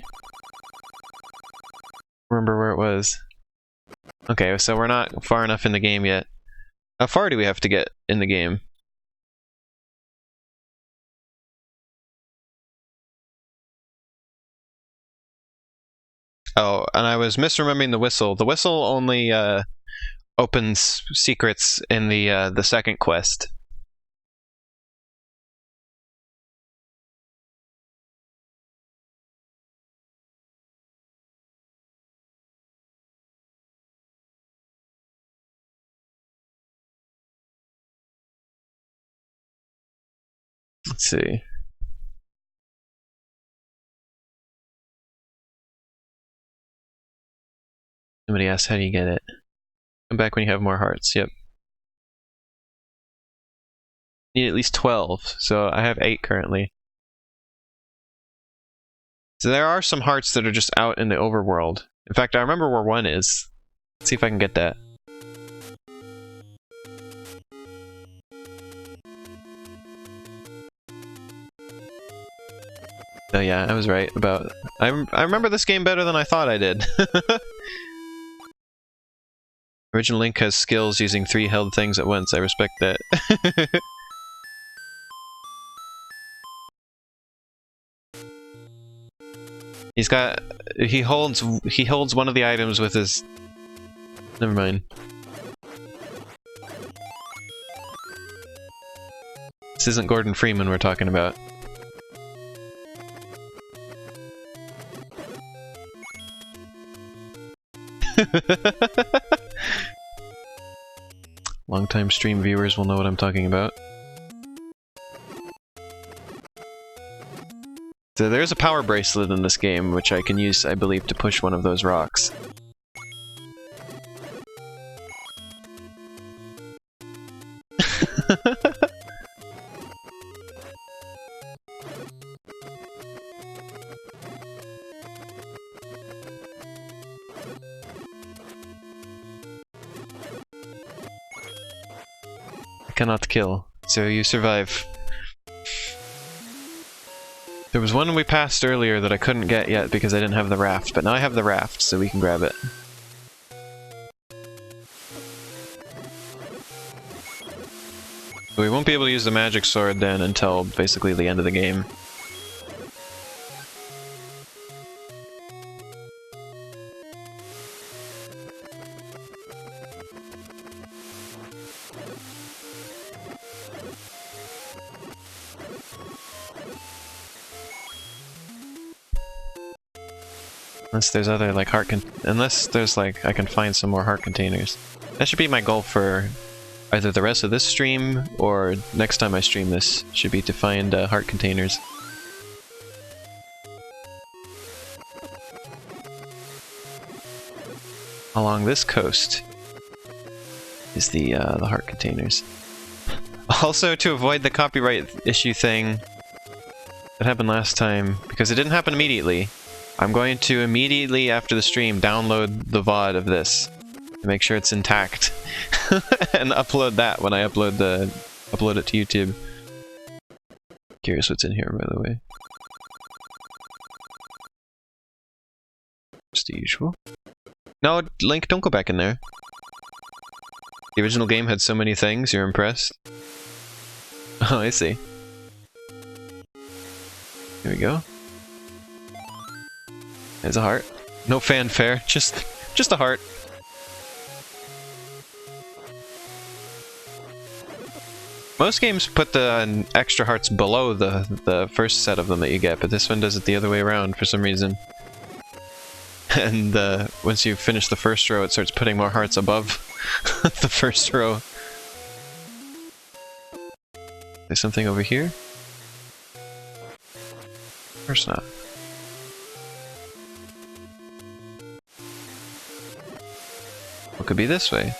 remember where it was. Okay, so we're not far enough in the game yet. How far do we have to get in the game? Oh, and I was misremembering the whistle. The whistle only opens secrets in the second quest. Let's see. Somebody asked, how do you get it? Come back when you have more hearts. Yep. Need at least 12, so I have 8 currently. So there are some hearts that are just out in the overworld. In fact, I remember where one is. Let's see if I can get that. Oh yeah, I was right about... I remember this game better than I thought I did. Original Link has skills using 3 held things at once. I respect that. He's got... He holds one of the items with his... Never mind. This isn't Gordon Freeman we're talking about. Long-time stream viewers will know what I'm talking about. So there's a power bracelet in this game, which I can use, I believe, to push one of those rocks. Cannot kill, so you survive. There was one we passed earlier that I couldn't get yet because I didn't have the raft, but now I have the raft, so we can grab it. We won't be able to use the magic sword then until basically the end of the game. Unless there's other, like, unless there's, like, I can find some more heart containers. That should be my goal for either the rest of this stream, or next time I stream this, should be to find heart containers. Along this coast is the heart containers. Also, to avoid the copyright issue thing that happened last time, because it didn't happen immediately, I'm going to immediately after the stream download the VOD of this to make sure it's intact and upload that when I upload it to YouTube. Curious what's in here, by the way. Just the usual. No, Link, don't go back in there. The original game had so many things, you're impressed? Oh, I see. Here we go. There's a heart. No fanfare, just a heart. Most games put the extra hearts below the first set of them that you get, but this one does it the other way around for some reason. And once you finish the first row, it starts putting more hearts above the first row. There's something over here? Of course not. What could be this way?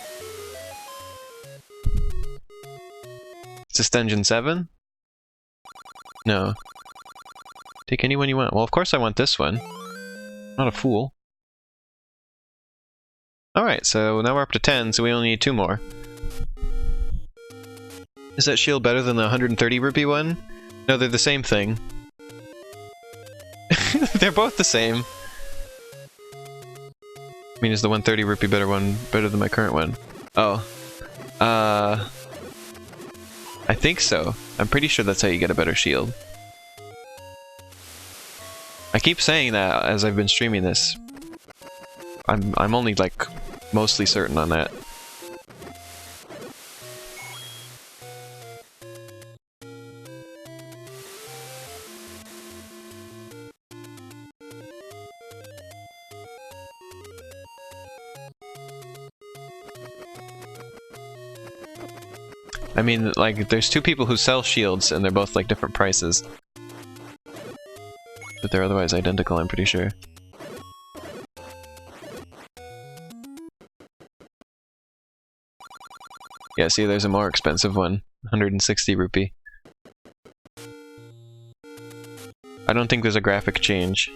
Is this Dungeon 7? No. Take any one you want. Well, of course I want this one. Not a fool. Alright, so now we're up to 10, so we only need 2 more. Is that shield better than the 130 rupee one? No, they're the same thing. They're both the same. I mean, is the 130 rupee better than my current one? Oh. I think so. I'm pretty sure that's how you get a better shield. I keep saying that as I've been streaming this. I'm only like mostly certain on that. I mean, like, there's 2 people who sell shields, and they're both, like, different prices. But they're otherwise identical, I'm pretty sure. Yeah, see, there's a more expensive one. 160 rupee. I don't think there's a graphic change.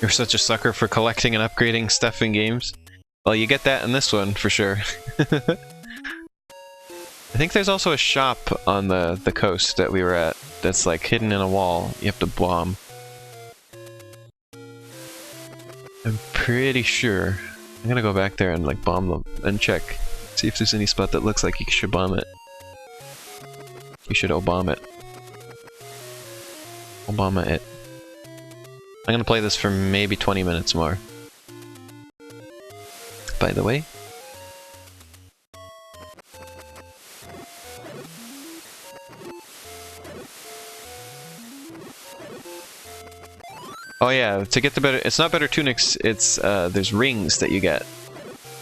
You're such a sucker for collecting and upgrading stuff in games. Well, you get that in this one, for sure. I think there's also a shop on the coast that we were at that's like hidden in a wall. You have to bomb. I'm pretty sure. I'm gonna go back there and like bomb them and check. See if there's any spot that looks like you should bomb it. You should O-bomb it. Obama it. I'm gonna play this for maybe 20 minutes more. By the way. Oh yeah, to get the better, it's not better tunics, it's, there's rings that you get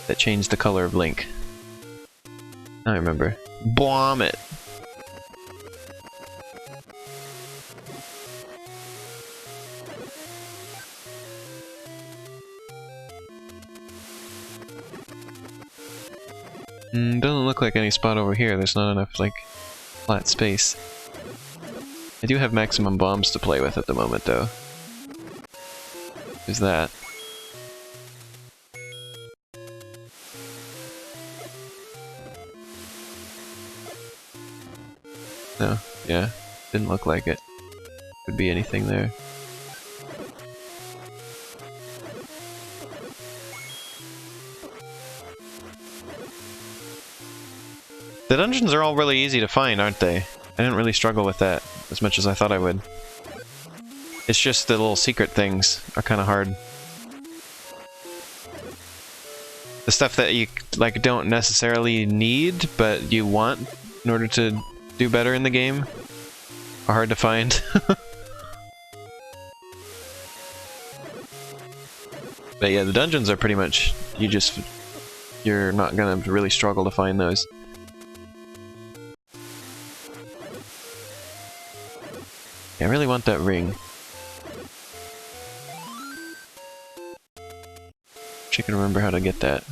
that change the color of Link. I remember. Bomb it! Doesn't look like any spot over here, there's not enough, like, flat space. I do have maximum bombs to play with at the moment, though. There's that. No, yeah, didn't look like it. Could be anything there. The dungeons are all really easy to find, aren't they? I didn't really struggle with that as much as I thought I would. It's just the little secret things are kind of hard. The stuff that you, like, don't necessarily need, but you want in order to do better in the game are hard to find. But yeah, the dungeons are pretty much, you're not gonna really struggle to find those. Yeah, I really want that ring. Wish I can remember how to get that.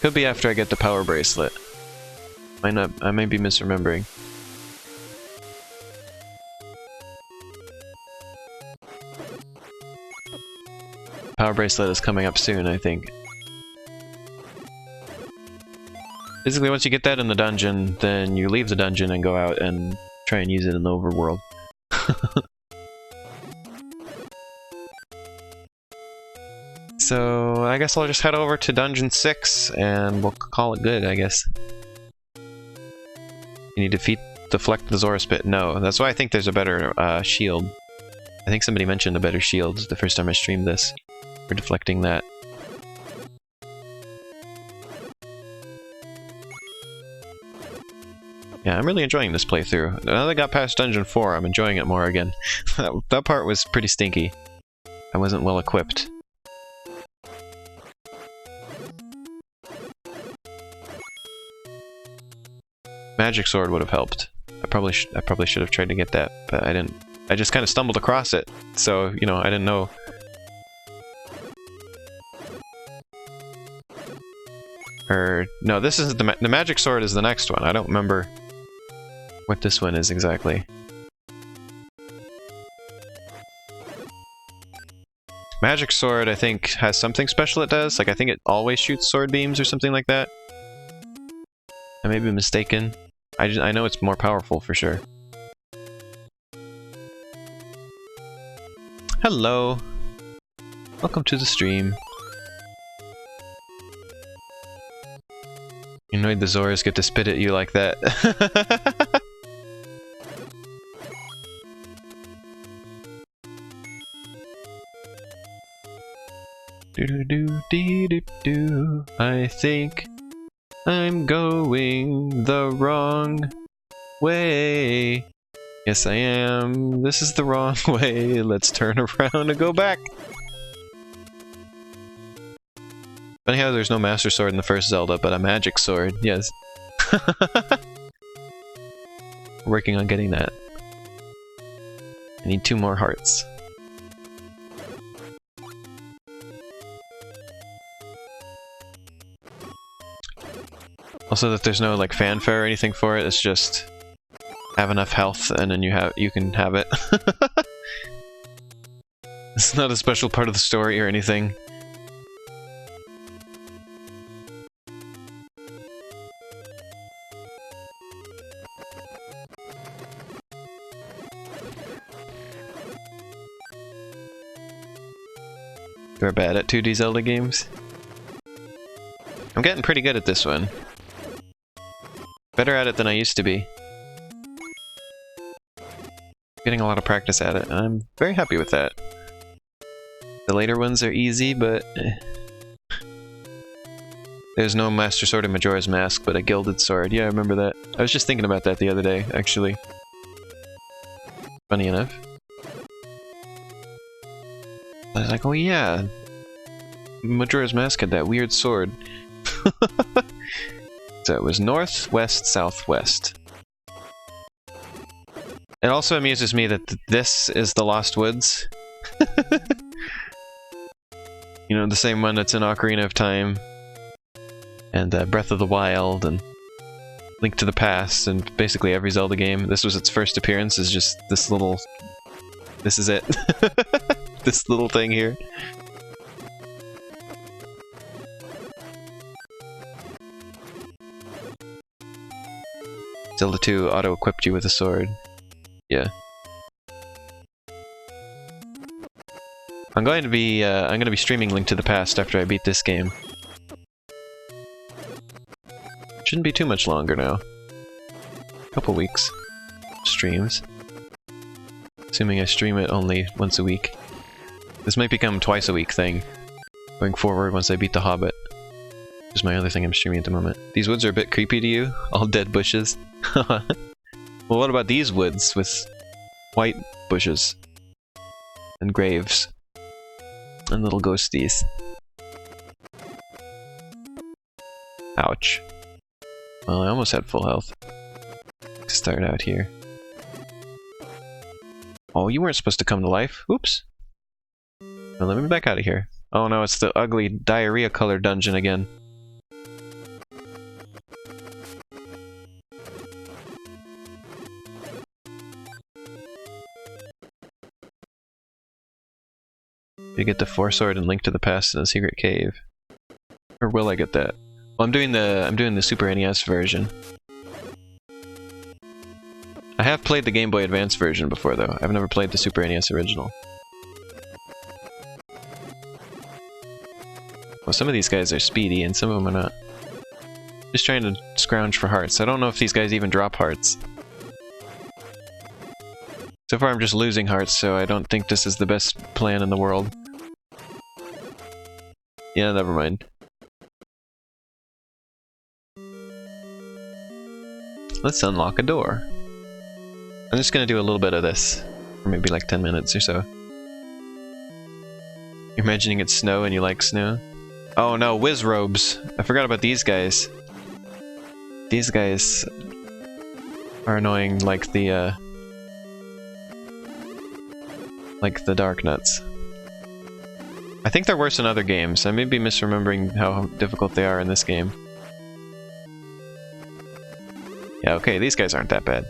Could be after I get the power bracelet. Might not, I may be misremembering. Power bracelet is coming up soon, I think. Basically, once you get that in the dungeon, then you leave the dungeon and go out and try and use it in the overworld. So, I guess I'll just head over to Dungeon 6, and we'll call it good, I guess. Can you defeat deflect the Zora Spit? No. That's why I think there's a better shield. I think somebody mentioned a better shield the first time I streamed this for deflecting that. Yeah, I'm really enjoying this playthrough. Now that I got past Dungeon 4, I'm enjoying it more again. That part was pretty stinky. I wasn't well equipped. Magic Sword would have helped. I probably should have tried to get that, but I didn't. I just kind of stumbled across it, so, you know, I didn't know. No, this is the Magic Sword is the next one. I don't remember what this one is exactly. Magic Sword, I think, has something special it does. Like, I think it always shoots sword beams or something like that. I may be mistaken. I know it's more powerful for sure. Hello! Welcome to the stream. You annoyed the Zoras get to spit at you like that. Do-do-do-dee-do-do. I think I'm going the wrong way. Yes, I am. This is the wrong way. Let's turn around and go back. Funny how there's no Master Sword in the first Zelda, but a Magic Sword, yes. Working on getting that. I need 2 more hearts. Also that there's no like fanfare or anything for it, it's just have enough health and then you can have it. It's not a special part of the story or anything. You're bad at 2D Zelda games? I'm getting pretty good at this one. Better at it than I used to be. Getting a lot of practice at it, and I'm very happy with that. The later ones are easy, but... There's no Master Sword in Majora's Mask, but a Gilded Sword. Yeah, I remember that. I was just thinking about that the other day, actually. Funny enough. I was like, oh yeah, Majora's Mask had that weird sword. So it was north, west, southwest. It also amuses me that this is the Lost Woods. You know, the same one that's in Ocarina of Time, and Breath of the Wild, and Link to the Past, and basically every Zelda game. This was its first appearance, is just this little... This is it. This little thing here. Zelda 2 auto-equipped you with a sword. Yeah. I'm going to be streaming Link to the Past after I beat this game. Shouldn't be too much longer now. Couple weeks. Streams. Assuming I stream it only once a week. This might become twice a week thing. Going forward once I beat The Hobbit. Which is my other thing I'm streaming at the moment. These woods are a bit creepy to you? All dead bushes? Well, what about these woods with white bushes? And graves. And little ghosties. Ouch. Well, I almost had full health. Let's start out here. Oh, you weren't supposed to come to life. Oops. Well, let me back out of here. Oh no, it's the ugly diarrhea-colored dungeon again. You get the Four Sword and Link to the Past in a secret cave. Or will I get that? Well, I'm doing the Super NES version. I have played the Game Boy Advance version before, though. I've never played the Super NES original. Well, some of these guys are speedy, and some of them are not. Just trying to scrounge for hearts. I don't know if these guys even drop hearts. So far I'm just losing hearts, so I don't think this is the best plan in the world. Yeah, never mind. Let's unlock a door. I'm just gonna do a little bit of this. For maybe like 10 minutes or so. You're imagining it's snow and you like snow? Oh no, whiz robes! I forgot about these guys. These guys are annoying like the Dark Nuts. I think they're worse in other games. I may be misremembering how difficult they are in this game. Yeah, okay, these guys aren't that bad.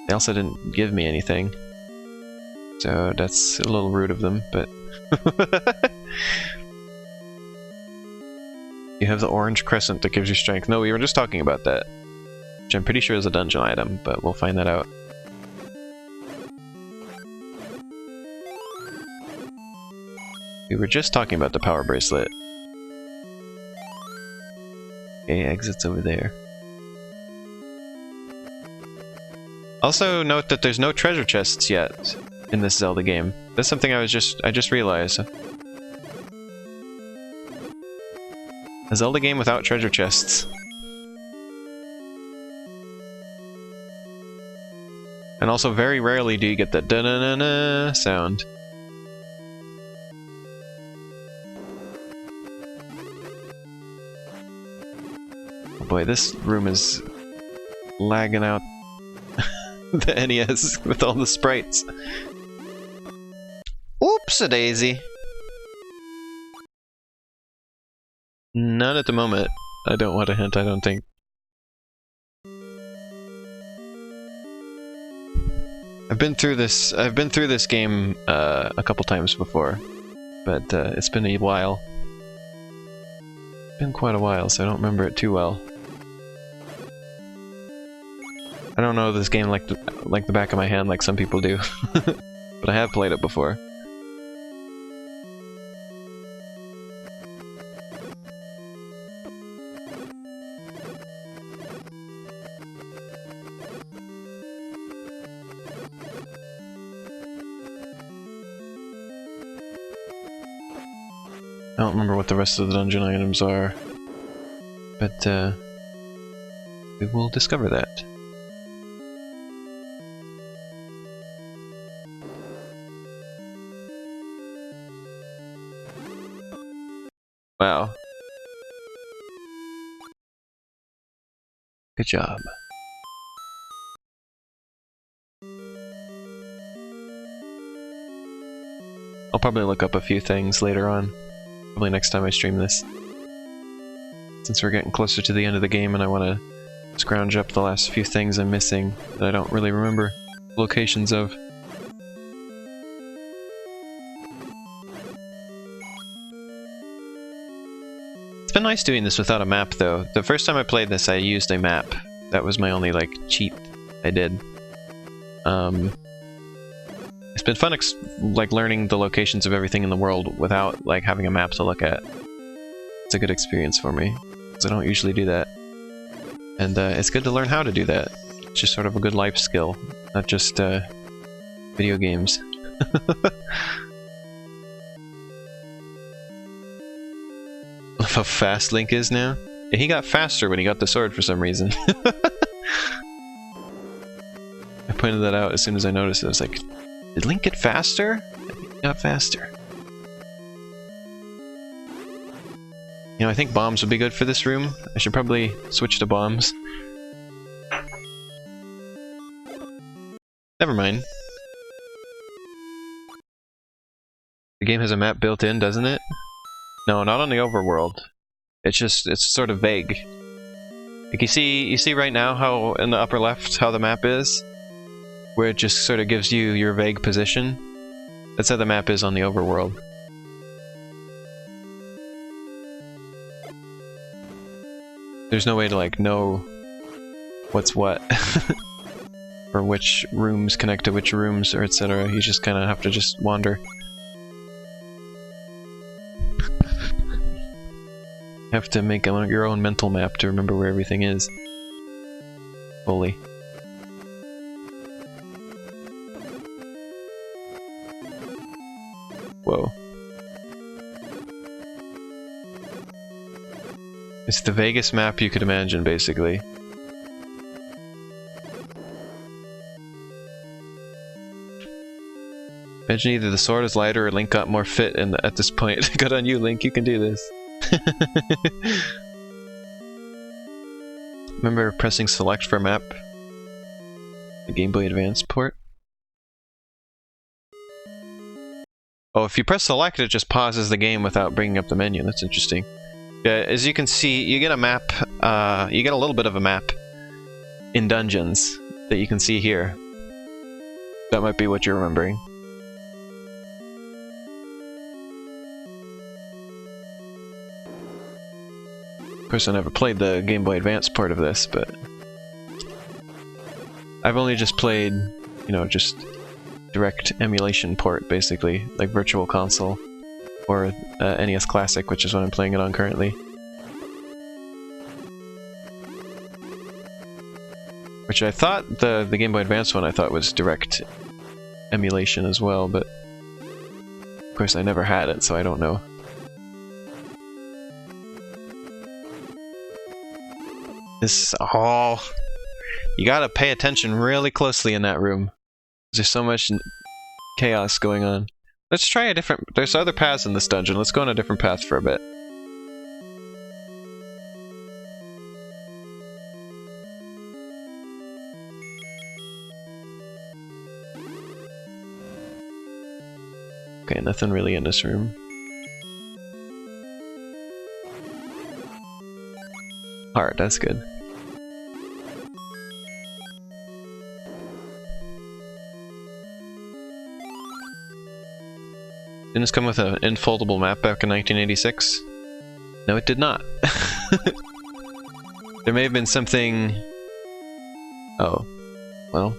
They also didn't give me anything. So that's a little rude of them, but... You have the orange crescent that gives you strength. No, we were just talking about that. Which I'm pretty sure is a dungeon item, but we'll find that out. We were just talking about the power bracelet. Okay, exit's over there. Also note that there's no treasure chests yet in this Zelda game. That's something I just realized. A Zelda game without treasure chests. And also very rarely do you get the da-na-na-na sound. Oh boy, this room is lagging out the NES with all the sprites. Oops-a-daisy. None at the moment. I don't want a hint, I don't think. I've been through this game a couple times before, but it's been a while. It's been quite a while, so I don't remember it too well. I don't know this game like the back of my hand like some people do, but I have played it before. I don't remember what the rest of the dungeon items are, but we will discover that. Wow. Good job. I'll probably look up a few things later on. Probably next time I stream this. Since we're getting closer to the end of the game and I want to scrounge up the last few things I'm missing that I don't really remember locations of. It's been nice doing this without a map though. The first time I played this I used a map. That was my only like cheat I did. It's been fun like learning the locations of everything in the world without like having a map to look at. It's a good experience for me, because I don't usually do that. And it's good to learn how to do that. It's just sort of a good life skill, not just video games. How fast Link is now? Yeah, he got faster when he got the sword for some reason. I pointed that out as soon as I noticed it. I was like, did Link get faster? I think he got faster. You know, I think bombs would be good for this room. I should probably switch to bombs. Never mind. The game has a map built in, doesn't it? No, not on the overworld. It's sort of vague. Like you see right now how in the upper left how the map is? Where it just sort of gives you your vague position. That's how the map is on the overworld. There's no way to like know what's what. Or which rooms connect to which rooms or etc. You just kind of have to just wander. You have to make your own mental map to remember where everything is. fully. Whoa. It's the vaguest map you could imagine, basically. Imagine either the sword is lighter or Link got more fit at this point. Good on you, Link, you can do this. Remember pressing select for a map? The Game Boy Advance port? Oh, if you press select, it just pauses the game without bringing up the menu. That's interesting. Yeah, as you can see, you get a map, you get a little bit of a map in dungeons that you can see here. That might be what you're remembering. Of course, I never played the Game Boy Advance part of this, but I've only just played, you know, just direct emulation port, basically, like Virtual Console or NES Classic, which is what I'm playing it on currently. Which I thought, the Game Boy Advance one I thought was direct emulation as well, but of course I never had it, so I don't know. This, oh, you gotta pay attention really closely in that room. There's so much chaos going on. Let's try a different, there's other paths in this dungeon, let's go on a different path for a bit. Okay, nothing really in this room. Alright, that's good. Didn't this come with an infoldable map back in 1986? No, it did not. There may have been something... Oh. Well,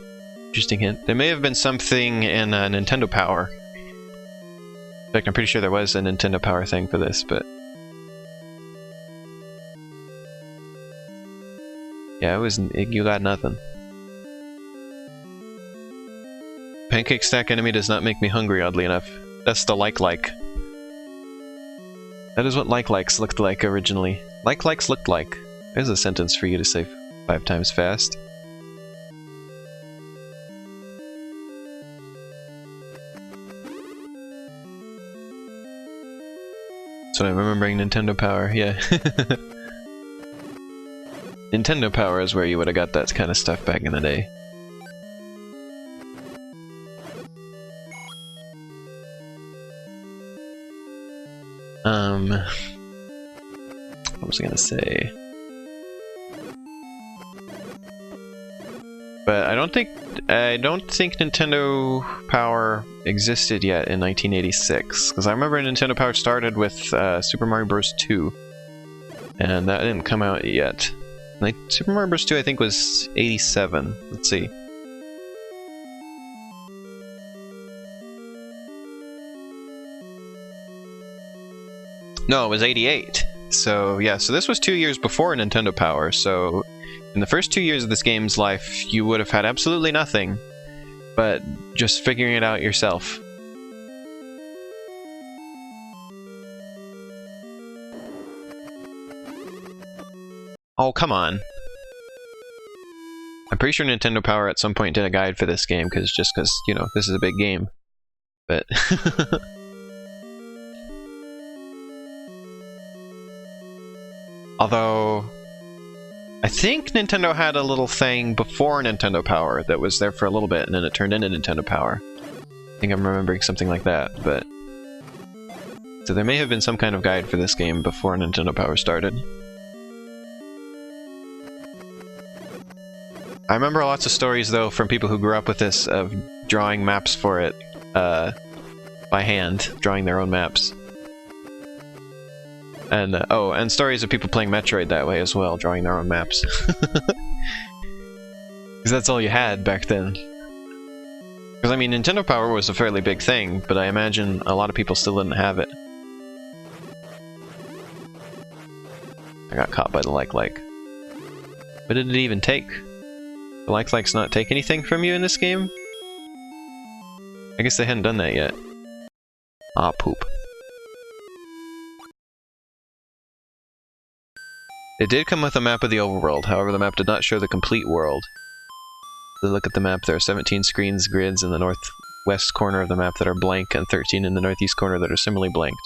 interesting hint. There may have been something in Nintendo Power. In fact, I'm pretty sure there was a Nintendo Power thing for this, but... Yeah, it was... you got nothing. Pancake stack enemy does not make me hungry, oddly enough. That's the like-like. That is what like-likes looked like originally. Like-likes looked like. There's a sentence for you to say 5 times fast. So I'm remembering Nintendo Power, yeah. Nintendo Power is where you would have got that kind of stuff back in the day. What was I gonna say? But I don't think Nintendo Power existed yet in 1986, because I remember Nintendo Power started with Super Mario Bros. 2, and that didn't come out yet. Like, Super Mario Bros. 2 I think was 87. Let's see. No, it was 88. So yeah, so this was 2 years before Nintendo Power, so in the first 2 years of this game's life, you would have had absolutely nothing, but just figuring it out yourself. Oh, come on. I'm pretty sure Nintendo Power at some point did a guide for this game, because you know, this is a big game. But... Although, I think Nintendo had a little thing before Nintendo Power that was there for a little bit, and then it turned into Nintendo Power. I think I'm remembering something like that, but... So there may have been some kind of guide for this game before Nintendo Power started. I remember lots of stories, though, from people who grew up with this, of drawing maps for it by hand, drawing their own maps. And, oh, and stories of people playing Metroid that way as well, drawing their own maps. Because that's all you had back then. Because, I mean, Nintendo Power was a fairly big thing, but I imagine a lot of people still didn't have it. I got caught by the like-like. What did it even take? The like not take anything from you in this game? I guess they hadn't done that yet. Ah, poop. It did come with a map of the overworld, however the map did not show the complete world. If you look at the map, there are 17 screens, grids in the northwest corner of the map that are blank, and 13 in the northeast corner that are similarly blanked.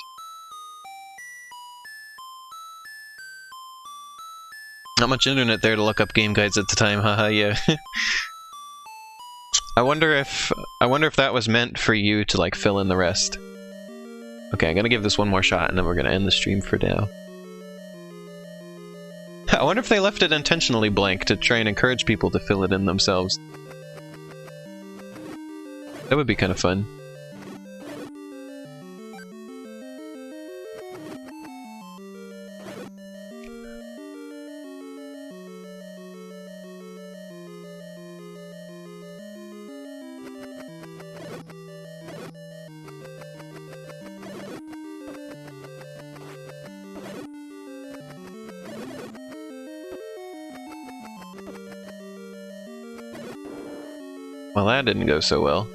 Not much internet there to look up game guides at the time, haha, yeah. I wonder if that was meant for you to, like, fill in the rest. Okay, I'm gonna give this one more shot, and then we're gonna end the stream for now. I wonder if they left it intentionally blank to try and encourage people to fill it in themselves. That would be kind of fun. Well, that didn't go so well.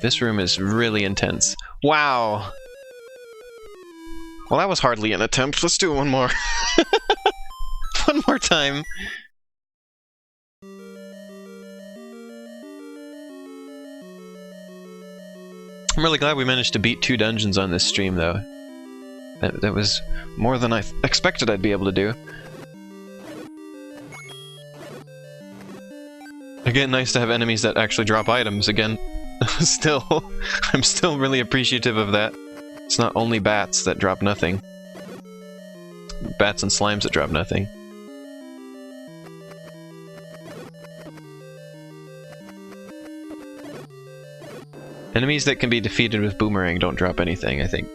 This room is really intense. Wow! Well, that was hardly an attempt. Let's do it one more. One more time. I'm really glad we managed to beat 2 dungeons on this stream, though. That was more than I expected I'd be able to do. Again, nice to have enemies that actually drop items again. I'm still really appreciative of that. It's not only bats that drop nothing. Bats and slimes that drop nothing. Enemies that can be defeated with boomerang don't drop anything, I think.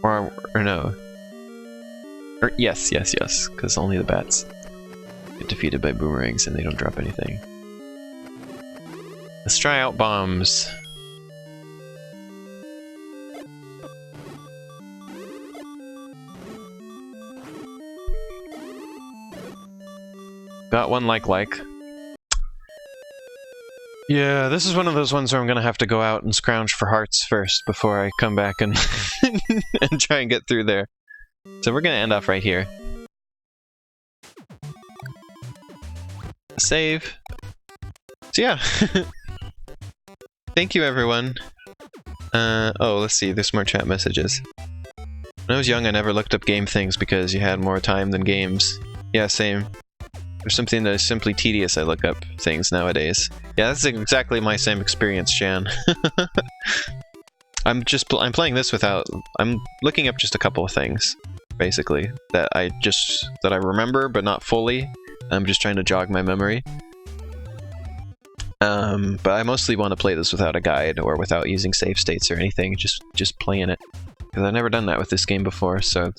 Or no. Or yes, because only the bats get defeated by boomerangs and they don't drop anything. Let's try out bombs. Got one like. Yeah, this is one of those ones where I'm gonna have to go out and scrounge for hearts first before I come back and and try and get through there. So we're gonna end off right here. Save. So yeah. Thank you, everyone. Oh, let's see, there's more chat messages. When I was young, I never looked up game things because you had more time than games. Yeah, same. There's something that is simply tedious, I look up things nowadays. Yeah, that's exactly my same experience, Shan. I'm playing this without... I'm looking up just a couple of things, basically, that I remember, but not fully. I'm just trying to jog my memory. But I mostly want to play this without a guide, or without using save states or anything, just playing it. Because I've never done that with this game before, so...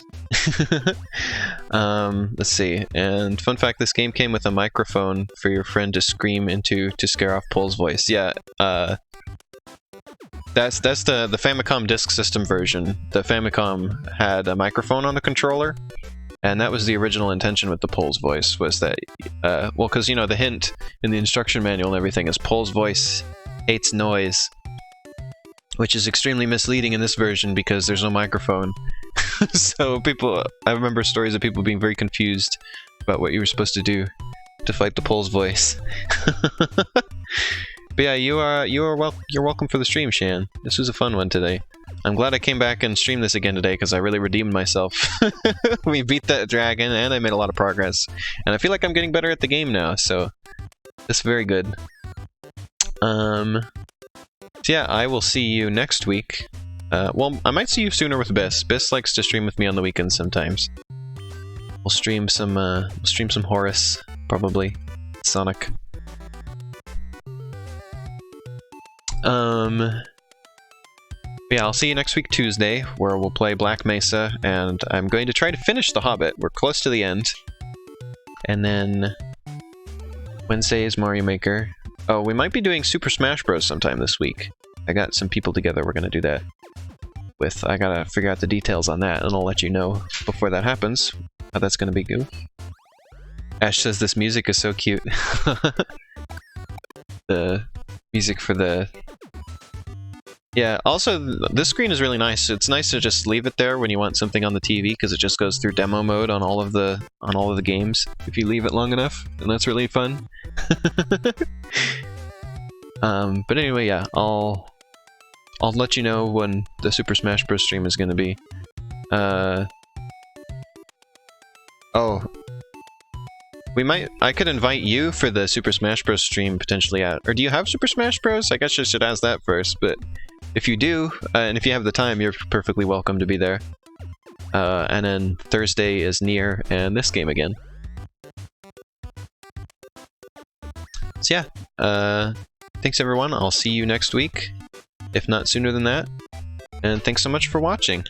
let's see. And fun fact, this game came with a microphone for your friend to scream into to scare off Pole's voice. Yeah, that's the Famicom Disk System version. The Famicom had a microphone on the controller, and that was the original intention with the Pole's voice, was that, well, because, you know, the hint in the instruction manual and everything is Pole's voice hates noise, which is extremely misleading in this version because there's no microphone. So I remember stories of people being very confused about what you were supposed to do to fight the Pole's voice. But yeah, you're welcome for the stream, Shan. This was a fun one today. I'm glad I came back and streamed this again today because I really redeemed myself. We beat that dragon and I made a lot of progress. And I feel like I'm getting better at the game now, so that's very good. So yeah, I will see you next week. Well, I might see you sooner with Biss. Biss likes to stream with me on the weekends sometimes. We'll stream some Horus, probably. Sonic. Yeah, I'll see you next week Tuesday, where we'll play Black Mesa, and I'm going to try to finish The Hobbit. We're close to the end. And then Wednesday is Mario Maker. Oh, we might be doing Super Smash Bros. Sometime this week. I got some people together, we're gonna do that. with. I gotta figure out the details on that, and I'll let you know before that happens how that's gonna be good. Ash says this music is so cute. The music for the... Yeah, also, this screen is really nice. It's nice to just leave it there when you want something on the TV, because it just goes through demo mode on all of the games if you leave it long enough, and that's really fun. But anyway, yeah, I'll let you know when the Super Smash Bros. Stream is gonna be. Oh. I could invite you for the Super Smash Bros. Stream potentially or do you have Super Smash Bros? I guess I should ask that first, but if you do, and if you have the time, you're perfectly welcome to be there. And then Thursday is Nier and this game again. So yeah, thanks everyone, I'll see you next week, if not sooner than that, and thanks so much for watching.